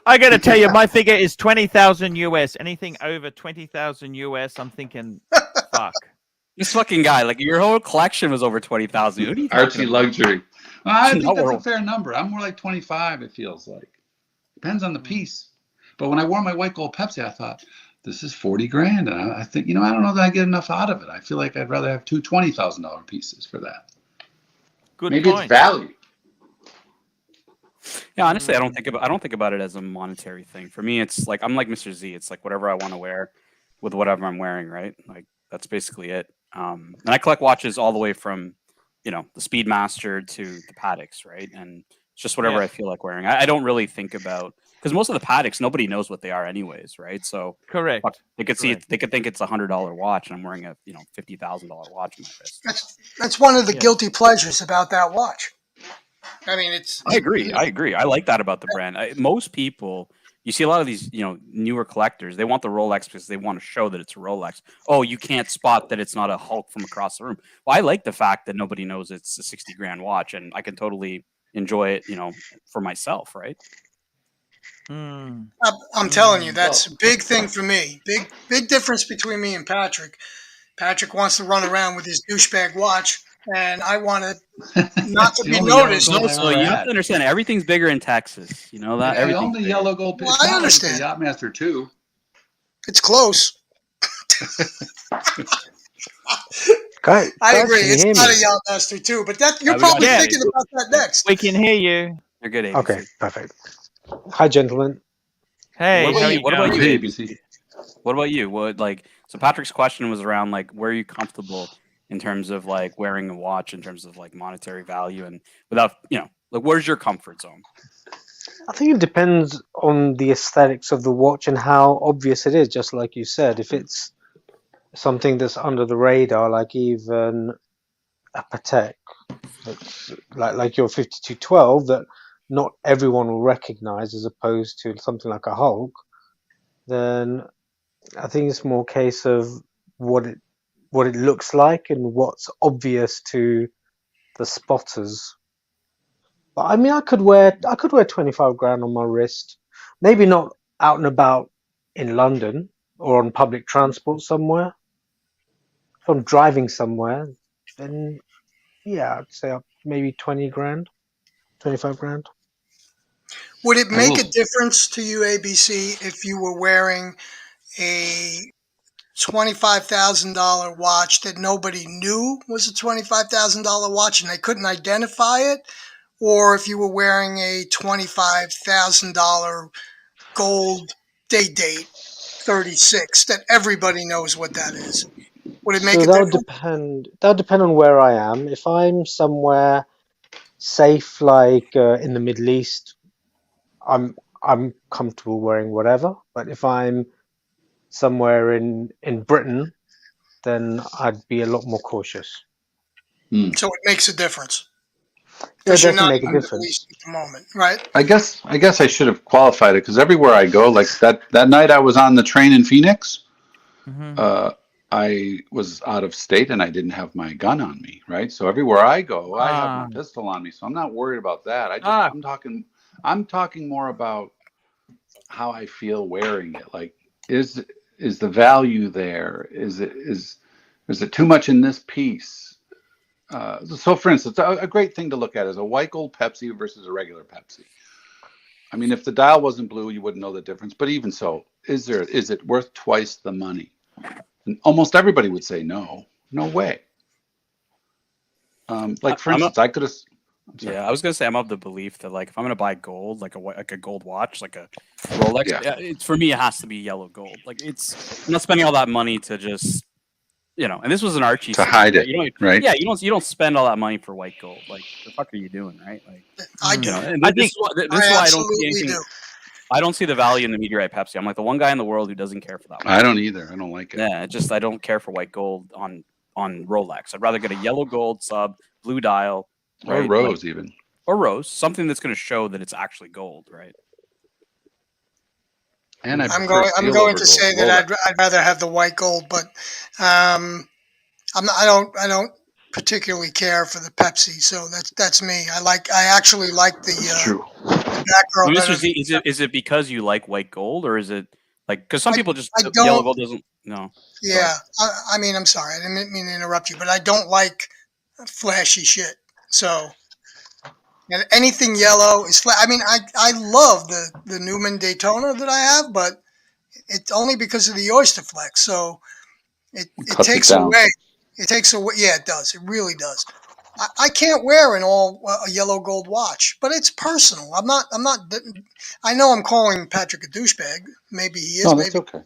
I got to tell you, my figure is 20,000 US. Anything over 20,000 US, I'm thinking, fuck. This fucking guy, like your whole collection was over 20,000. Who do you ArchieLuxury. Well, I think that's a fair number. I'm more like 25. It feels like depends on the piece. But when I wore my white gold Pepsi, I thought, this is $40,000, and I think, I don't know that I get enough out of it. I feel like I'd rather have two $20,000 pieces for that. Good Maybe point. It's value. Yeah, honestly, I don't think about it as a monetary thing. For me, it's like I'm like Mr. Z. It's like whatever I want to wear with whatever I'm wearing, right? Like that's basically it. And I collect watches all the way from, the Speedmaster to the Pateks, right? And it's just whatever I feel like wearing. I don't really think about. Because most of the Pateks, nobody knows what they are, anyways, right? So correct. They could see it. They could think it's $100 watch, and I'm wearing a $50,000 watch on my wrist. That's one of the guilty pleasures about that watch. I mean, I agree. I like that about the brand. Most people, you see a lot of these, newer collectors. They want the Rolex because they want to show that it's a Rolex. Oh, you can't spot that it's not a Hulk from across the room. Well, I like the fact that nobody knows it's a $60,000 watch, and I can totally enjoy it, for myself, right? I'm telling you, that's a big thing for me. Big difference between me and Patrick. Patrick wants to run around with his douchebag watch, and I want to not to be noticed. So you have to understand, everything's bigger in Texas. You know that? I own the yellow gold. Well, I understand. Like the Yachtmaster too. It's close. I agree. It's not a Yachtmaster too, but you're probably thinking about that next. We can hear you. You're good, ABC. Okay, perfect. Hi, gentlemen. Hey, what about you, ABC? What about you? So Patrick's question was around like, where are you comfortable in terms of like wearing a watch in terms of like monetary value and without, like where's your comfort zone? I think it depends on the aesthetics of the watch and how obvious it is, just like you said. If it's something that's under the radar, like even a Patek, that's like your 5212, that not everyone will recognize, as opposed to something like a Hulk, then I think it's more a case of what it looks like and what's obvious to the spotters. But I mean, I could wear $25,000 on my wrist, maybe not out and about in London or on public transport somewhere. If I'm driving somewhere, then yeah, I'd say maybe $20,000, $25,000. Would it make a difference to you, ABC, if you were wearing a $25,000 watch that nobody knew was a $25,000 watch and they couldn't identify it, or if you were wearing a $25,000 gold date 36 that everybody knows what that is? Would it make a difference? That would depend on where I am. If I'm somewhere safe, like in the Middle East, I'm comfortable wearing whatever. But if I'm somewhere in Britain, then I'd be a lot more cautious. So it makes a difference Yeah, because you're definitely not make a in the Middle difference. East at the moment, right? I guess I should have qualified it because everywhere I go, like that night I was on the train in Phoenix, I was out of state and I didn't have my gun on me, right? So everywhere I go, I have my pistol on me, so I'm not worried about that. I'm talking more about how I feel wearing it. Like, is the value there? Is it too much in this piece? So, for instance, a great thing to look at is a white gold Pepsi versus a regular Pepsi. I mean, if the dial wasn't blue, you wouldn't know the difference. But even so, is it worth twice the money? And almost everybody would say no way. Like, for instance, I could have. Yeah, I was gonna say I'm of the belief that like if I'm gonna buy gold, like a gold watch, like a Rolex, it's for me it has to be yellow gold. Like I'm not spending all that money to just and this was an Archie to hide it, right? Yeah, you don't spend all that money for white gold. Like the fuck are you doing, right? Like I do. And this is why I don't see anything. Do. I don't see the value in the meteorite Pepsi. I'm like the one guy in the world who doesn't care for that one. I don't either. I don't like it. Yeah, I don't care for white gold on Rolex. I'd rather get a yellow gold sub, blue dial, or rose even. Or rose, something that's going to show that it's actually gold, right? And I'm going to say that I'd rather have the white gold, but I don't particularly care for the Pepsi, so that's me. I actually like the back Mr. Z, is it because you like white gold, or is it like because some people just yellow gold doesn't? No. Yeah, I mean, I'm sorry, I didn't mean to interrupt you, but I don't like flashy shit. So. And anything yellow is flat. I mean, I love the Newman Daytona that I have, but it's only because of the Oyster Flex. So it takes away. It takes away. Yeah, it does. It really does. I can't wear a yellow gold watch, but it's personal. I'm not. I know I'm calling Patrick a douchebag. Maybe he is. No, maybe. That's okay.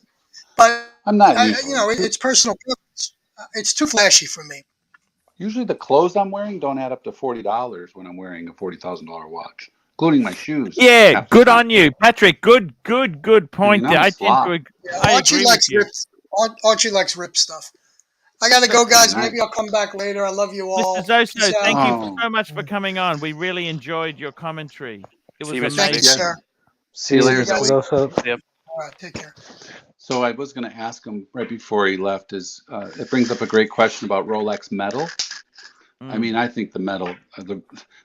But I'm not. It's personal preference. It's too flashy for me. Usually the clothes I'm wearing don't add up to $40 when I'm wearing a $40,000 watch, including my shoes. Yeah, good on you, Patrick. Good point there. I tend to agree. Archie likes rip stuff. I gotta go, guys. Maybe I'll come back later. I love you all. Mr. Zoso, thank you so much for coming on. We really enjoyed your commentary. It was amazing. Thank you, sir. See you later, Zoe. All right, take care. So I was going to ask him right before he left it brings up a great question about Rolex metal. I mean, I think the metal,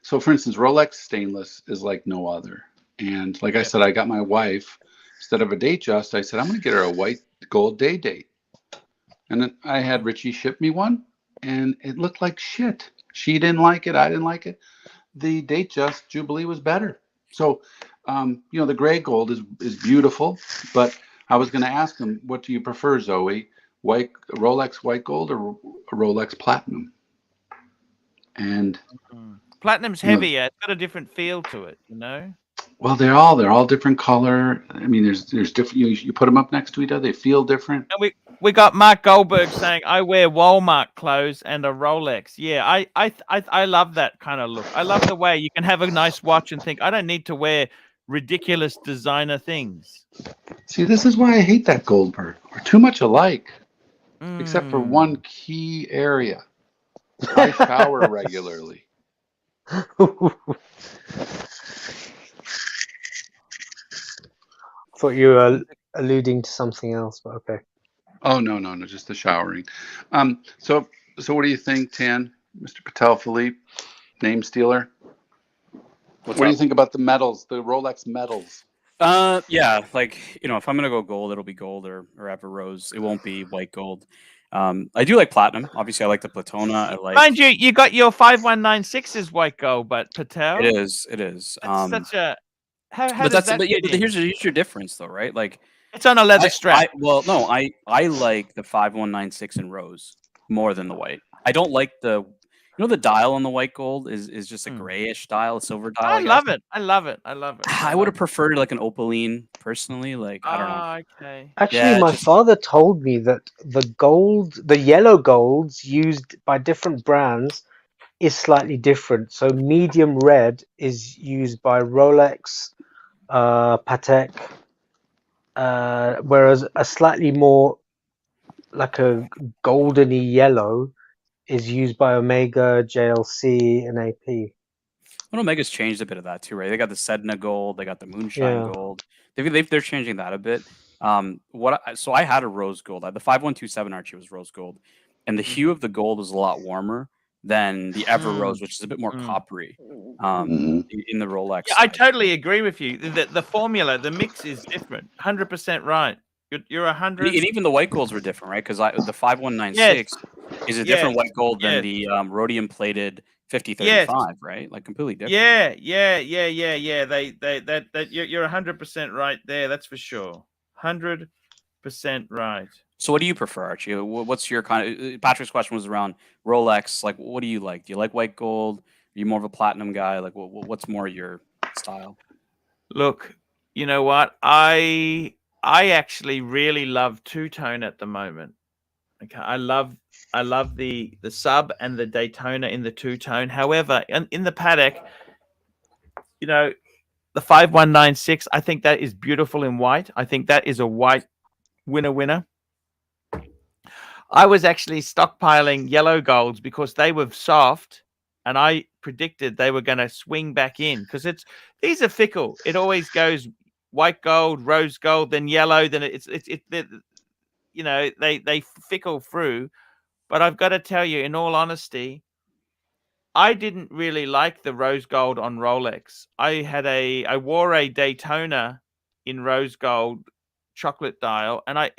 so for instance, Rolex stainless is like no other. And like I said, I got my wife, instead of a Datejust, I said, I'm going to get her a white gold day date. And then I had Richie ship me one and it looked like shit. She didn't like it. I didn't like it. The Datejust Jubilee was better. So, the gray gold is beautiful, but I was going to ask him, what do you prefer, Zoe? Rolex white gold or Rolex platinum? And platinum's heavier. It's got a different feel to it, Well, they're all different color. I mean, there's different. You put them up next to each other, they feel different. And we got Mark Goldberg saying, "I wear Walmart clothes and a Rolex." Yeah, I love that kind of look. I love the way you can have a nice watch and think, I don't need to wear ridiculous designer things. See, this is why I hate that Goldberg. We're too much alike, except for one key area. I shower regularly. Thought you were alluding to something else, but okay. Oh no, just the showering. So what do you think, Tan, Mr. Patel Philippe, name stealer? What do you think about the metals, the Rolex metals? Yeah, like if I'm gonna go gold, it'll be gold or have a rose. It won't be white gold. I do like platinum. Obviously, I like the Platona. Mind you got your 5196's white gold, but Patel. It is. That's such a. How but does that's that but here's your difference though, right? Like it's on a leather strap. I like the 5196 in rose more than the white. I don't like the the dial on the white gold is just a grayish dial, a silver dial. I love it. I would have preferred like an opaline personally. Like I don't know. Okay. Actually, my father told me that the yellow golds used by different brands is slightly different. So medium red is used by Rolex, Patek, whereas a slightly more like a goldeny yellow is used by Omega, JLC, and AP. Well, Omega's changed a bit of that too, right? They got the Sedna gold, they got the Moonshine Yeah. gold. They're changing that a bit. So I had a rose gold. The 5127 Archie was rose gold, and the hue of the gold was a lot warmer than the Ever Rose, which is a bit more coppery. In the Rolex. Yeah, I totally agree with you. The formula, the mix is different. 100% right. You're 100. And even the white golds were different, right? Because the 5196 is a different white gold than the rhodium plated 5035, right? Like completely different. Yeah. You're 100% right there. That's for sure. 100% right. So what do you prefer, Archie? What's your kind of Patrick's question was around Rolex. Like, what do you like? Do you like white gold? Are you more of a platinum guy? Like, what's more your style? Look, you know what? I actually really love two-tone at the moment. Okay, I love the sub and the Daytona in the two-tone. However, in the Patek, you know, the 5196, I think that is beautiful in white. I think that is a white winner. I was actually stockpiling yellow golds because they were soft, and I predicted they were going to swing back in because these are fickle. It always goes white gold, rose gold, then yellow, then you know, they fickle through. But I've got to tell you, in all honesty, I didn't really like the rose gold on Rolex. I wore a Daytona in rose gold chocolate dial, and I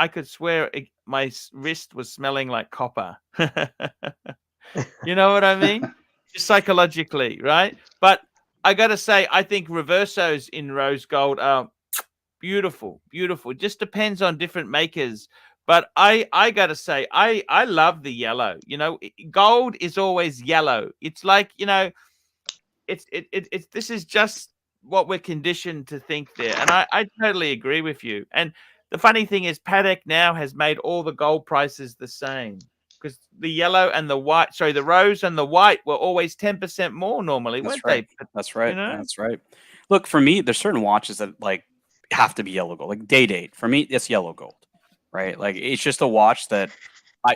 could swear my wrist was smelling like copper. You know what I mean? Just psychologically, right? But I got to say, I think reversos in rose gold are beautiful. It just depends on different makers. But I got to say, I love the yellow. You know, gold is always yellow. It's like, you know, it's this is just what we're conditioned to think there. And I totally agree with you. And the funny thing is, Patek now has made all the gold prices the same because the yellow and the white, sorry, the rose and the white were always 10% more normally, weren't they? That's right. You know? That's right. Look, for me, there's certain watches that like have to be yellow gold. Like date. For me, it's yellow gold, right? Like it's just a watch that I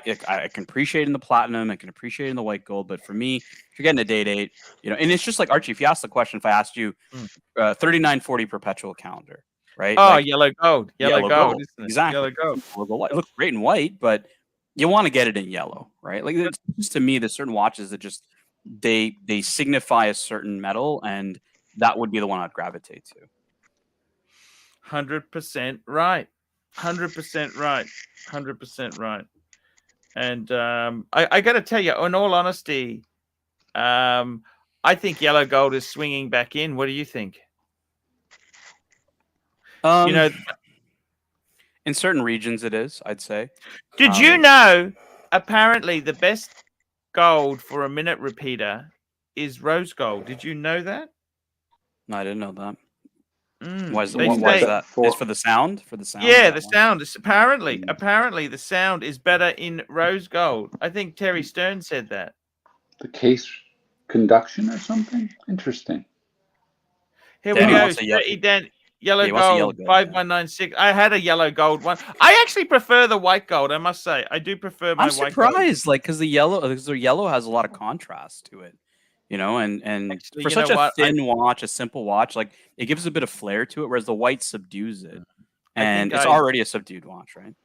can appreciate in the platinum, I can appreciate in the white gold, but for me, if you're getting a date, you know, and it's just like Archie, if you ask the question, if I asked you 3940 perpetual calendar, right? Oh, like, yellow gold, isn't it? Exactly. Yellow gold. It looks great in white, but you want to get it in yellow, right? Like it's just, to me, there's certain watches that just they signify a certain metal, and that would be the one I'd gravitate to. 100% right. 100% right. 100% right. And I got to tell you, in all honesty, I think yellow gold is swinging back in. What do you think? You know, in certain regions, it is. I'd say. Did you know? Apparently, the best gold for a minute repeater is rose gold. Did you know that? No, I didn't know that. Why is that? It's for the sound. For the sound. Yeah, the sound is apparently the sound is better in rose gold. I think Terry Stern said that. The case conduction or something. Interesting. Here we go. Yellow gold, 5196. I had a yellow gold one. I actually prefer the white gold. I must say, I do prefer my white gold. I'm surprised, like, because the yellow has a lot of contrast to it, you know, and actually, for such a thin watch, a simple watch, like it gives a bit of flair to it, whereas the white subdues it, and it's already a subdued watch, right?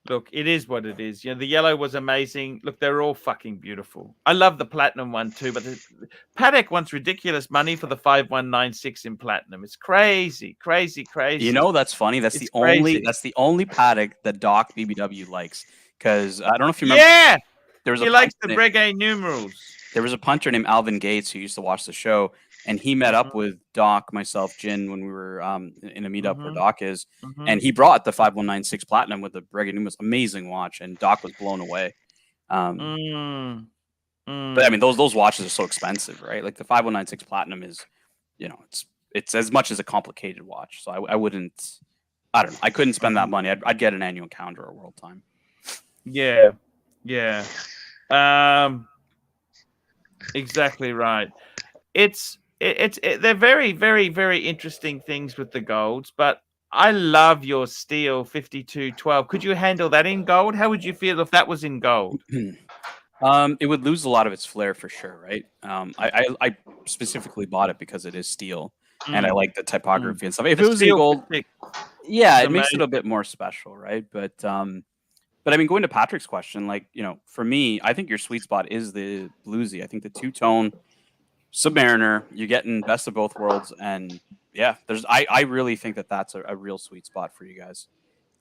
Look, it is what it is. You know, the yellow was amazing. Look, they're all fucking beautiful. I love the platinum one too, but the Patek wants ridiculous money for the 5196 in platinum. It's crazy. You know, that's funny. That's the only Patek that Doc BBW likes. Because I don't know if you remember. Yeah, he likes the Breguet numerals. There was a punter named Alvin Gates who used to watch the show, and he met up with Doc, myself, Jin, when we were in a meetup where Doc is, and he brought the 5196 Platinum with the Breguet numerals. Amazing watch, and Doc was blown away. But I mean, those watches are so expensive, right? Like the 5196 Platinum is, you know, it's as much as a complicated watch. So I wouldn't, I don't know, I couldn't spend that money. I'd get an annual calendar or world time. Yeah. Exactly right. It's they're very, very, very interesting things with the golds, but I love your steel 5212. Could you handle that in gold? How would you feel if that was in gold? It would lose a lot of its flair for sure, right? I specifically bought it because it is steel, and I like the typography and stuff. If The it was in steel gold, Patek yeah, is it makes it a amazing. bit more special, right? But I mean, going to Patrick's question, like, you know, for me, I think your sweet spot is the bluesy. I think the two-tone Submariner, you're getting best of both worlds, and yeah, I really think that that's a real sweet spot for you guys.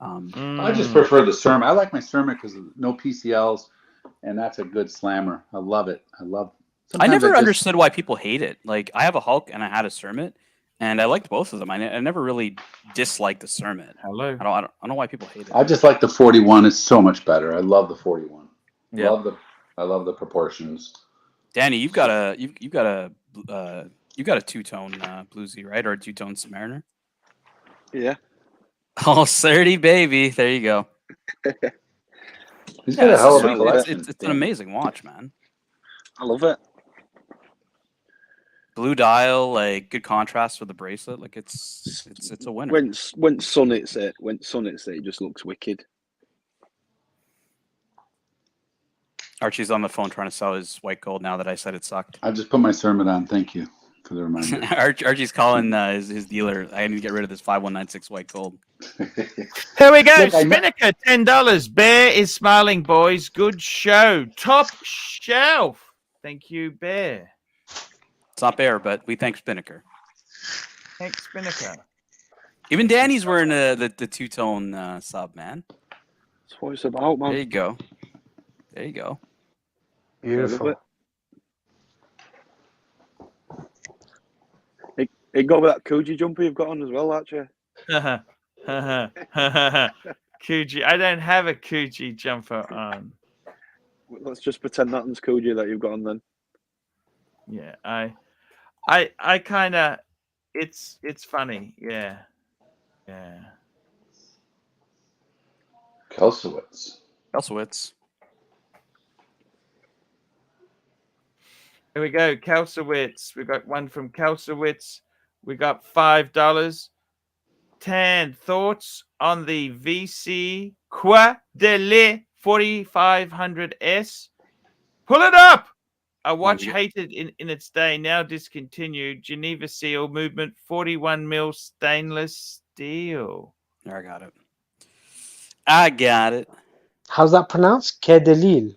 I just prefer the Ceramic. I like my Ceramic because no PCLs, and that's a good slammer. I love it. I never understood why people hate it. Like, I have a Hulk and I had a Cermet, and I liked both of them. I never really disliked the Cermet. Hello. I don't know why people hate it. I just like the 41. It's so much better. I love the 41. Yeah. I love the proportions. Danny, you've got a two-tone bluesy, right, or a two-tone Submariner? Yeah. Oh, 30 baby. There you go. He's got a hell of a It's collection. it's an amazing watch, man. I love it. Blue dial, like good contrast with the bracelet. Like it's a winner. When sun hits it, it just looks wicked. Archie's on the phone trying to sell his white gold now that I said it sucked. I just put my Cermet on. Thank you for the reminder. Archie's calling his dealer. I need to get rid of this 5196 white gold. Here we go. Spinnaker, $10. Bear is smiling, boys. Good show. Top shelf. Thank you, Bear. It's not Bear, but we thank Spinnaker. Thanks, Spinnaker. Even Danny's wearing the two-tone sub, man. That's what it's about, man. There you go. There you go. Beautiful. It got with that Coogee jumper you've got on as well, Archie. Coogee. I don't have a Coogee jumper on. Let's just pretend that's Coogee that you've got on then. Yeah, I kind of, it's funny. Yeah. Kelsowitz. Here we go, Kelsowitz. We got one from Kelsowitz. We got $5. 10 thoughts on the VC Quadele 4500S. Pull it up. A watch hated in its day, now discontinued. Geneva Seal movement, 41 mil stainless steel. I got it. How's that pronounced? Quai de Lille.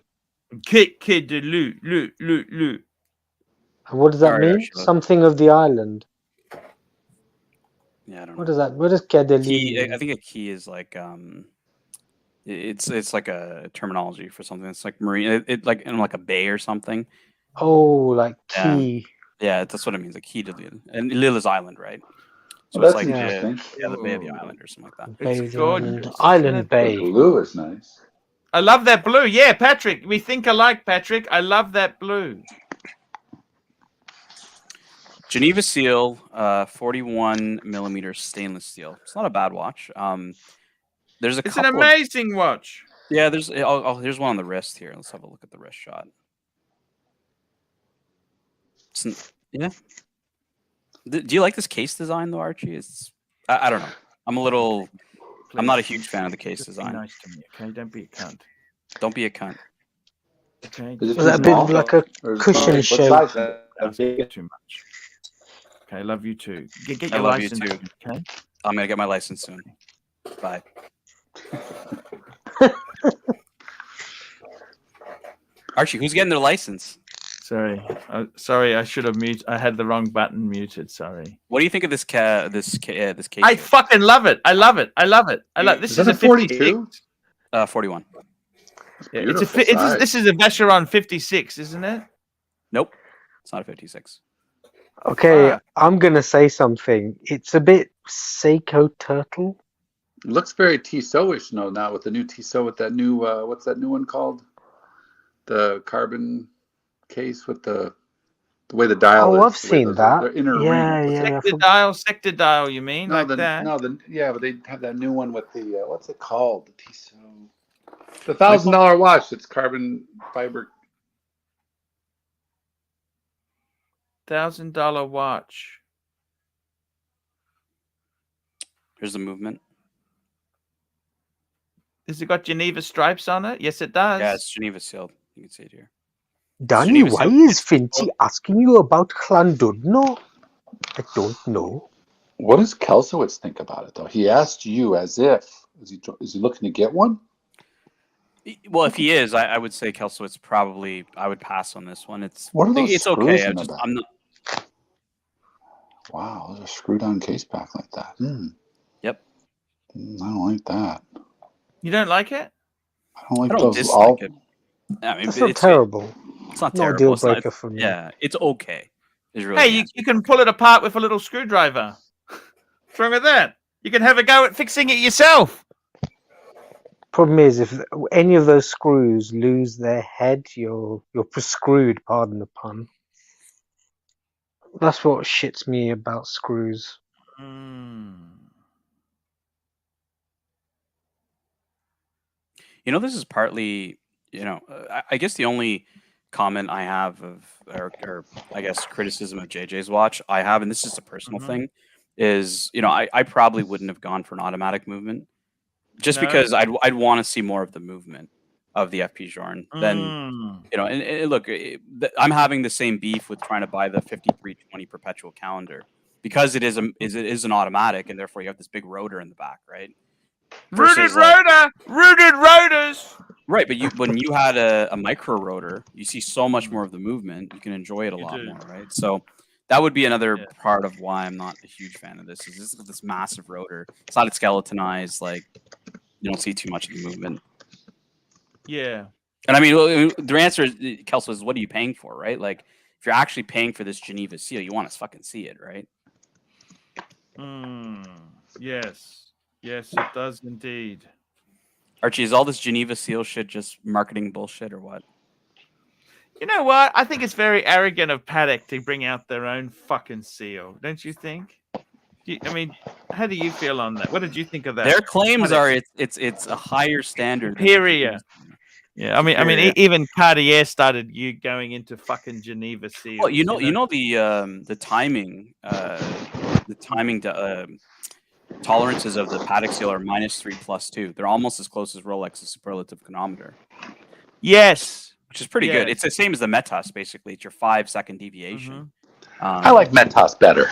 Quai de Lille. And what does that mean? Something of the island. Yeah, I don't know. What does that? What does Quai de Lille mean? I think a key is like it's like a terminology for something. It's like marine. It like in like a bay or something. Oh, like key. Yeah, that's what it means. A key to Lille, and Lille is island, right? So Well, it's like that's the bay of the island or something like that. It's gorgeous. Island Bay. The blue is nice. I love that blue. Yeah, Patrick. We think alike, Patrick. I love that blue. Geneva Seal, 41 millimeter stainless steel. It's not a bad watch. There's a It's couple an amazing watch. Yeah, there's here's one on the wrist here. Let's have a look at the wrist shot. Yeah. Do you like this case design though, Archie? I don't know. I'm not a huge fan of the case design. Be nice to me, okay? Don't be a cunt. Don't be a cunt. Okay. Was that a bit of like a cushion shape? Too much. Okay, I love you too. Get I your love you license. too. Okay. I'm gonna get my license soon. Bye. Archie, who's getting their license? Sorry, I should have muted. I had the wrong button muted. Sorry. What do you think of this case? I fucking love it. I love it. This is a 42. 41. Yeah, this is a Vacheron 56, isn't it? Nope, it's not a 56. Okay, I'm gonna say something. It's a bit Seiko Turtle. It looks very Tissot-ish now with the new Tissot with that new what's that new one called? The carbon case with the way the dial is. Oh, I've seen that. The inner Yeah. Sector dial, you mean? No, like that? No, but they have that new one with the what's it called? The Tissot. The $1,000 watch that's carbon fiber. $1,000 watch. Here's the movement. Has it got Geneva stripes on it? Yes, it does. Yeah, it's Geneva sealed. You can see it here. Danny, Geneva why sealed. is Finty asking you about Llandudno? I don't know. What does Kelsowitz think about it, though? He asked you as if is he looking to get one? Well, if he is, I would say Kelsowitz probably. I would pass on this one. What are those it's screws okay. in the back? I'm not. Wow, there's a screw-down case back like that. Yep. I don't like that. You don't like it? I don't like I don't those. dislike it. I mean, That's not terrible. It's not Not a terrible. deal It's not- breaker for me. Yeah, it's okay. Is really Hey, the you, answer. you can pull it apart with a little screwdriver. What's wrong with that? You can have a go at fixing it yourself. Problem is, if any of those screws lose their head, you're screwed. Pardon the pun. That's what shits me about screws. You know, this is partly, I guess the only comment I have or I guess criticism of JJ's watch I have, and this is a personal thing, is, I probably wouldn't have gone for an automatic movement just No? because I'd want to see more of the movement of the FP Journe than, and look, I'm having the same beef with trying to buy the 5320 perpetual calendar because it is an automatic and therefore you have this big rotor in the back, right? Rooted rotor! Rooted rotors! Right, but when you had a micro rotor, you see so much more of the movement. You can enjoy it a lot more, right? So that would be another part of why I'm not a huge fan of this. Is this massive rotor? It's not skeletonized. Like you don't see too much of the movement. Yeah. And I mean, the answer is, Kelso, is what are you paying for, right? Like if you're actually paying for this Geneva seal, you want to fucking see it, right? Yes. Yes, it does indeed. Archie, is all this Geneva seal shit just marketing bullshit or what? You know what? I think it's very arrogant of Patek to bring out their own fucking seal. Don't you think? I mean, how do you feel on that? What did you think of that? Their claims Patek? are it's a higher standard. Superior. Yeah, I mean, even Cartier started going into fucking Geneva seals. Well, you know the timing, tolerances of the Patek seal are -3 +2. They're almost as close as Rolex's superlative chronometer. Yes, which is pretty good. It's the same as the Metas, basically. It's your 5-second deviation. I like Metas better.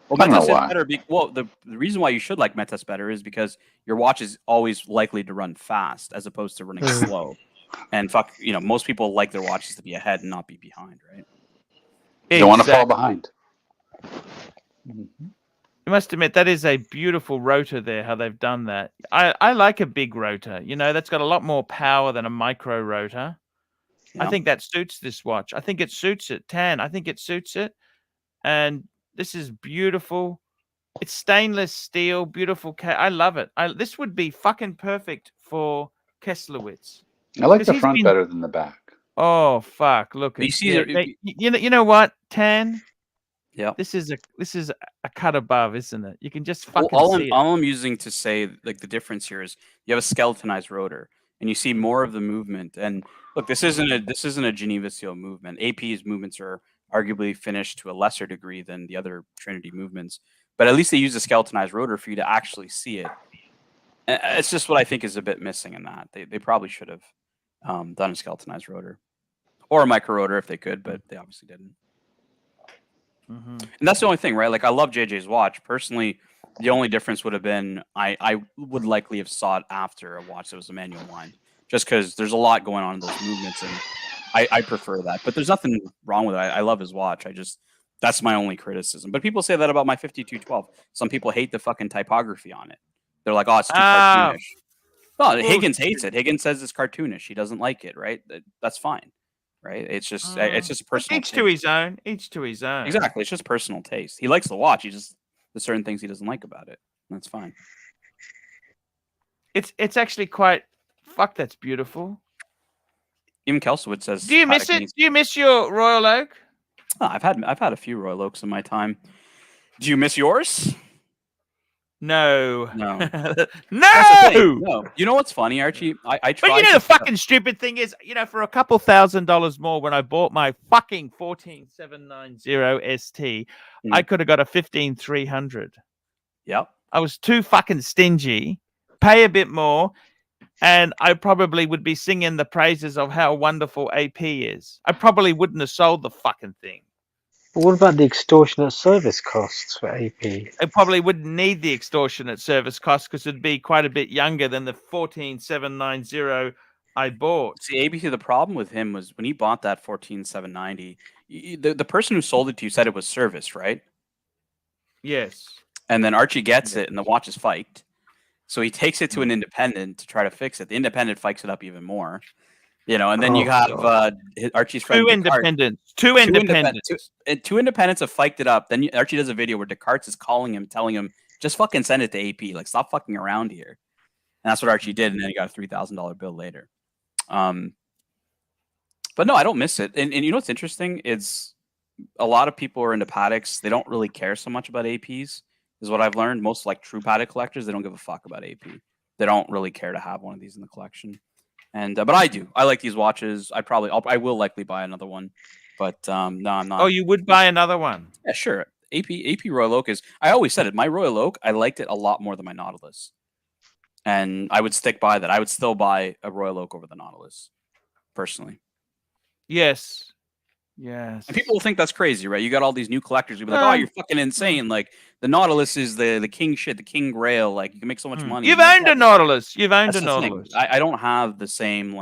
Well, I don't know Metas is why. better. The reason why you should like Metas better is because your watch is always likely to run fast as opposed to running slow. And most people like their watches to be ahead and not be behind, right? You don't want to fall behind. You must admit that is a beautiful rotor there. How they've done that. I like a big rotor. That's got a lot more power than a micro rotor. Yeah. I think that suits this watch. I think it suits it. Tan. I think it suits it. And this is beautiful. It's stainless steel, beautiful. I love it. This would be fucking perfect for Kesslowitz. I like the front better than the back. Oh fuck! Look, You see, you know what, Tan? Yeah. This is a cut above, isn't it? You can just fucking see it. All I'm using to say like the difference here is you have a skeletonized rotor and you see more of the movement. And look, this isn't a Geneva seal movement. AP's movements are arguably finished to a lesser degree than the other Trinity movements, but at least they use a skeletonized rotor for you to actually see it. It's just what I think is a bit missing in that. They probably should have done a skeletonized rotor or a micro rotor if they could, but they obviously didn't. And that's the only thing, right? Like I love JJ's watch. Personally, the only difference would have been I would likely have sought after a watch that was a manual wind, just because there's a lot going on in those movements, and I prefer that. But there's nothing wrong with it. I love his watch. That's my only criticism. But people say that about my 5212. Some people hate the fucking typography on it. They're like, oh, it's too cartoonish. Well, Higgins hates it. Higgins says it's cartoonish. He doesn't like it, right? That's fine. Right? It's just personal. Each to his own. Each to his own. Exactly. It's just personal taste. He likes the watch. There's certain things he doesn't like about it. That's fine. It's actually quite. Fuck, that's beautiful. Even Kelsowitz says. Do you miss it? Do you miss your Royal Oak? Oh, I've had a few Royal Oaks in my time. Do you miss yours? No. No. That's the thing. No. No. You know what's funny, Archie? I But tried you know to the fucking stupid thing is, for a couple $1,000s more when I bought my fucking 14790 ST, I could have got a 15300. Yep. I was too fucking stingy. Pay a bit more, and I probably would be singing the praises of how wonderful AP is. I probably wouldn't have sold the fucking thing. But what about the extortionate service costs for AP? I probably wouldn't need the extortionate service cost because it'd be quite a bit younger than the 14790 I bought. See, ABC, the problem with him was when he bought that 14790, the person who sold it to you said it was service, right? Yes. And then Archie gets it, and the watch is fiked. So he takes it to an independent to try to fix it. The independent fikes it up even more. And then you have Archie's friend Two independents. Two independents have fiked it up. Then Archie does a video where Descartes is calling him, telling him, just fucking send it to AP. Like, stop fucking around here. And that's what Archie did, and then he got a $3,000 bill later. But no, I don't miss it. And you know what's interesting? It's a lot of people are into Pateks. They don't really care so much about APs, is what I've learned. Most true Patek collectors, they don't give a fuck about AP. They don't really care to have one of these in the collection. And but I do. I like these watches. I will likely buy another one. But no, I'm not. Oh, you would buy another one? Yeah, sure. AP Royal Oak is. I always said it. My Royal Oak, I liked it a lot more than my Nautilus, and I would stick by that. I would still buy a Royal Oak over the Nautilus, personally. Yes. Yes. And people will think that's crazy, right? You got all these new collectors who'll be like, "Oh, you're fucking insane!" Like the Nautilus is the king shit, the king grail. Like you can make so much money. You've owned a Nautilus. You've owned a That's the Nautilus. thing. I don't have the same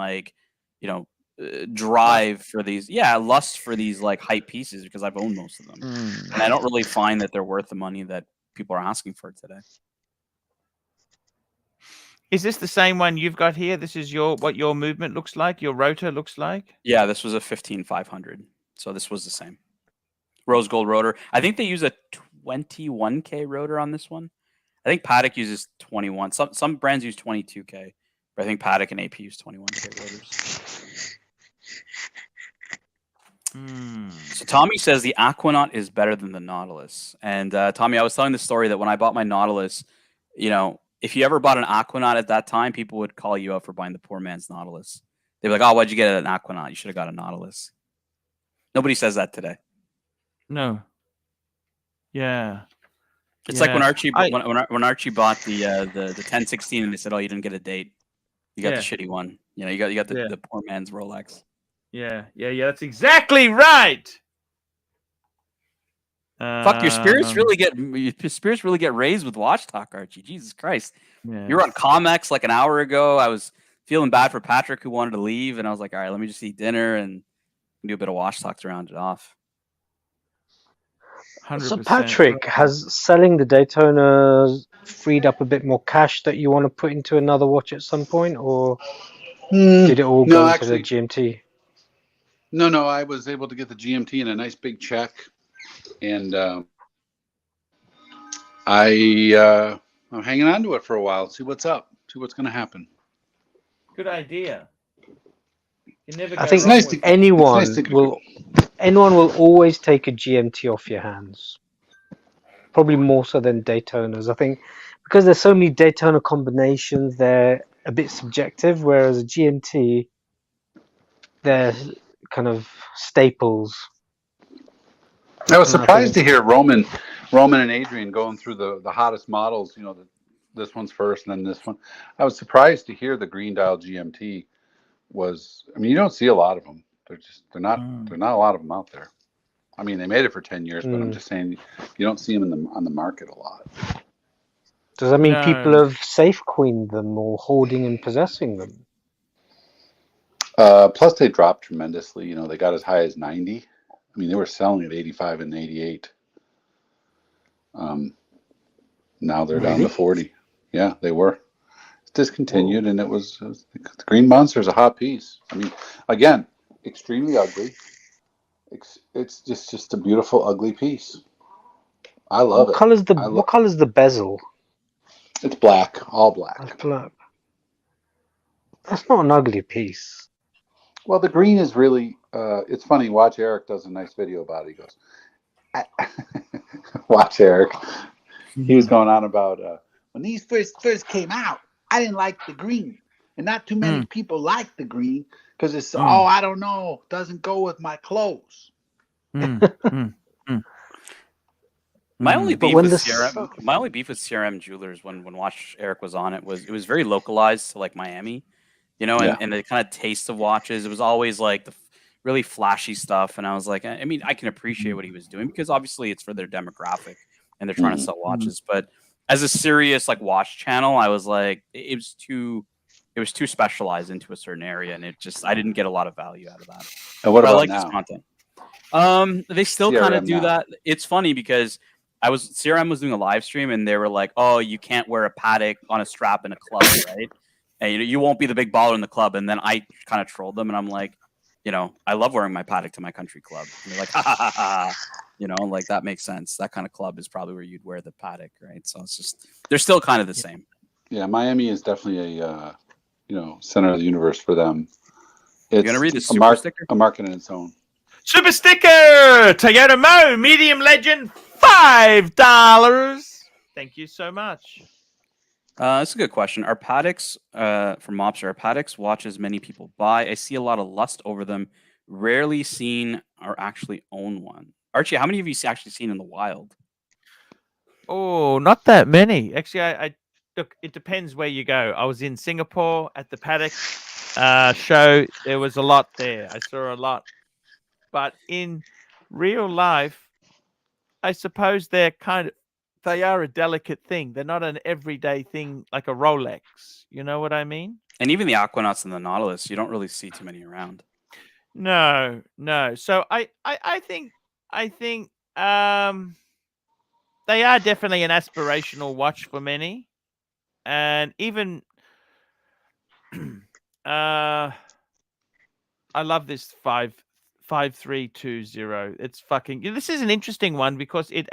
drive for these. Yeah, lust for these hype pieces because I've owned most of them, and I don't really find that they're worth the money that people are asking for today. Is this the same one you've got here? This is what your movement looks like, your rotor looks like? Yeah, this was a 15500. So this was the same. Rose gold rotor. I think they use a 21K rotor on this one. I think Patek uses 21. Some brands use 22K, but I think Patek and AP use 21K rotors. So Tommy says the Aquanaut is better than the Nautilus. And Tommy, I was telling the story that when I bought my Nautilus, if you ever bought an Aquanaut at that time, people would call you out for buying the poor man's Nautilus. They'd be like, "Oh, why'd you get an Aquanaut? You should have got a Nautilus." Nobody says that today. No. Yeah. It's like when Archie when Archie bought the 1016 and they said, "Oh, you didn't get a date. You got the shitty one. You got the poor man's Rolex." Yeah. That's exactly right. Fuck, your spirits really get raised with Watch Talk, Archie. Jesus Christ. Yeah. You were on Comex like an hour ago. I was feeling bad for Patrick who wanted to leave, and I was like, all right, let me just eat dinner and do a bit of Watch Talk to round it off. 100%. So Patrick, has selling the Daytona freed up a bit more cash that you want to put into another watch at some point, or did it all go into the GMT? No, I was able to get the GMT in a nice big check, and I'm hanging on to it for a while, see what's up, see what's going to happen. Good idea. I think anyone will always take a GMT off your hands. Probably more so than Daytonas. I think because there's so many Daytona combinations, they're a bit subjective, whereas a GMT, they're kind of staples. I was surprised to hear Roman and Adrian going through the hottest models, this one's first and then this one. I was surprised to hear the green dial GMT you don't see a lot of them. They're not a lot of them out there. I mean, they made it for 10 years, but I'm just saying you don't see them on the market a lot. Does that mean people have safe queened them or holding and possessing them? Plus they dropped tremendously. They got as high as 90. I mean, they were selling at 85 and 88. Now they're down to 40. Yeah, they were. Discontinued. Whoa. And the Green Monster is a hot piece. I mean, again, extremely ugly. It's just a beautiful ugly piece. I love it. What color's the bezel? It's black, all black. It's black. That's not an ugly piece. Well, the green is really. It's funny. Watch Eric does a nice video about it. He goes, "Watch Eric." He was going on about when these first came out, I didn't like the green, and not too many people like the green because it's I don't know, doesn't go with my clothes. My only But beef when with the CRM, my only beef with CRM Jewelers when Watch Eric was on it was very localized to like Miami, you know, and the kind of taste of watches. It was always like the really flashy stuff, and I was like, I mean, I can appreciate what he was doing because obviously it's for their demographic and they're trying to sell watches. But as a serious like watch channel, I was like, it was too specialized into a certain area, and I didn't get a lot of value out of that. And what but about I like now? this content. They still kind of CRM do now. that. It's funny because CRM was doing a live stream and they were like, "Oh, you can't wear a Patek on a strap in a club, right? And you won't be the big baller in the club." And then I kind of trolled them and I'm like, you know, I love wearing my Patek to my country club. And they're like, ha ha ha ha. You know, like that makes sense. That kind of club is probably where you'd wear the Patek, right? So it's just they're still kind of the same. Yeah, Miami is definitely a center of the universe for them. It's gonna read the super sticker? a market in its own. Super sticker, Toyota Mo, medium legend, $5. Thank you so much. That's a good question. Are Pateks, from Mobster, are Pateks watches many people buy? I see a lot of lust over them. Rarely seen or actually own one. Archie, how many have you actually seen in the wild? Oh, not that many. Actually, I look. It depends where you go. I was in Singapore at the Patek show. There was a lot there. I saw a lot. But in real life, I suppose they are a delicate thing. They're not an everyday thing like a Rolex. You know what I mean? And even the Aquanauts and the Nautilus, you don't really see too many around. No. So I think they are definitely an aspirational watch for many. And even I love this 5320. It's fucking. This is an interesting one because it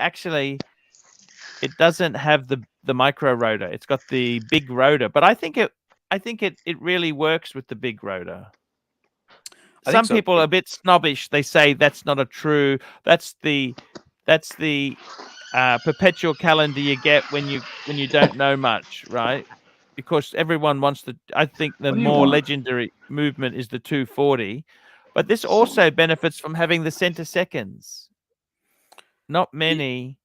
doesn't have the micro rotor. It's got the big rotor, but I think it really works with the big rotor. Some people are a bit snobbish. They say that's not a true. That's the perpetual calendar you get when you don't know much, right? Because everyone wants to. I think the more legendary movement is the 240, but this also benefits from having the center seconds. Not many.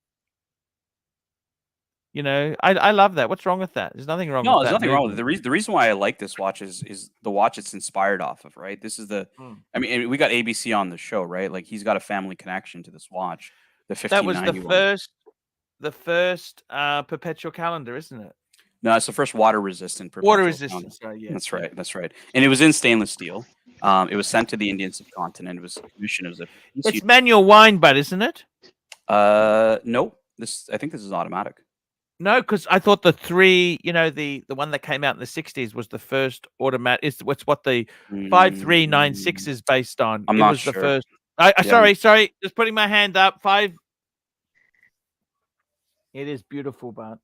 You know, I love that. What's wrong with that? There's nothing wrong with that. No, there's nothing wrong with it. The reason why I like this watch is the watch it's inspired off of, right? This is the. I mean, we got ABC on the show, right? Like he's got a family connection to this watch. The 1591. That was the first perpetual calendar, isn't it? No, it's the first water resistant. Water resistant. Sorry, yeah. That's right. That's right. And it was in stainless steel. It was sent to the Indian subcontinent. It was commissioned as a. It's manual wind, but isn't it? Nope. I think this is automatic. No, because I thought the 3, the one that came out in the 60s was the first automatic. It's what the 5396 is based on. I'm not sure. The first. Sorry. Just putting my hand up. 5. It is beautiful, but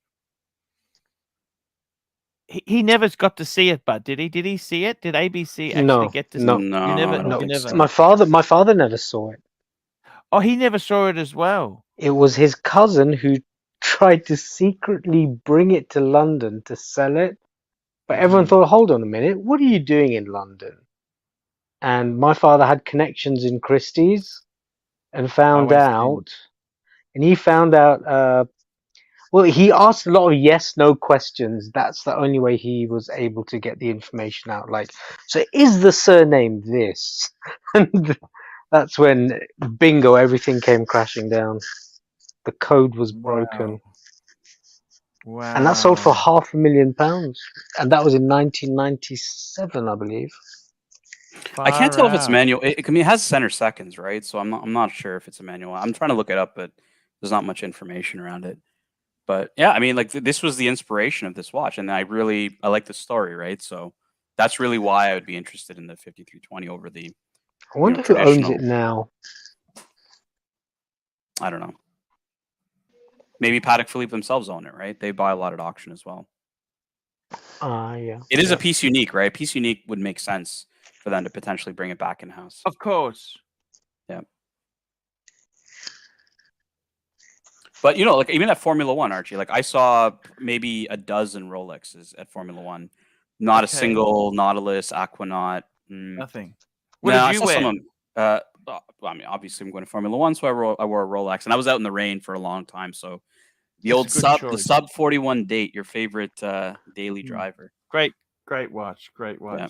he never got to see it. But did he? Did he see it? Did ABC actually get to see it? No, You never. I don't think so. My father never saw it. Oh, he never saw it as well. It was his cousin who tried to secretly bring it to London to sell it, but everyone thought, hold on a minute, what are you doing in London? And my father had connections in Christie's and found out, he asked a lot of yes/no questions. That's the only way he was able to get the information out. Like, so is the surname this? And that's when, bingo, everything came crashing down. The code was broken. Wow. And that sold for £500,000. And that was in 1997, I believe. I can't tell if it's manual. It has center seconds, right? So I'm not sure if it's a manual. I'm trying to look it up, but there's not much information around it. But yeah, I mean, like this was the inspiration of this watch, and I like the story, right? So that's really why I would be interested in the 5320 over the. I wonder who owns it now. I don't know. Maybe Patek Philippe themselves own it, right? They buy a lot at auction as well. Yeah. It is a piece unique, right? Piece unique would make sense for them to potentially bring it back in house. Of course. Yeah. But you know, like even at Formula One, Archie, like I saw maybe a dozen Rolexes at Formula One, not a Okay. single Nautilus, Aquanaut. Nothing. What No, did I you saw wear? some of them. Well, I mean, obviously I'm going to Formula One, so I wore a Rolex, and I was out in the rain for a long time. So the That's old a good the choice. sub 41 date, your favorite daily Mm. driver. Great watch. Great watch. Yeah.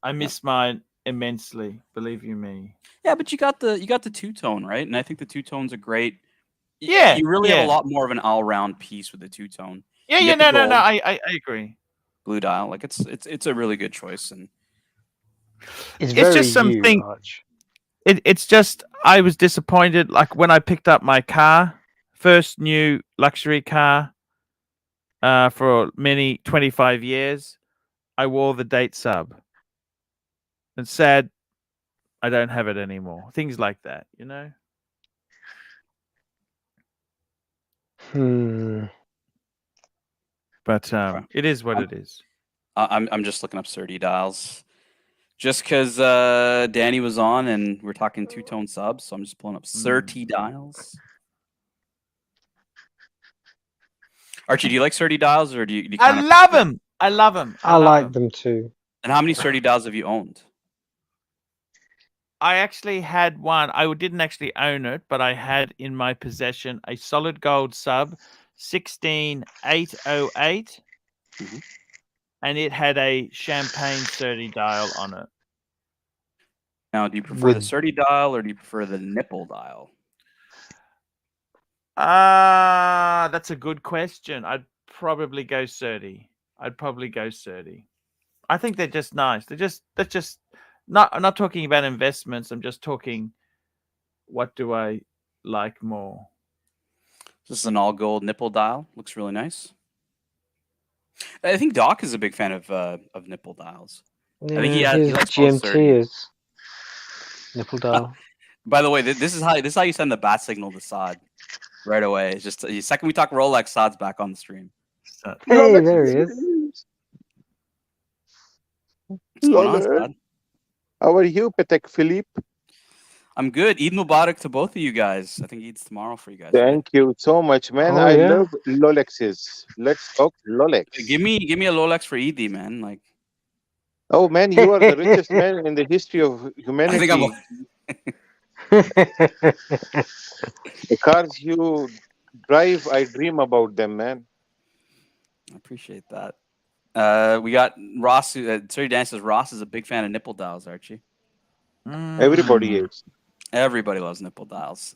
I miss mine immensely. Believe you me. Yeah, but you got the two-tone, right? And I think the two-tone's a great. Yeah, You really have a yeah. lot more of an all-round piece with the two-tone. Yeah, You yeah. get the No. gold, I agree. blue dial, like it's a really good choice. And It's It's very just something. you, Arch. It's just I was disappointed. Like when I picked up my car, first new luxury car, for many 25 years, I wore the date sub. It's sad I don't have it anymore. Things like that, you know. But it is what it is. I'm just looking up 30 dials, just because Danny was on and we're talking two-tone subs, so I'm just pulling up 30 dials. Archie, do you like 30 dials, or do you I kinda love them. I love them. I like them too. And how many 30 dials have you owned? I actually had one. I didn't actually own it, but I had in my possession a solid gold sub, 16808, and it had a champagne 30 dial on it. Now, do you prefer the 30 dial or do you prefer the nipple dial? That's a good question. I'd probably go 30. I think they're just nice. That's just not. I'm not talking about investments. I'm just talking. What do I like more? This is an all gold nipple dial. Looks really nice. I think Doc is a big fan of nipple dials. Yeah, I think he his likes both 30. GMT is nipple dial. By the way, this is how you send the bat signal to Sod right away. It's just the second we talk Rolex, Sod's back on the stream. Hey, there he is. What's going on, Sod? How are you, Patek Philippe? I'm good. Eid Mubarak to both of you guys. I think Eid's tomorrow for you guys. Thank you so much, man. Oh, I yeah. love Rolexes. Let's talk Rolex. Give me a Rolex for Eid, man. Like, oh man, you are the richest man in the history of humanity. I think I'm. The cars you drive, I dream about them, man. I appreciate that. We got Ross. Sorry, Dan says Ross is a big fan of nipple dials, Archie. Everybody is. Everybody loves nipple dials.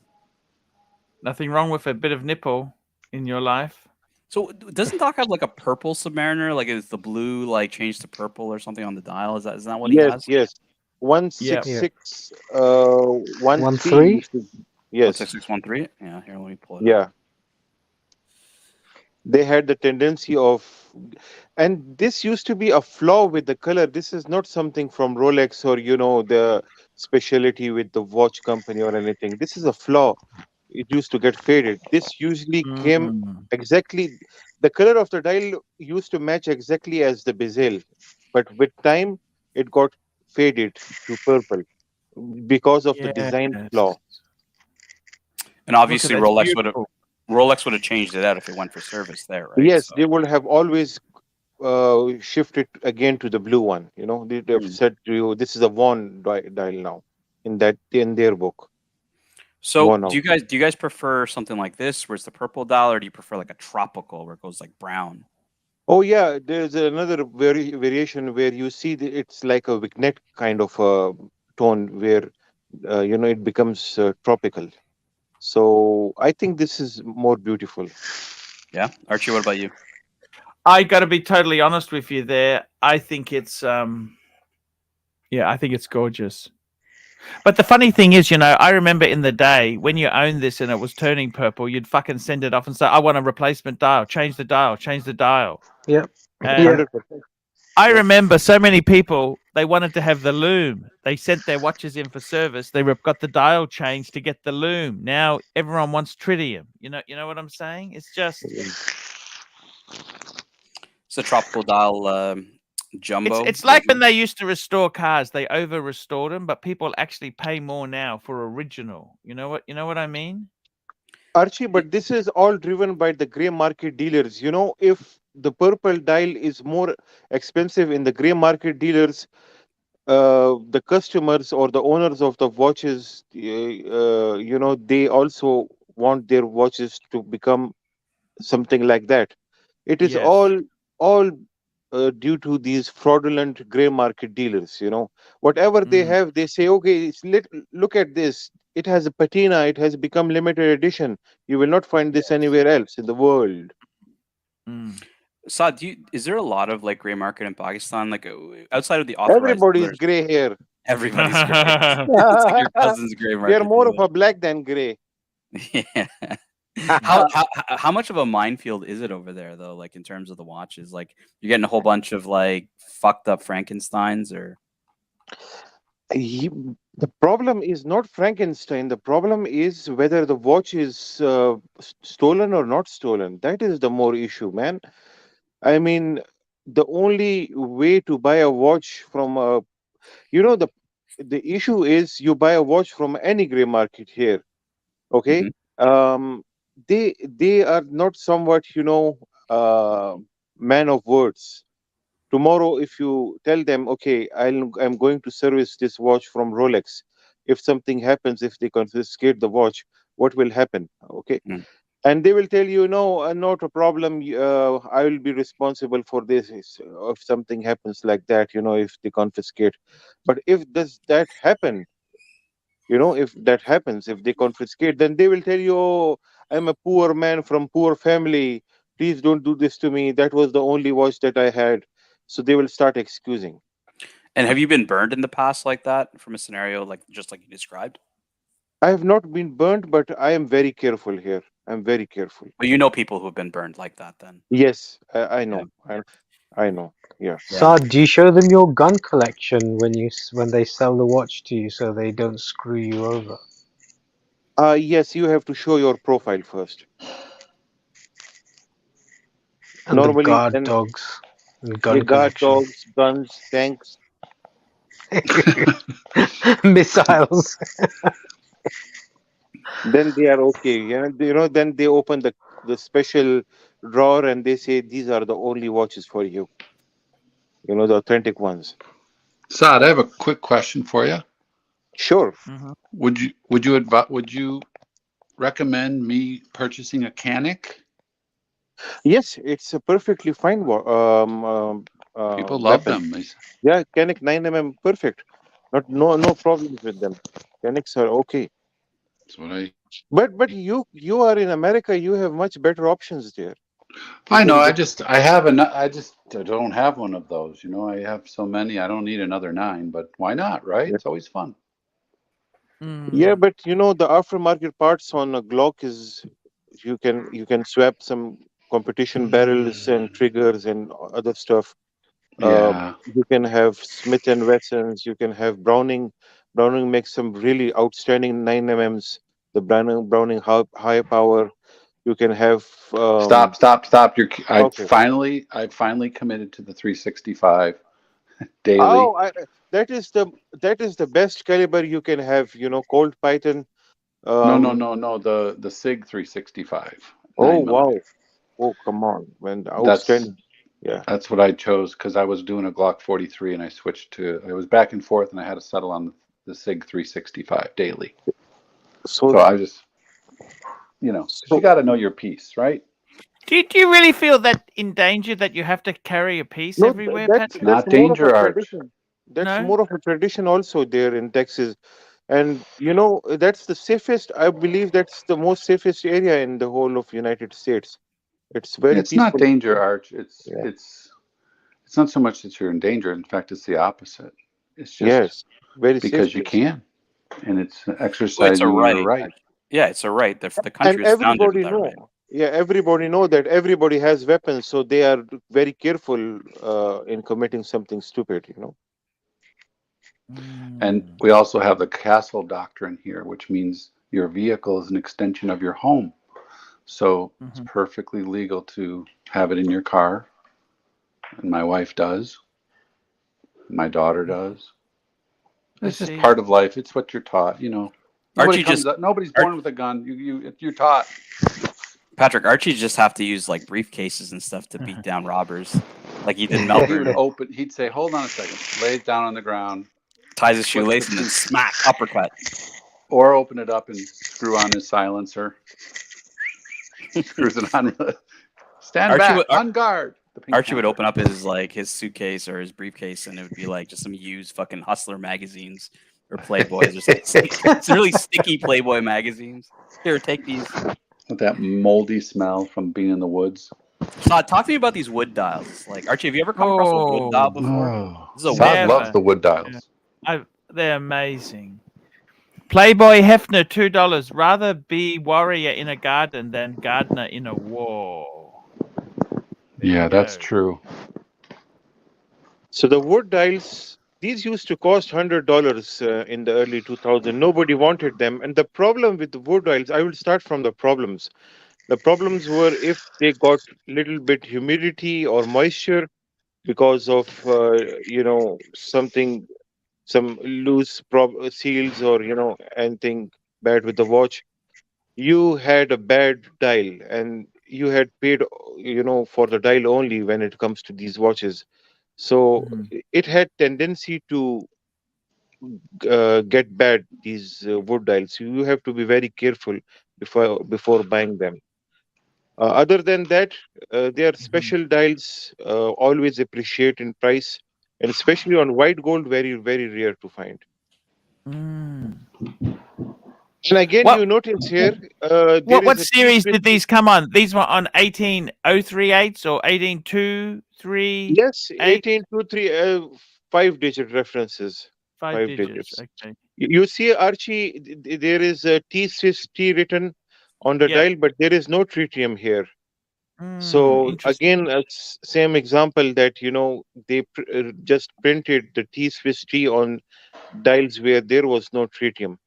Nothing wrong with a bit of nipple in your life. So doesn't Doc have like a purple Submariner? Like is the blue like changed to purple or something on the dial? Is that what he has? Yes. 166 13. Yes. 16613. Yeah, here let me pull it. Yeah. They had the tendency of, and this used to be a flaw with the color. This is not something from Rolex or the specialty with the watch company or anything. This is a flaw. It used to get faded. This usually came exactly, the color of the dial used to match exactly as the bezel, but with time it got faded to purple because of the design flaw. And obviously Rolex would have changed it out if it went for service there, right? Yes, they would have always shifted again to the blue one. They have said to you, this is a worn dial now in their book. So do you guys prefer something like this where it's the purple dial, or do you prefer like a tropical where it goes like brown? Oh yeah, there's another variation where you see it's like a vignette kind of tone where it becomes tropical. So I think this is more beautiful. Yeah, Archie, what about you? I got to be totally honest with you there. I think it's I think it's gorgeous. But the funny thing is, I remember in the day when you owned this and it was turning purple, you'd fucking send it off and say, I want a replacement dial, change the dial. Yep. And I remember so many people, they wanted to have the loom. They sent their watches in for service. They got the dial changed to get the loom. Now everyone wants tritium. You know what I'm saying? It's just... It's a tropical dial jumbo. It's like when they used to restore cars. They over-restored them, but people actually pay more now for original. You know what I mean? Archie, but this is all driven by the gray market dealers. You know, if the purple dial is more expensive in the gray market dealers, the customers or the owners of the watches, you know, they also want their watches to become something like that. It is Yes. all due to these fraudulent gray market dealers. You know, whatever they have, they say, okay, look at this. It has a patina. It has become limited edition. You will not find this anywhere else in the world. Saad, is there a lot of like gray market in Pakistan? Like outside of the authorized Everybody is dealers, gray here. everybody's gray. It's like your cousin's gray They're market more of dealer. a black than gray. Yeah. How much of a minefield is it over there though? Like in terms of the watches, like you're getting a whole bunch of like fucked up Frankensteins, or The problem is not Frankenstein. The problem is whether the watch is stolen or not stolen. That is the more issue, man. I mean, the only way to buy a watch from a, you know, the issue is you buy a watch from any gray market here, okay? They are not somewhat, you know, man of words. Tomorrow, if you tell them, okay, I'm going to service this watch from Rolex, if something happens, if they confiscate the watch, what will happen? Okay, and they will tell you, no, not a problem. I will be responsible for this if something happens like that. You know, if they confiscate. But if does that happen? You know, if that happens, if they confiscate, then they will tell you, oh, I'm a poor man from poor family. Please don't do this to me. That was the only watch that I had. So they will start excusing. and have you been burned in the past like that from a scenario like just like you described? I have not been burnt, but I am very careful here. I'm very careful. But you know people who have been burned like that then? Yes, I know. I know. Yeah. Saad, do you show them your gun collection when they sell the watch to you so they don't screw you over? Yes, you have to show your profile first. And the Normally, guard then dogs and the gun guard collection. dogs, guns, tanks. Missiles. Then they are okay. You know, then they open the special drawer and they say these are the only watches for you. You know, the authentic ones. Saad, I have a quick question for you. Sure. Would you recommend me purchasing a Canic? Yes, it's a perfectly fine People love weapon. them. Yeah, Canic 9mm, perfect. No problems with them. Canics are okay. That's what I. But you are in America. You have much better options there. I know. People I just don't have one of those. You know, I have so many. I don't need another 9. But why not? Right? Yeah. It's always fun. Yeah, but you know the aftermarket parts on a Glock is you can swap some competition barrels and triggers and other stuff. Yeah. You can have Smith and Wessons. You can have Browning. Browning makes some really outstanding 9mm. The Browning high power. You can have. Stop. Okay. I finally committed to the 365 daily. Oh, that is the best caliber you can have. You know, Colt Python. No. The SIG 365 Oh 9 wow. millimeter. Oh come on, man! That's Outstanding. Yeah. that's what I chose because I was doing a Glock 43 and I switched to. I was back and forth and I had to settle on the SIG 365 daily. So I just, because you got to know your piece, right? Do you really feel that in danger that you have to carry a piece No, everywhere, that's Patrick? Not more of a danger, Arch. tradition. That's No? more of a tradition also there in Texas, and you know that's the safest. I believe that's the most safest area in the whole of United States. It's very It's not peaceful. danger, Arch. Yeah. It's not so much that you're in danger. In fact, it's the opposite. It's just Yes. Very safe because you place. can, and it's Well, it's a exercising your right. right. Yeah, it's a right. The And country was founded with everybody that right. know. Yeah, everybody know that everybody has weapons, so they are very careful in committing something stupid. You know. And we also have the castle doctrine here, which means your vehicle is an extension of your home. So it's perfectly legal to have it in your car. And my wife does. My daughter does. It's just part of life. It's what you're taught, Nobody's born with a gun. You're taught. Patrick, Archie just have to use like briefcases and stuff to beat down robbers, like he did in Melbourne. He'd say, "Hold on a second," lays down on the ground, ties his shoelace, and then smack uppercut. Or open it up and screw on his silencer. Screws it on. Stand back, on guard. Archie would open up his suitcase or his briefcase, and it would be like just some used fucking Hustler magazines or Playboys or some really sticky Playboy magazines. Here, take these. With that moldy smell from being in the woods. Talk to me about these wood dials. Like, Archie, have you ever come across a wood dial before? Saad loves the wood dials. They're amazing. Playboy Hefner, $2. Rather be warrior in a garden than gardener in a war. Yeah, that's true. So the wood dials, these used to cost $100 in the early 2000s. Nobody wanted them. And the problem with the wood dials, I will start from the problems. The problems were if they got little bit humidity or moisture because of, some loose seals or, anything bad with the watch, you had a bad dial and you had paid, for the dial only when it comes to these watches. So it had tendency to get bad, these wood dials. You have to be very careful before buying them. Other than that, they are special dials, always appreciate in price, and especially on white gold, very, very rare to find. And again, you notice here, what series did these come on? These were on 18038s or 18238? Yes, 1823, 5-digit references. 5 digits. Okay. You see, Archie, there is a T Swiss T written on the dial, but there is no tritium here. So again, same example that they just printed the T Swiss T on dials where there was no tritium.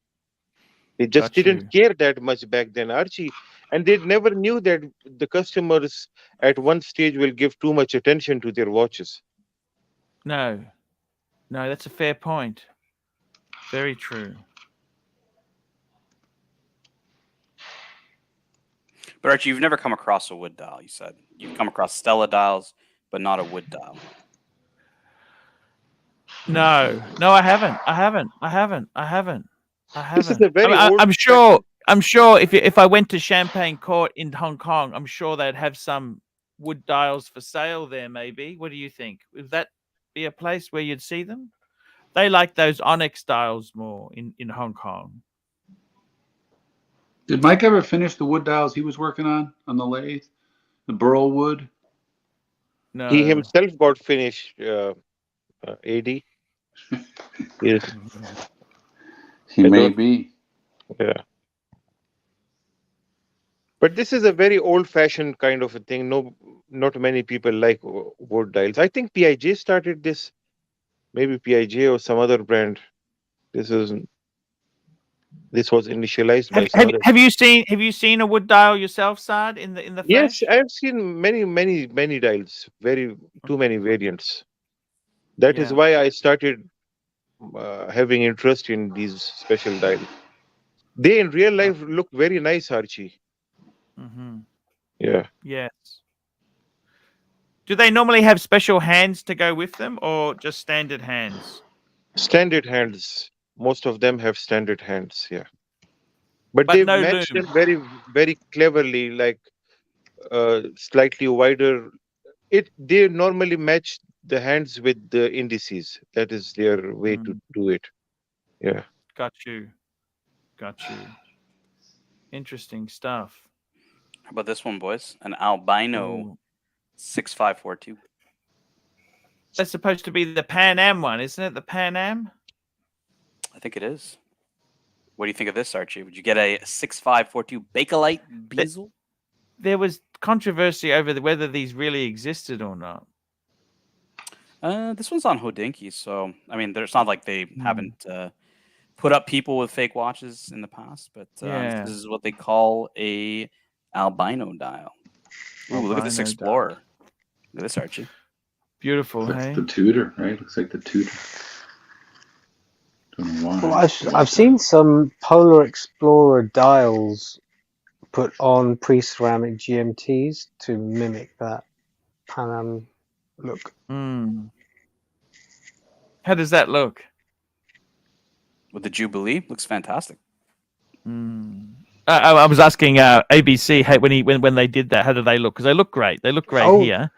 They just didn't care that much back then, Archie, and they never knew that the customers at one stage will give too much attention to their watches. No, that's a fair point. Very true. But Archie, you've never come across a wood dial, you said. You've come across Stella dials, but not a wood dial. No, I haven't. This is a very old. I'm sure if I went to Champagne Court in Hong Kong, I'm sure they'd have some wood dials for sale there. Maybe. What do you think? Would that be a place where you'd see them? They like those onyx dials more in Hong Kong. Did Mike ever finish the wood dials he was working on the lathe? The burl wood? No. He himself got finished, AD. Yes. He may be. Yeah. But this is a very old-fashioned kind of a thing. Not many people like wood dials. I think PIJ started this. Maybe PIJ or some other brand. This was initialized by some other. Have you seen a wood dial yourself, Saad, in the Yes, flesh? I've seen many dials. Too many variants. That is why I started having interest in these special dials. They in real life look very nice, Archie. Yeah. Yes. Do they normally have special hands to go with them, or just standard hands? Standard hands. Most of them have standard hands. Yeah. But they match them very, very cleverly, like slightly wider. They normally match the hands with the indices. That is their way to do it. Yeah. Got you. Interesting stuff. How about this one, boys? An albino 6542. That's supposed to be the Pan Am one, isn't it? The Pan Am? I think it is. What do you think of this, Archie? Would you get a 6542 Bakelite bezel? There was controversy over whether these really existed or not. This one's on Hodinkee, so I mean, it's not like they haven't put up people with fake watches in the past, but this is what they call a albino dial. Ooh, look at this Explorer. Look at this, Archie. Beautiful, That's hey? the Tudor, right? Looks like the Tudor. Don't know why. Well, I've seen some Polar Explorer dials put on pre-ceramic GMTs to mimic that Pan Am look. How does that look? With the Jubilee, looks fantastic. I was asking ABC when they did that, how do they look? Because they look great. They look great here.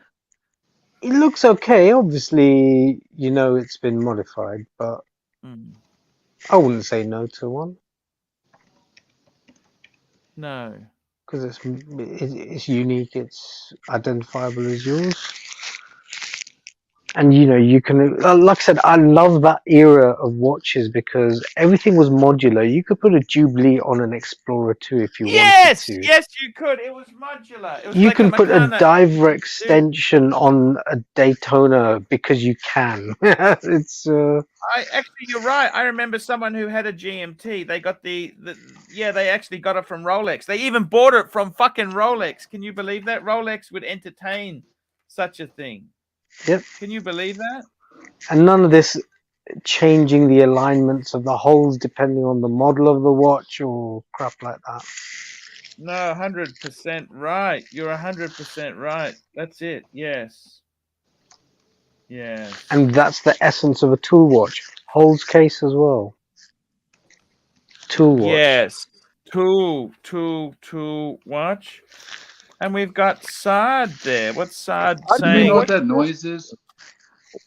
It looks okay. Obviously, you know it's been modified, but I wouldn't say no to one. No. Because it's unique, it's identifiable as yours. And you know, you can, like I said, I love that era of watches because everything was modular. You could put a Jubilee on an Explorer 2 if you wanted to. Yes, you could. It was modular. It was You like can put a Meccano. diver extension on a Daytona because you can. It's Actually, you're right. I remember someone who had a GMT. They got they actually got it from Rolex. They even bought it from fucking Rolex. Can you believe that? Rolex would entertain such a thing. Yep. Can you believe that? And none of this changing the alignments of the holes depending on the model of the watch or crap like that. No, 100% right. You're 100% right. That's it. Yes. Yes. And that's the essence of a tool watch. Holes case as well. Tool watch. Yes. Tool watch. And we've got Saad there. What's Saad Do you saying? know what that noise is?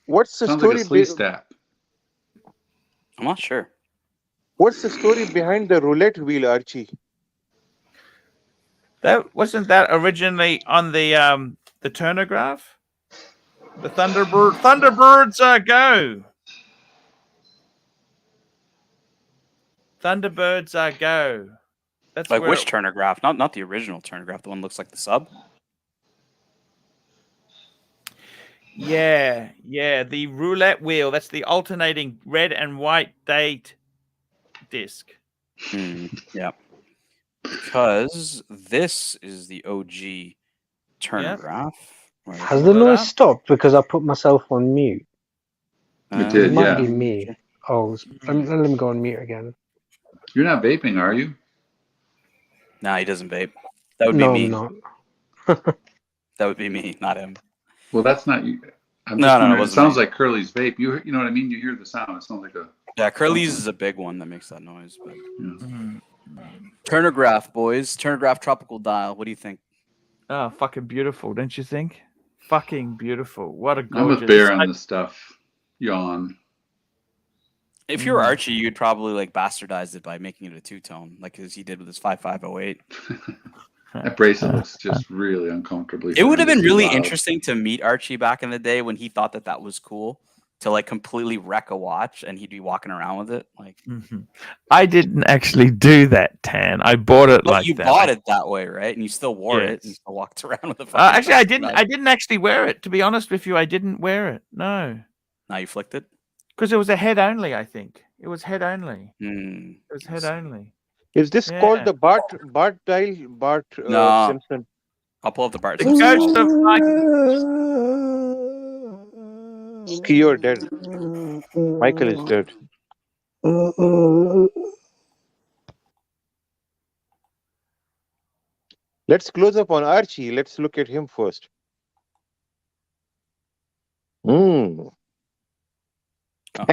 What's the Sounds story? like a sleeve stap. I'm not sure. What's the story behind the roulette wheel, Archie? That wasn't that originally on the Turnograph? The Thunderbirds go. Thunderbirds go. That's Like where which Turnograph? Not the original Turnograph. The one that looks like the sub. Yeah. The roulette wheel. That's the alternating red and white date disc. Yeah. Because this is the OG Turnograph. Has the noise stopped because I put myself on mute? It did, It might yeah. be me. Oh, let me go on mute again. You're not vaping, are you? Nah, he doesn't vape. That would be No, me. I'm not. That would be me, not him. Well, that's not you. I'm No, just no, it wondering. It wasn't sounds me. like Curly's vape. You know what I mean? You hear the sound. It sounds like a. Yeah, Curly's is a big one that makes that noise. But Yeah. Turnograph, boys. Turnograph tropical dial. What do you think? Oh, fucking beautiful, don't you think? Fucking beautiful. What a I'm gorgeous. with Bear on this stuff. Yawn. If you were Archie, you'd probably like bastardize it by making it a two-tone, like as he did with his 5508. That bracelet looks just really uncomfortably. It would have been really loud. interesting to meet Archie back in the day when he thought that was cool, to like completely wreck a watch and he'd be walking around with it. Like, I didn't actually do that, Tan. I bought it but like you that. bought it that way, right? And you still wore it Yes. and still walked around with it. Actually, I didn't. I didn't actually wear it. To be honest with you, I didn't wear it. No. Now you flicked it because it was a head only. I think it was head only. It was head only. Is this called the Bart dial? Bart No. Simpson? I'll pull up the Bart The Simpson. ghost of Ski, you're dead. Michael is dead. Let's close up on Archie. Let's look at him first. Oh,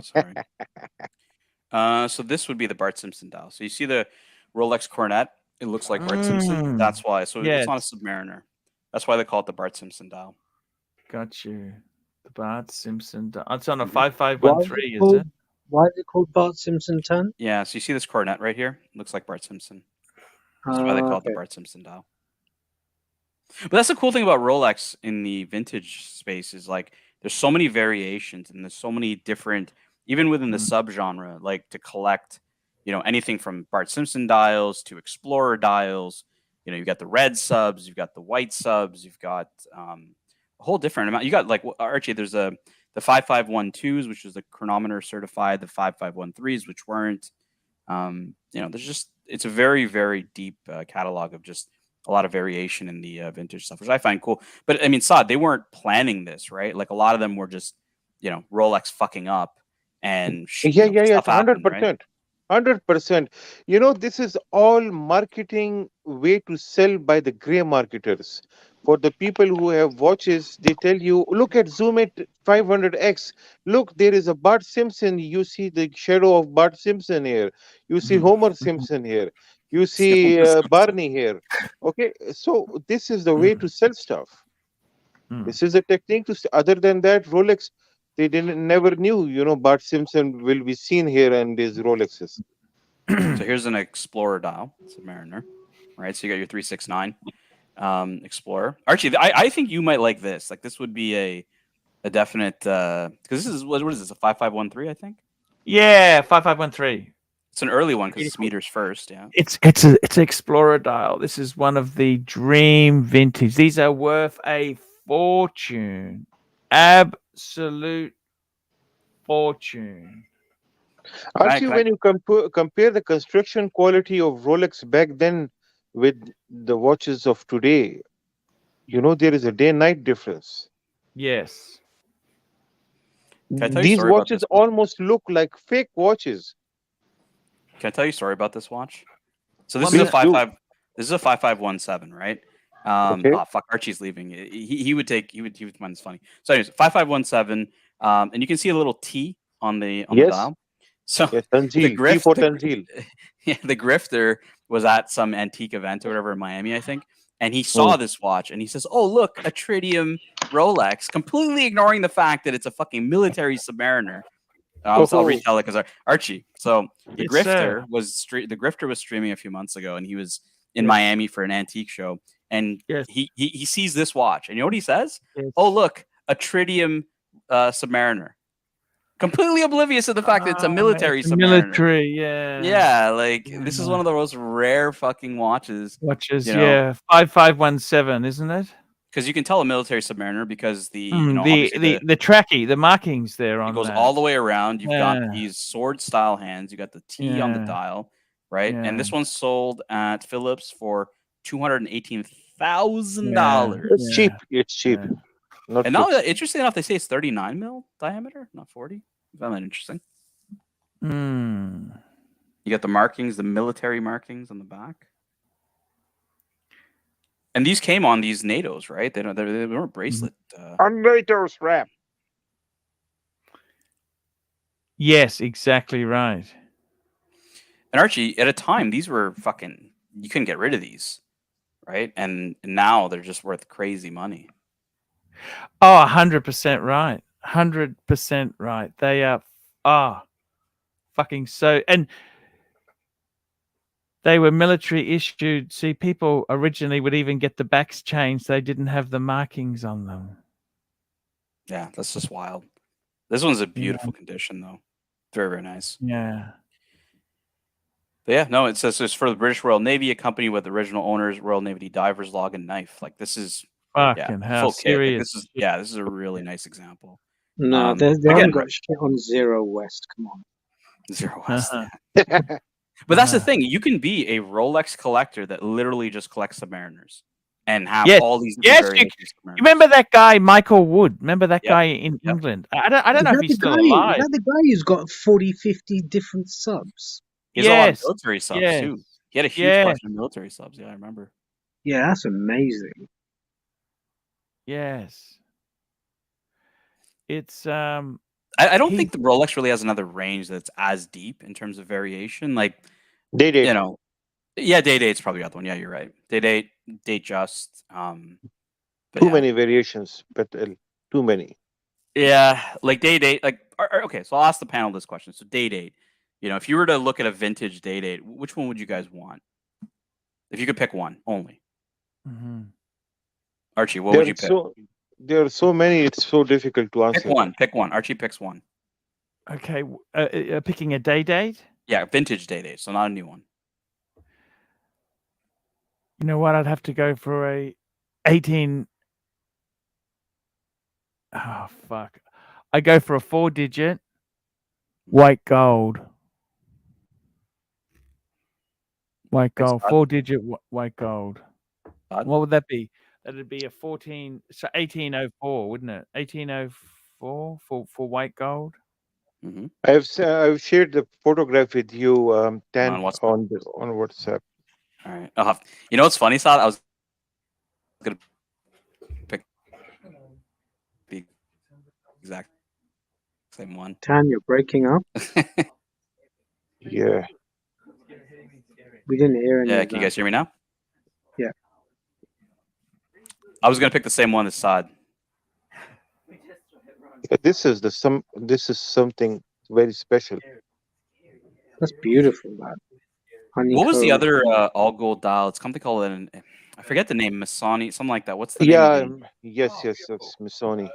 sorry. So this would be the Bart Simpson dial. So you see the Rolex Coronet? It looks like Bart Simpson. That's why. So yes. It's not a Submariner. That's why they call it the Bart Simpson dial. Got you. The Bart Simpson dial. It's on a 5513, is it? Why is it called Bart Simpson 10? Yeah. So you see this Coronet right here? It looks like Bart Simpson. That's why they call it the Bart Simpson dial. But that's the cool thing about Rolex in the vintage space is like there's so many variations and there's so many different, even within the subgenre, like to collect, you know, anything from Bart Simpson dials to Explorer dials. You know, you've got the red subs, you've got the white subs, you've got a whole different amount. You got like Archie, there's the 5512s, which is the chronometer certified, the 5513s, which weren't. You know, there's just it's a very, very deep catalog of just a lot of variation in the vintage stuff, which I find cool. But I mean, Saad, they weren't planning this, right? Like a lot of them were just, you know, Rolex fucking up and Yeah. stuff happened, right? 100%. 100%. You know, this is all marketing way to sell by the gray marketers. For the people who have watches, they tell you, look at zoom at 500x. Look, there is a Bart Simpson. You see the shadow of Bart Simpson here. You see Homer Simpson here. You see Barney here. Okay, so this is the way to sell stuff. This is a technique to. Other than that, Rolex, they didn't never knew. You know, Bart Simpson will be seen here and his Rolexes. So here's an Explorer dial. It's a Mariner, right? So you got your 369 Explorer. Archie, I think you might like this. Like this would be a definite because this is what is this, a 5513, I think? Yeah, 5513. It's an early one because it's meters first. Yeah. It's an Explorer dial. This is one of the dream vintage. These are worth a fortune. Absolute fortune. Archie, when you compare the construction quality of Rolex back then with the watches of today, you know there is a day-night difference. Yes. These watches almost look like fake watches. Can I tell you a story about this watch? So this is a 5517, right? Okay. Oh, fuck, Archie's leaving. He would find this funny. So anyways, 5517, and you can see a little T on the dial. So yes, Tanzil, T for Tanzil. Yeah, the Grifter was at some antique event or whatever in Miami, I think, and he saw this watch and he says, "Oh, look, a Tritium Rolex," completely ignoring the fact that it's a fucking military Submariner. I'll retell it because Archie. So the Grifter was streaming a few months ago, and he was in Miami for an antique show, and he sees this watch, and you know what he says? Oh, look, a Tritium Submariner. Completely oblivious of the fact that it's a military Submariner. Military, yeah. Yeah, like this is one of the most rare fucking watches. Yeah. 5517, isn't it? Because you can tell a military Submariner because the tracky, the markings there on it goes that. all the way around. You've got these sword style hands. You got the T on the dial, right? Yeah. And this one's sold at Phillips for $218,000. It's cheap. It's cheap. And now, interesting enough, they say it's 39 mil diameter, not 40. I found that interesting. You got the markings, the military markings on the back. And these came on these NATOs, right? They weren't bracelet. On NATO strap. Yes, exactly right. And Archie, at a time, these were fucking. You couldn't get rid of these, right? And now they're just worth crazy money. Oh, 100% right. 100% right. They are fucking so, and they were military issued. See, people originally would even get the backs changed. They didn't have the markings on them. Yeah, that's just wild. This one's a beautiful condition, though. Very, very nice. Yeah. But yeah, no, it says it's for the British Royal Navy, a company with original owners, Royal Navy divers, log, and knife. Like this is fucking how serious. Like, this is a really nice example. No, they haven't got shit on Zero West. Come on. Zero West. But that's the thing. You can be a Rolex collector that literally just collects Submariners and have all these variations. You remember that guy, Michael Wood? Remember that guy in England? I don't know if he's still alive. Is that the guy who's got 40, 50 different subs? He has a lot of military subs too. He had a huge collection of military subs. Yeah, I remember. Yeah, that's amazing. Yes. It's I don't think the Rolex really has another range that's as deep in terms of variation. Like Day-date. You know, yeah, Day-date's probably the other one. Yeah, you're right. Day-date, Datejust. Too many variations, but too many. Yeah, like Day-date. Like okay, so I'll ask the panel this question. So Day-date, you know, if you were to look at a vintage Day-date, which one would you guys want? If you could pick one only. Archie, what would you pick? There are so many, it's so difficult to answer. Pick one. Archie picks one. Okay, picking a Day-date? Yeah, vintage Day-date, so not a new one. You know what? I'd have to go for a 18. Oh, fuck. I go for a 4-digit white gold. White gold, 4-digit white gold. What would that be? That'd be a 1804, wouldn't it? 1804 for white gold. Mm-hmm. I've shared the photograph with you, Tan, On WhatsApp. on WhatsApp. All right. You know what's funny, Saad? I was gonna pick the exact same one. Tan, you're breaking up. Yeah. We didn't hear any Yeah, of can you that. guys hear me now? Yeah. I was gonna pick the same one as Saad. This is something very special. That's beautiful, man. What was the Honeycomb. other all gold dial? It's something called I forget the name, Masoni, something like that. What's the Yeah, name of the? yes, it's Missoni.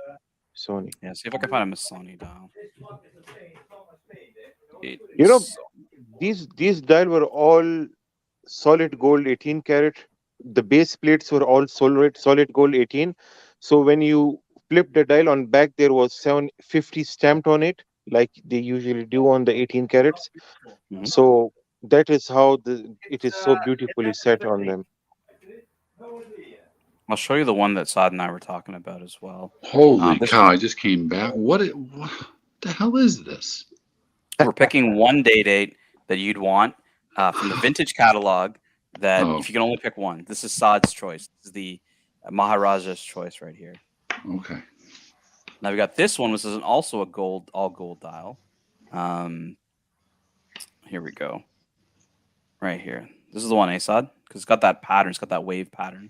Yeah, see if I can find a Masoni dial. You know, these dial were all solid gold 18 karat. The base plates were all solid gold 18. So when you flip the dial on back, there was 750 stamped on it, like they usually do on the 18 carats. Mm-hmm. So that is how it is so beautifully set on them. I'll show you the one that Saad and I were talking about as well. Holy cow! I just came back. What the hell is this? We're picking one date that you'd want from the vintage catalog. That if you can only pick one, this is Saad's choice. This is the Maharaja's choice right here. Okay. Now we got this one, which is also a all gold dial. Here we go. Right here. This is the one, Saad? Because it's got that pattern. It's got that wave pattern.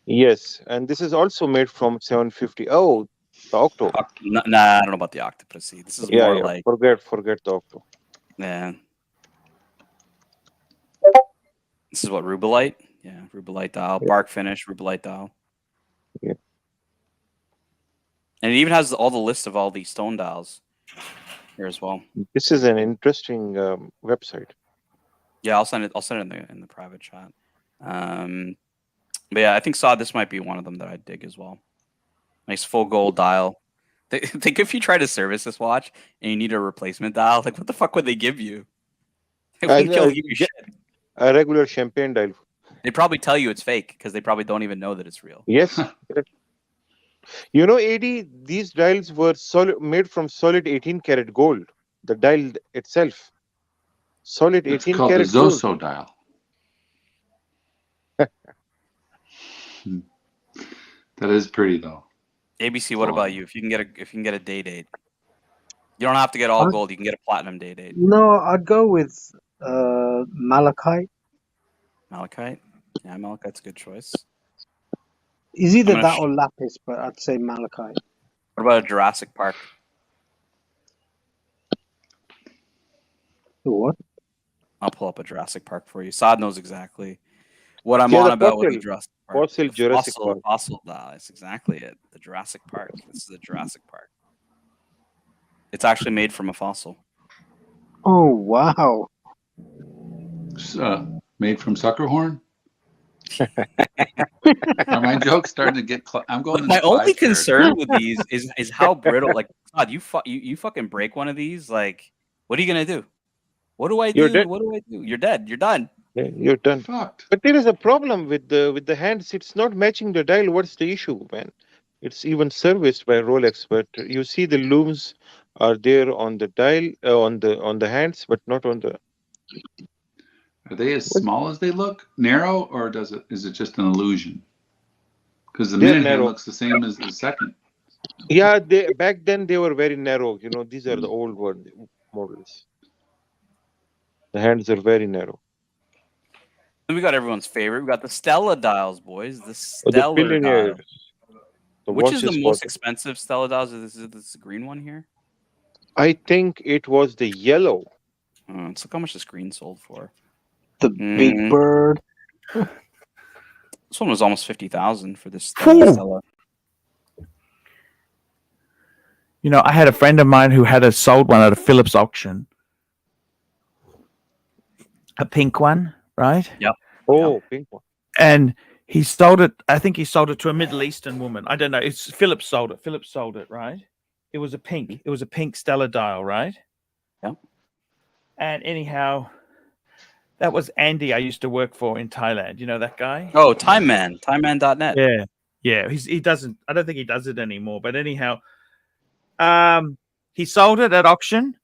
Yes, and this is also made from 750. Oh, the Octo. Nah, I don't know about the Octopus. See, this is more like forget the Octo. Yeah. This is what Rubellite. Yeah, Rubellite dial, bark finish, Rubellite dial. Yeah. And it even has all the list of all these stone dials here as well. This is an interesting website. Yeah, I'll send it in the private chat. But yeah, I think Saad, this might be one of them that I dig as well. Nice full gold dial. Think if you try to service this watch and you need a replacement dial, like what the fuck would they give you? They wouldn't give you shit. A regular champagne dial. They probably tell you it's fake because they probably don't even know that it's real. Yes. You know, AD, these dials were made from solid 18 karat gold. The dial itself. Solid 18 called karat the gold. Zoso dial. That is pretty though. ABC, what about you? If you can get a date, you don't have to get all gold. You can get a platinum date. No, I'd go with malachite. Malachite? Yeah, malachite's a good choice. Is either that or lapis, but I'd say malachite. What about a Jurassic Park? What? I'll pull up a Jurassic Park for you. Saad knows exactly what I'm on about with the Jurassic Park. Fossil Jurassic Park. Fossil dial. That's exactly it. The Jurassic Park. This is the Jurassic Park. It's actually made from a fossil. Oh, wow. Made from sucker horn? Are my jokes starting to get I'm going. My only concern with these is how brittle. Like, God, you fucking break one of these. Like, what are you gonna do? What do I do? What do I do? You're dead. You're done. Yeah, you're done. Fucked. But there is a problem with the hands. It's not matching the dial. What's the issue, man? It's even serviced by Rolex, but you see the looms are there on the dial, on the hands, but not on the. Are they as small as they look? Narrow, or is it just an illusion? Because the minute hand looks the same as the second. Yeah, back then they were very narrow. You know, these are the old models. The hands are very narrow. Then we got everyone's favorite. We got the Stella dials, boys. The Stellar dial. Which is the most expensive Stella dials? Is this green one here? I think it was the yellow. Let's look how much this green sold for. The big bird. This one was almost 50,000 for this Stella. You know, I had a friend of mine who had sold one at a Phillips auction. A pink one, right? Yep. Oh, pink one. And he sold it. I think he sold it to a Middle Eastern woman. I don't know. It's Phillips sold it. Phillips sold it, right? It was a pink. It was a pink Stella dial, right? Yep. And anyhow, that was Andy I used to work for in Thailand. You know that guy? Oh, Time Man. TimeMan.net. Yeah. Yeah. He doesn't. I don't think he does it anymore. But anyhow, He sold it at auction.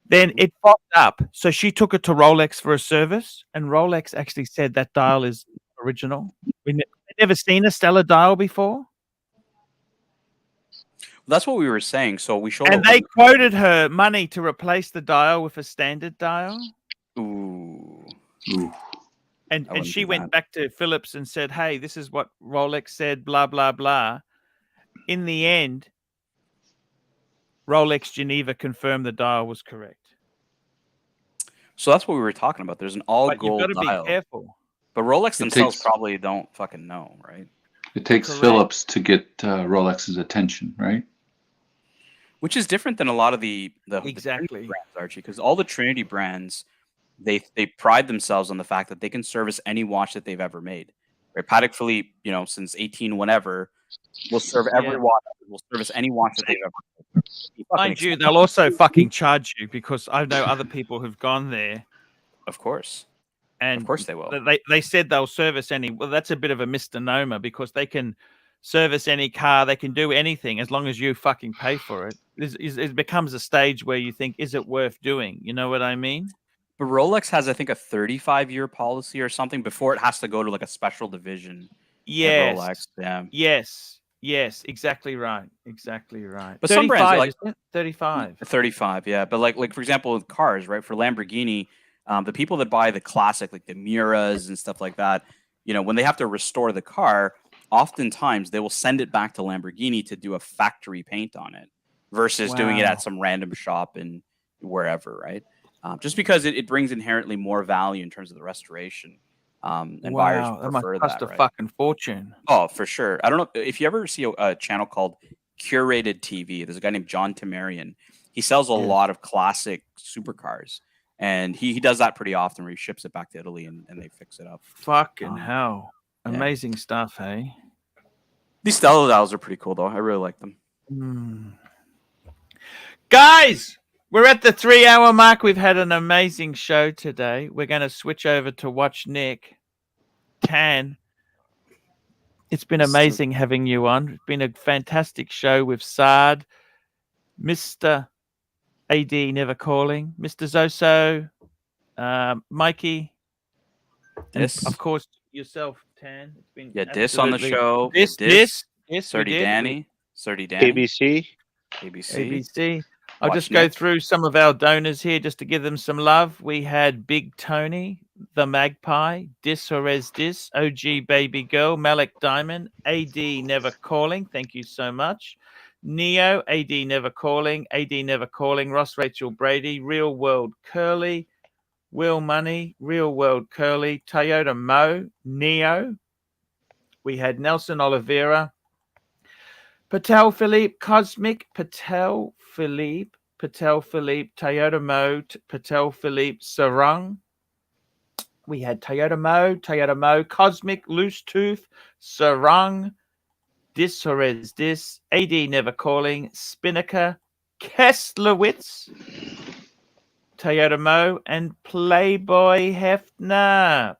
Then it popped up. So she took it to Rolex for a service, and Rolex actually said that dial is original. We'd never seen a Stella dial before. That's what we were saying. So we showed. And they quoted her money to replace the dial with a standard dial. Ooh. And she went back to Phillips and said, "Hey, this is what Rolex said, blah, blah, blah." In the end, Rolex Geneva confirmed the dial was correct. So that's what we were talking about. There's an all gold You've got to dial. be careful. But Rolex themselves probably don't fucking know, right? It takes Phillips to get Rolex's attention, right? Which is different than a lot of the exactly brands, Archie, because all the Trinity brands, they pride themselves on the fact that they can service any watch that they've ever made. Right? Patek Philippe, since 18 whenever, will serve every watch. Will service any watch that they've ever made. Mind you, they'll also fucking charge you, because I know other people who've gone there. Of course. And of course they will. They said they'll service any. Well, that's a bit of a misnomer, because they can service any car. They can do anything as long as you fucking pay for it. It becomes a stage where you think, is it worth doing? You know what I mean? But Rolex has, I think, a 35-year policy or something before it has to go to like a special division. Yes. Rolex. Yeah. Yes. Exactly right. Exactly right. But some brands are like 35. 35, yeah. But like for example, with cars, right? For Lamborghini, the people that buy the classic, like the Miras and stuff like that, when they have to restore the car, oftentimes they will send it back to Lamborghini to do a factory paint on it versus doing it at some random shop in wherever, right? Just because it brings inherently more value in terms of the restoration. And buyers prefer that might cost a right? fucking fortune. Oh, for sure. I don't know if you ever see a channel called Curated TV. There's a guy named John Tamarian. He sells a lot of classic supercars. And he does that pretty often where he ships it back to Italy and they fix it up. Fucking hell. Amazing stuff, hey? These Stella dials are pretty cool, though. I really like them. Guys, we're at the 3-hour mark. We've had an amazing show today. We're going to switch over to Watch Nick. Tan, it's been amazing having you on. It's been a fantastic show with Saad, Mr. AD Never Calling, Mr. Zoso, Mikey, and of course yourself, Tan. It's been Dis on the show. Dis, Surdy Danny. ABC. I'll just go through some of our donors here just to give them some love. We had Big Tony, The Magpie, Dis Horez Dis, OG Baby Girl, Malik Diamond, AD Never Calling. Thank you so much. Neo, AD Never Calling, Ross Rachel Brady, Real World Curly, Will Money, Real World Curly, Toyota Mo, Neo. We had Nelson Oliveira, Patel Philippe, Cosmic, Patel Philippe, Toyota Mo, Patel Philippe, Sarung. We had Toyota Mo, Cosmic, Loose Tooth, Sarung, Dis Horez Dis, AD Never Calling, Spinnaker, Kesslowitz, Toyota Mo, and Playboy Hefner.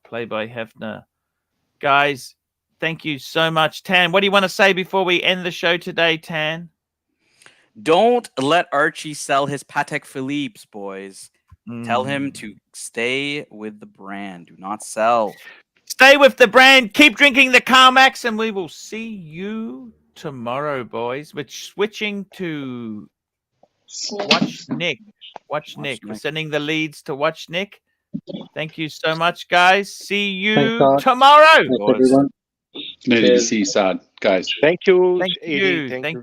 Guys, thank you so much. Tan, what do you want to say before we end the show today, Tan? Don't let Archie sell his Patek Philippe's, boys. Tell him to stay with the brand. Do not sell. Stay with the brand. Keep drinking the Carmax, and we will see you tomorrow, boys. We're switching to Watch Nick. Watch Nick. We're sending the leads to Watch Nick. Thank you so much, guys. See you tomorrow. Ready to see Saad, guys. Thank you. Thank you.